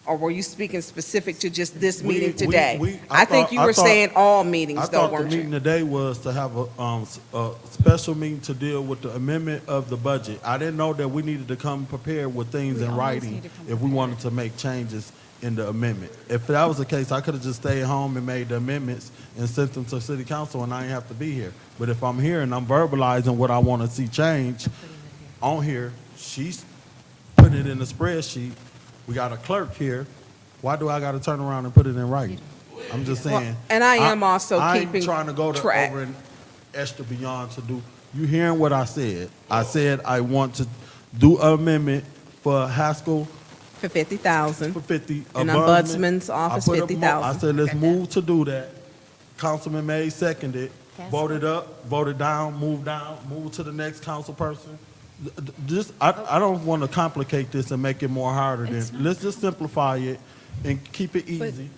Or were you speaking specific to just this meeting today? I think you were saying all meetings I though, thought the weren't meeting you? today was to have a special meeting to deal with the amendment of the budget. I didn't know that we needed to come prepared with things in writing if we wanted to make changes in the amendment. If that was the case, I could have just stayed home and made the amendments and sent them to city council and I didn't have to be here. But if I'm here and I'm verbalizing what I want to see change on here, she's putting it in the spreadsheet. We got a clerk here. Why do I got to turn around and put it in writing? I'm just Well, saying. and I am also I keeping ain't trying to go to track. over and extra beyond to do. You hearing what I said? I said I want to do an amendment for Haskell For 50,000. for 50. And Ombudsman. Ombudsman's office, I put a 50,000. I said, let's move to do that. Councilman May seconded, voted up, voted down, move to the next council person. I don't want to complicate this and make it more harder than, let's just simplify it and keep it easy.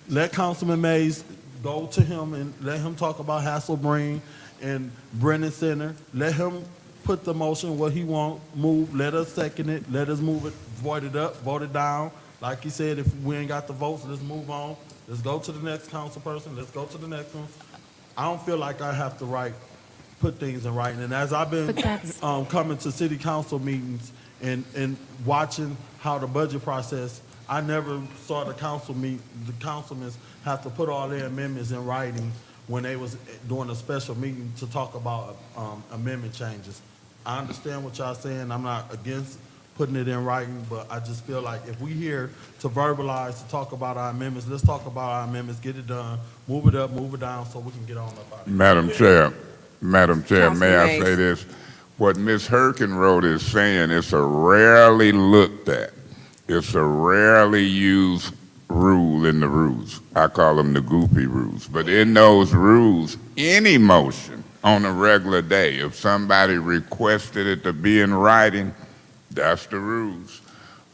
Let Councilman Mays go to him and let him talk about Hasselbreen and Brennan Center. Let him put the motion what he want, move, let us second it, let us move it, vote it up, vote it down. Like he said, if we ain't got the votes, let's move on. Let's go to the next council person, let's go to the next one. I don't feel like I have to put things in writing. And as I've been But that's- coming to city council meetings and watching how the budget process, I never saw the councilmen have to put all their amendments in writing when they was doing a special meeting to talk about amendment changes. I understand what y'all saying. I'm not against putting it in writing, but I just feel like if we here to verbalize, to talk about our amendments, let's talk about our amendments, get it done, move it up, move it down, so we can get on up out of here. Madam Chair, may I Councilman say Mays. this? What Ms. Herkenroth is saying, it's a rarely looked at, it's a rarely used rule in the rules. I call them the goopy rules. But in those rules, any motion on a regular day, if somebody requested it to be in writing, that's the rules.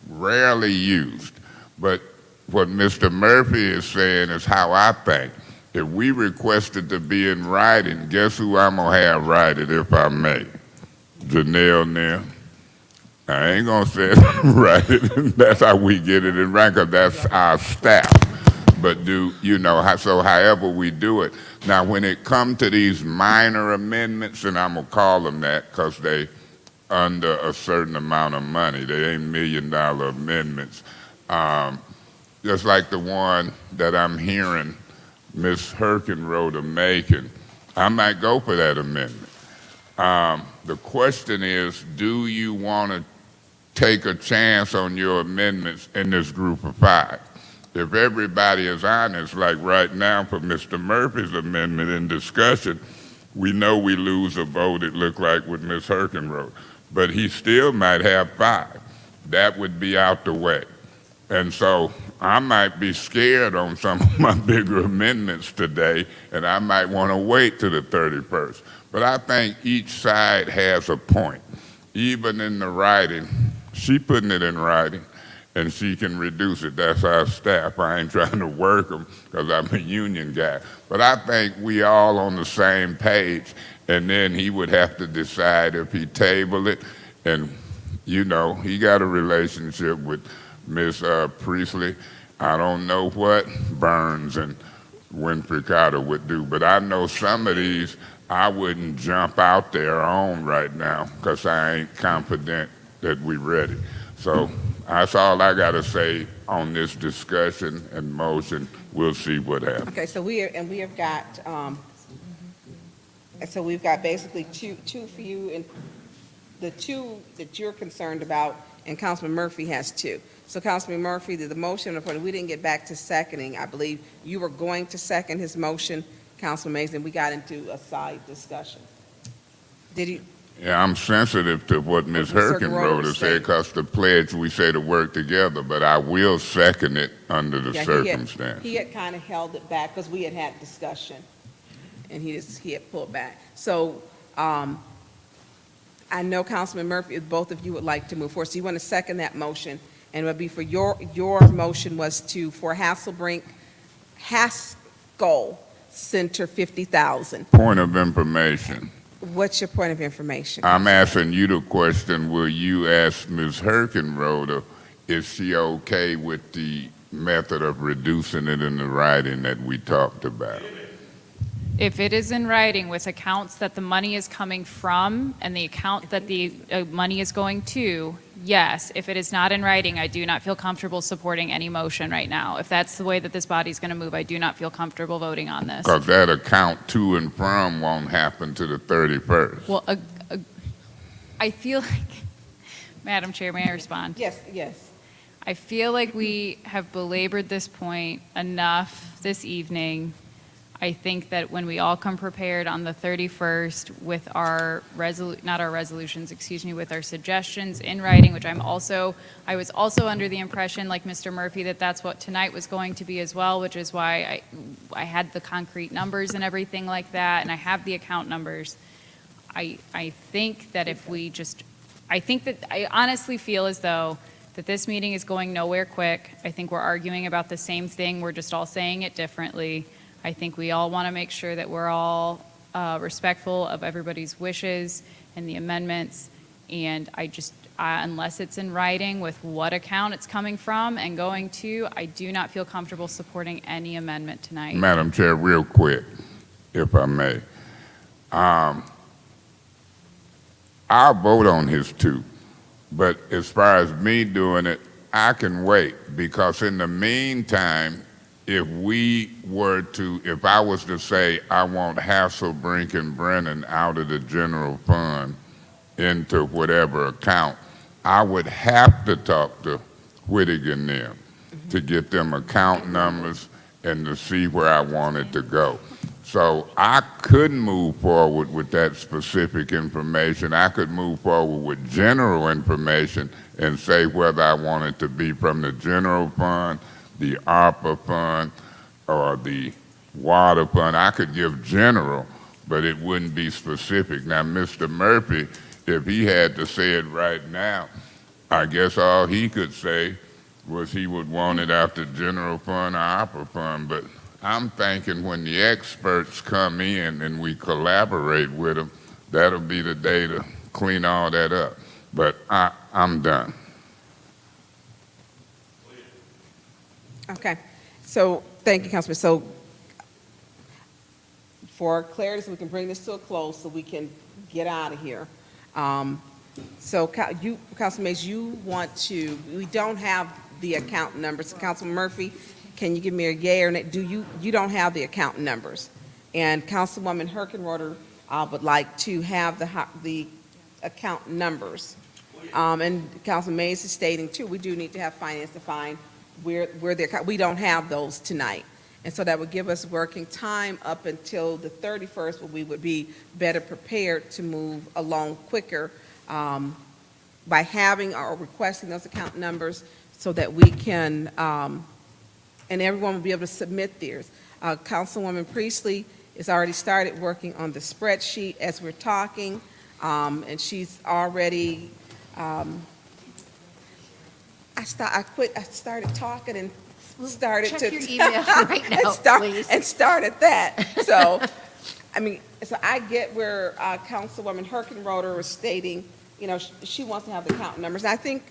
Rarely used. But what Mr. Murphy is saying is how I think. If we requested to be in writing, guess who I'm gonna have write it if I may? Janelle Neal. I ain't gonna say it right. That's how we get it in writing, 'cause that's our staff. But so however we do it. Now, when it come to these minor amendments, and I'm gonna call them that, 'cause they under a certain amount of money. They ain't $1 million amendments. Just like the one that I'm hearing Ms. Herkenroth making, I might go for that amendment. The question is, do you want to take a chance on your amendments in this group of 5? If everybody is honest, like right now for Mr. Murphy's amendment in discussion, we know we lose a vote, it looked like, with Ms. Herkenroth. But he still might have 5. That would be out the way. And so I might be scared on some of my bigger amendments today, and I might want to wait to the 31st. But I think each side has a point. Even in the writing, she putting it in writing, and she can reduce it. That's our staff. I ain't trying to work them because I'm a union guy. But I think we all on the same page, and then he would have to decide if he table it. And, he got a relationship with Ms. Priestley. I don't know what Burns and Winfrey Carter would do, but I know some of these I wouldn't jump out there on right now because I ain't confident that we ready. So that's all I got to say on this discussion and motion. We'll see what happens. Okay, so we've got basically two for you, and the 2 that you're concerned about, and Councilman Murphy has 2. So Councilman Murphy, the motion, we didn't get back to seconding. I believe you were going to second his motion, Councilman Mays, and we got into a side discussion. Did you? Yeah, I'm sensitive to what Ms. Herkenroth has said because the pledge, we say to work together, but I will second it under the circumstance. He had kind of held it back because we had discussion, and he had pulled back. So I know Councilman Murphy, if both of you would like to move forward, so you want to second that motion, and it would be for your motion was for Haskell Center, 50,000. Point of information. What's your point of information? I'm asking you the question, will you ask Ms. Herkenroth, is she okay with the method of reducing it in the writing that we talked about? If it is in writing with accounts that the money is coming from and the account that the money is going to, yes. If it is not in writing, I do not feel comfortable supporting any motion right now. If that's the way that this body's going to move, I do not feel comfortable voting on this. Because that account to and from won't happen to the 31st. Well, I feel like, Madam Chair, may I respond? Yes. I feel like we have belabored this point enough this evening. I think that when we all come prepared on the 31st with with our suggestions in writing, which I was also under the impression, like Mr. Murphy, that that's what tonight was going to be as well, which is why I had the concrete numbers and everything like that, and I have the account numbers. I think that I honestly feel as though that this meeting is going nowhere quick. I think we're arguing about the same thing, we're just all saying it differently. I think we all want to make sure that we're all respectful of everybody's wishes and the amendments, and unless it's in writing with what account it's coming from and going to, I do not feel comfortable supporting any amendment tonight. Madam Chair, real quick, if I may. I'll vote on his two, but as far as me doing it, I can wait, because in the meantime, if I was to say I want Hasselbrink and Brennan out of the general fund into whatever account, I would have to talk to Whittigan and them to get them account numbers and to see where I wanted to go. So I couldn't move forward with that specific information. I could move forward with general information and say whether I want it to be from the general fund, the ARPA fund, or the water fund. I could give general, but it wouldn't be specific. Now, Mr. Murphy, if he had to say it right now, I guess all he could say was he would want it out the general fund or ARPA fund, but I'm thinking when the experts come in and we collaborate with them, that'll be the day to clean all that up. But I'm done. Okay, so, thank you, Councilman. So, for clarity, so we can bring this to a close, so we can get out of here. So, Councilman Mays, you want to, we don't have the account numbers. Councilman Murphy, can you give me a yea or nay? You don't have the account numbers. And Councilwoman Herkenroder would like to have the account numbers. And Councilman Mays is stating, too, we do need to have finance to find where the account, we don't have those tonight. And so that would give us working time up until the 31st, where we would be better prepared to move along quicker by having or requesting those account numbers, so that we can, and everyone will be able to submit theirs. Councilwoman Priestley has already started working on the spreadsheet as we're talking, and she's already, I started talking and started Check to. your email right now, please. And started that. So, I mean, so I get where Councilwoman Herkenroder was stating, you know, she wants to have the count numbers. And I think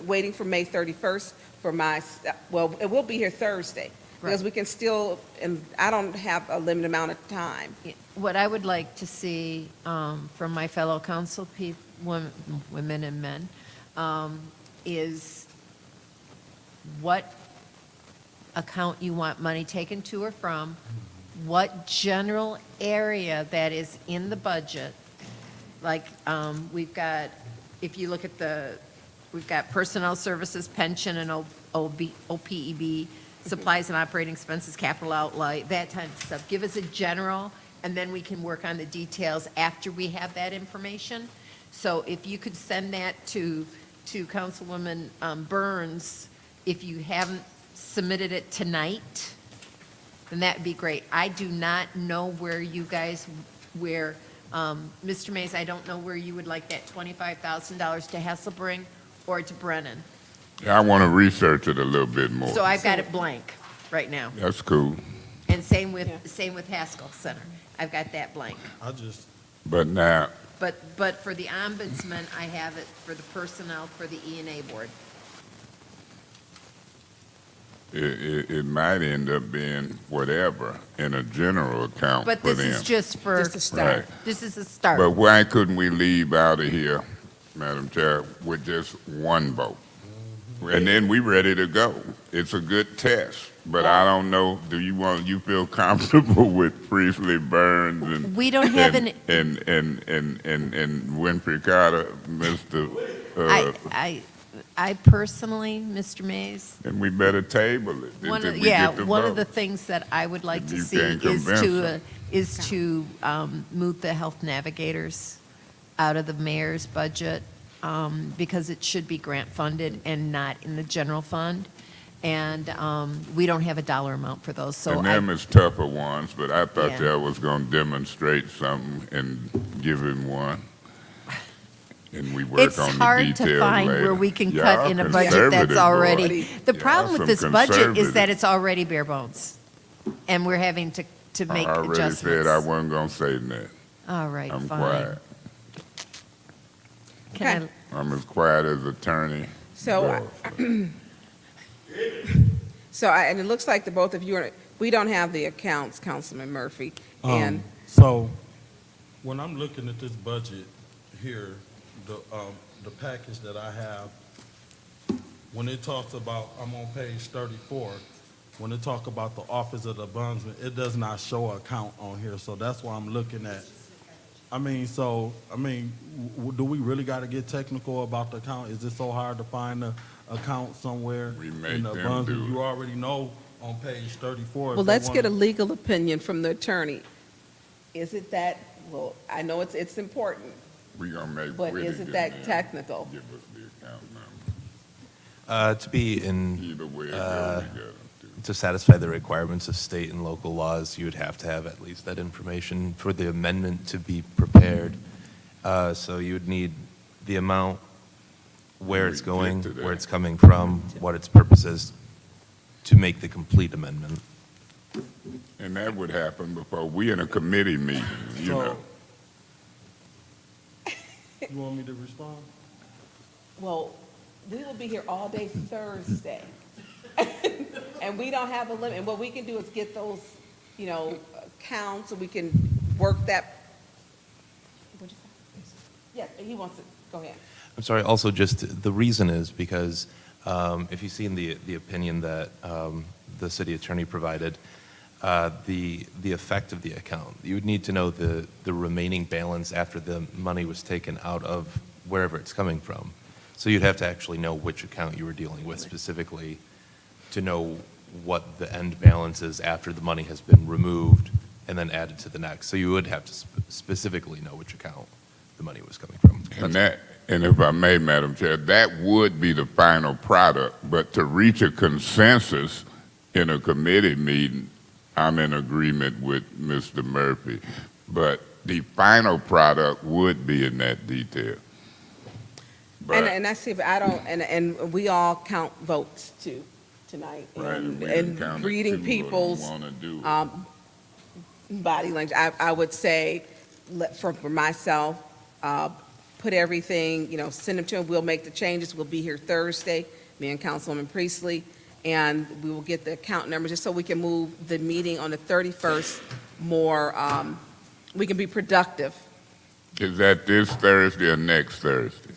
waiting for May 31st for well, it will be here Thursday, because we can still, and I don't have a limited amount of time. What I would like to see from my fellow council women and men is what account you want money taken to or from, what general area that is in the budget. Like, we've got, if you look at we've got personnel services, pension, and OPEB, supplies and operating expenses, capital outlay, that type of stuff. Give us a general, and then we can work on the details after we have that information. So if you could send that to Councilwoman Burns, if you haven't submitted it tonight, then that'd be great. I do not know where you guys, Mr. Mays, I don't know where you would like that $25,000 to Hasselbrink or to Brennan. I want to research it a little bit more. So I've got it blank right now. That's cool. And same with Haskell Center. I've got that blank. But now, But for the ombudsman, I have it for the personnel for the E&A board. it might end up being whatever in a general account But for this them. is just for, Just a start. Right. this is a start. But why couldn't we leave out of here, Madam Chair, with just one vote? And then we ready to go. It's a good test, but I don't know, you feel comfortable with Priestley, Burns, and We don't have and Winfrey Carter, Mr. I personally, Mr. Mays, And we better table it one until of, we get the one of vote. the things that I would like to You see can't convince them. is to move the health navigators out of the mayor's budget, because it should be grant funded and not in the general fund. And we don't have a dollar amount for those, so And them is tougher ones, but I thought Yeah. y'all was gonna demonstrate something and give him one. and we work on the It's details hard to find later. where we can Y'all cut in a budget that's conservative, already, boy. the Y'all problem with some this budget is conservative. that it's already bare bones. And we're having to make I already adjustments. said I wasn't gonna say that. All right, I'm fine. quiet. Can I'm as quiet as attorney. So, and it looks like the both of you are, we don't have the accounts, Councilman Murphy. And So, when I'm looking at this budget here, the package that I have, when it talks about, I'm on page 34, when it talk about the Office of the Ombudsman, it does not show an account on here, so that's why I'm looking at. Do we really got to get technical about the account? Is it so hard to find the account somewhere? We make in the them Ombudsman? do it. You already know on page 34. if well, they let's get a wanna- legal opinion from the attorney. Is it that, well, I know it's important, We gonna make. but Whitty is it get that there. technical? Give us the account number. To be in, Either way, it Uh, goes, we get 'em to. to satisfy the requirements of state and local laws, you would have to have at least that information for the amendment to be prepared. So you would need the amount, where We it's get going, to that. where it's coming from, what its purpose is, to make the complete amendment. And that would happen before we in a committee meeting, you So- know. You want me to respond? Well, we will be here all day Thursday. And we don't have a limit. And what we can do is get those, counts, and we can work that. What'd you say? Yeah, he wants to, go ahead. I'm sorry, also just, the reason is because if you've seen the opinion that the city attorney provided, the effect of the account, you would need to know the remaining balance after the money was taken out of wherever it's coming from. So you'd have to actually know which account you were dealing with specifically to know what the end balance is after the money has been removed and then added to the next. So you would have to specifically know which account the money was coming from. And if I may, Madam Chair, that would be the final product, but to reach a consensus in a committee meeting, I'm in agreement with Mr. Murphy. But the final product would be in that detail. But, And I see, but I don't, and we all count votes too, tonight. right, And we didn't count it reading too, people's wanna do it. body language, I would say, for myself, put everything, send them to him, we'll make the changes, we'll be here Thursday, me and Councilwoman Priestley, and we will get the account numbers, just so we can move the meeting on the 31st more, we can be productive Is that this Thursday or next Thursday?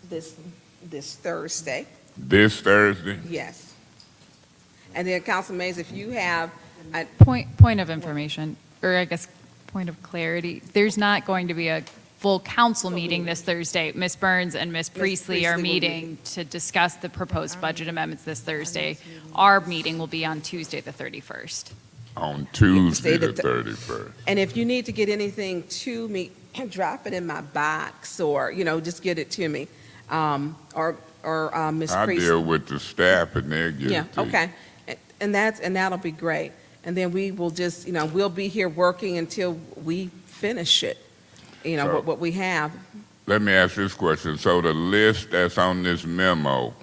this Thursday, This Thursday? yes. And then, Council Mays, if you have, Point of information, or I guess, point of clarity, there's not going to be a full council meeting this Thursday. Ms. Burns and Ms. Priestley are Priestley will be- meeting to discuss the proposed budget amendments this Thursday. Our meeting will be on Tuesday, the 31st. On Tuesday, the the 31st. and if you need to get anything to me, drop it in my box, or, just get it to me. Or Ms. I Priestley. deal with the staff and they'll get Yeah, it to you. okay. And that'll be great. And then we will just, we'll be here working until we finish it, So- what we have. Let me ask this question. So the list that's on this memo,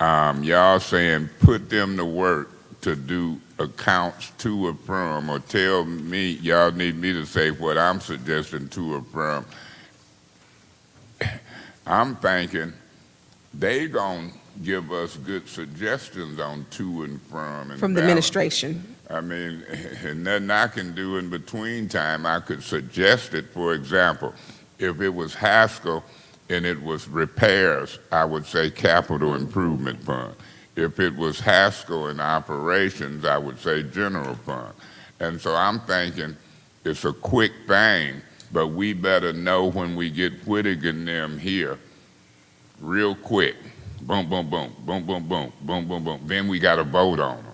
y'all saying put them to work to do accounts to or from, or tell me, y'all need me to say what I'm suggesting to or from. I'm thinking they gonna give us good suggestions on to and from and From the balance. administration. I mean, and nothing I can do in between time. I could suggest it, for example, if it was Haskell and it was repairs, I would say capital improvement fund. If it was Haskell and operations, I would say general fund. And so I'm thinking it's a quick thing, but we better know when we get Whittick and them here, real quick. Boom, boom, boom, boom, boom, boom, boom, boom, boom. Then we got to vote on them.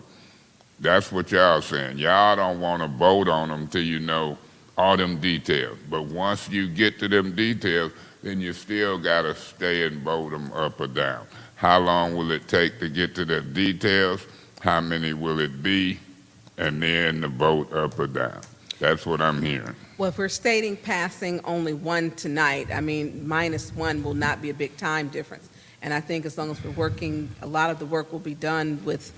That's what y'all saying. Y'all don't want to vote on them till you know all them details. But once you get to them details, then you still got to stay and vote them up or down. How long will it take to get to the details? How many will it be? And then the vote up or down. That's what I'm hearing. Well, if we're stating passing only one tonight, I mean, -1 will not be a big time difference. And I think as long as we're working, a lot of the work will be done with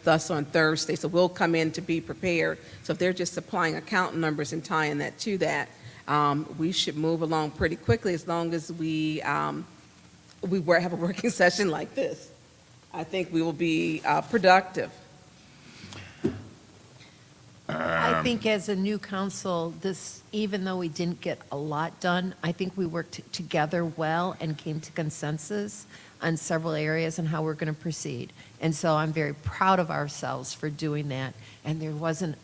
us on Thursday, so we'll come in to be prepared. So if they're just supplying account numbers and tying that to that, we should move along pretty quickly as long as we have a working session like this. I think we will be productive. I think as a new council, this, even though we didn't get a lot done, I think we worked together well and came to consensus on several areas and how we're going to proceed. And so I'm very proud of ourselves for doing that. And there wasn't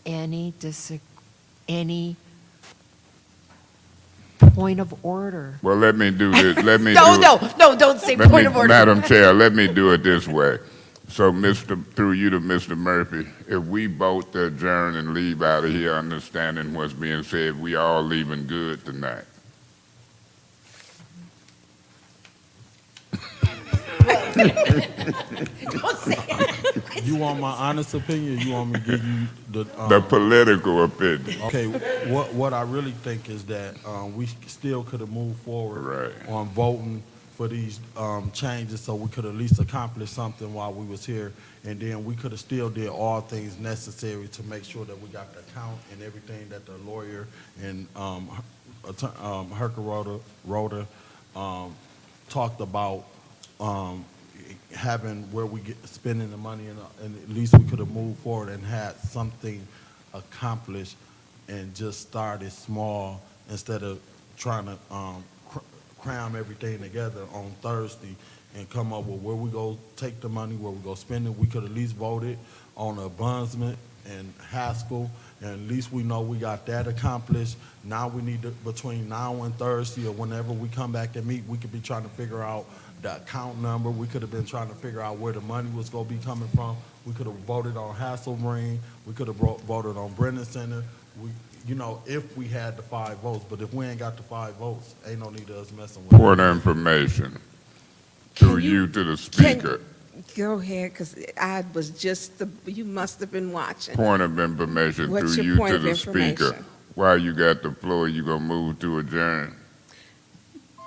any point of order. Well, let me do this. Let me No, do no, don't say Let point me, of order. Madam Chair, let me do it this way. So, through you to Mr. Murphy, if we vote to adjourn and leave out of here understanding what's being said, we all leaving good tonight. Don't say it. You want my honest opinion, or you want me to give you The political opinion. Okay, what I really think is that we still could have moved forward Right. on voting for these changes, so we could at least accomplish something while we was here, and then we could have still did all things necessary to make sure that we got the count and everything that the lawyer and Herca Rhoda talked about, having where we get spending the money, and at least we could have moved forward and had something accomplished and just started small instead of trying to cram everything together on Thursday and come up with where we go take the money, where we go spend it. We could at least voted on abundance and Haskell, and at least we know we got that accomplished. Now we need to, between now and Thursday or whenever we come back and meet, we could be trying to figure out the account number. We could have been trying to figure out where the money was going to be coming from. We could have voted on Hasselgreen. We could have voted on Brennan Center. If we had the 5 votes. But if we ain't got the 5 votes, ain't no need of us messing with Point of information. Through you to the speaker. Go ahead, because I was you must have been watching. Point of information What's through your you point to of the speaker. information? While you got the floor, you gonna move to adjourn?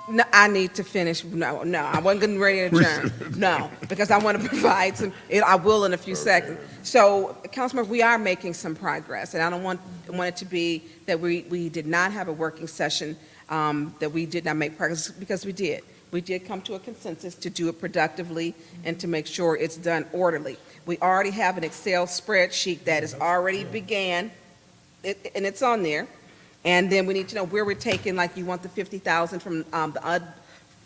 No, I need to finish. No, I wasn't getting ready to adjourn. No, because I want to provide some, I will in a few seconds. So, Councilman, we are making some progress, and I don't want it to be that we did not have a working session, that we did not make progress, because we did. We did come to a consensus to do it productively and to make sure it's done orderly. We already have an Excel spreadsheet that is already began, and it's on there. And then we need to know where we're taking, like you want the 50,000 from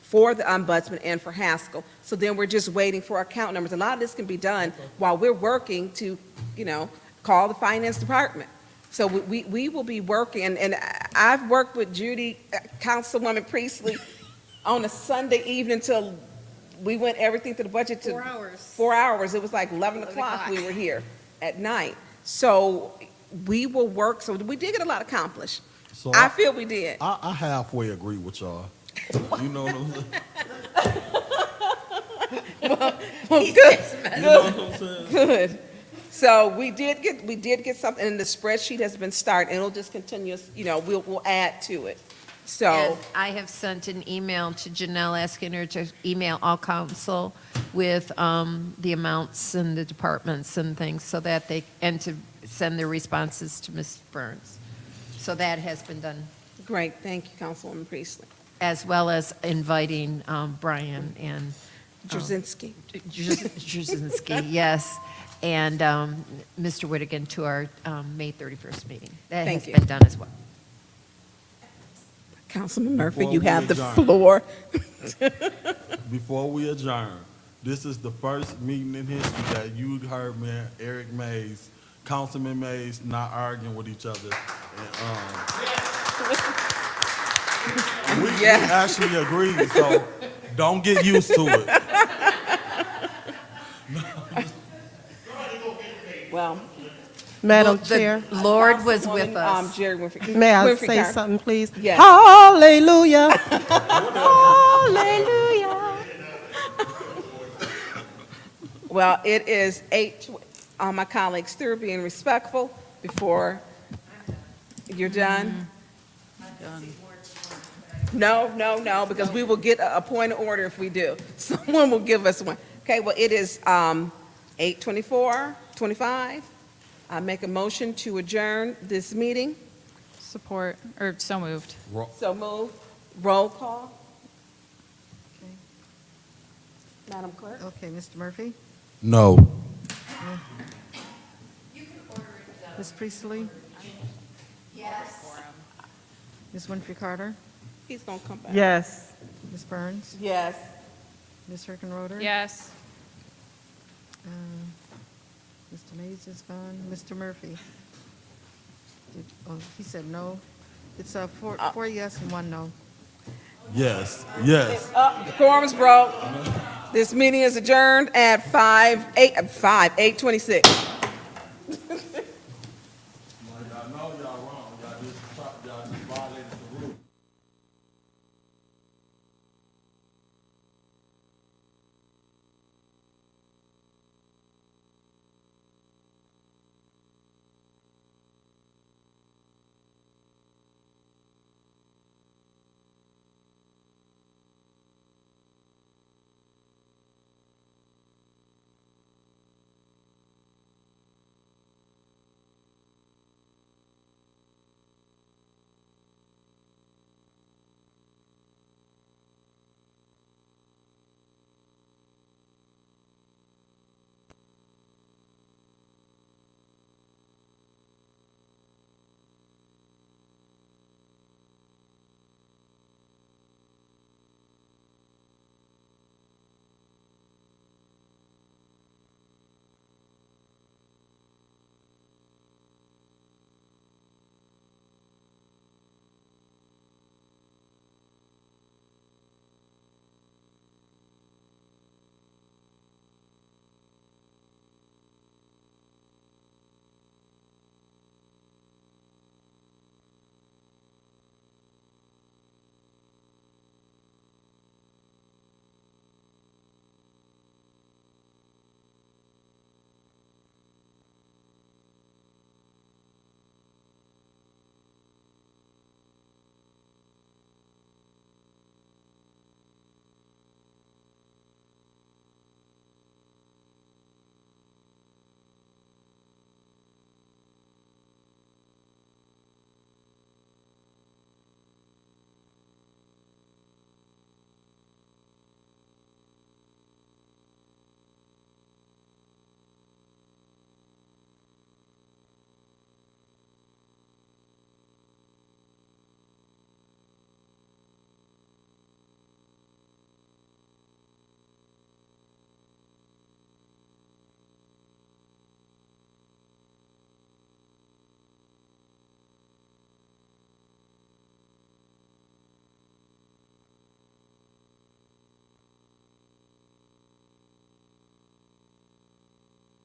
for the ombudsman and for Haskell. So then we're just waiting for account numbers. A lot of this can be done while we're working to, call the finance department. So we will be working, and I've worked with Judy, Councilwoman Priestley, on a Sunday evening till we went everything to the budget to 4 hours. 4 hours. It was like 11 o'clock we were here at night. So we will work. So we did get a lot accomplished. So I feel we did. I halfway agree with y'all. You know what I'm saying? Well, good. Good. So we did get something, and the spreadsheet has been started, and it'll just continue, we'll add to it. So, And I have sent an email to Janelle asking her to email all council with the amounts and the departments and things so that and to send their responses to Ms. Burns. So that has been done, great, thank you, Councilwoman Priestley. as well as inviting Brian and Jazinski. Jazinski, yes, and Mr. Whittigan to our May 31st meeting. That Thank has you. been done as well. Councilman Murphy, Before you we have the adjourn. floor. Before we adjourn, this is the first meeting in history that you heard me, Eric Mays, Councilman Mays, not arguing with each other. And, we actually agreed, so don't get used to it. Well, Madam The Chair, Lord was with Councilwoman, us. Jerry Winfrey. may I Winfrey say Carter. something, please? Yes. Hallelujah. Hallelujah. Well, it is 8, my colleagues through being respectful. before you're done? No, because we will get a point of order if we do. Someone will give us one. Okay, well, it is 8:25. I make a motion to adjourn this meeting. Support, or so moved. So move. Roll call. Okay. Madam Clerk? Okay, Mr. Murphy? No. Ms. Priestley? Yes. Ms. Winfrey Carter? He's going to come back. Yes. Ms. Burns? Yes. Ms. Hickenroder? Yes. Mr. Mays is gone. Mr. Murphy? Oh, he said no. It's four yes and one no. Yes. Quorum's broke. This meeting is adjourned at 8:26. Y'all know y'all wrong. Y'all just violated the rules.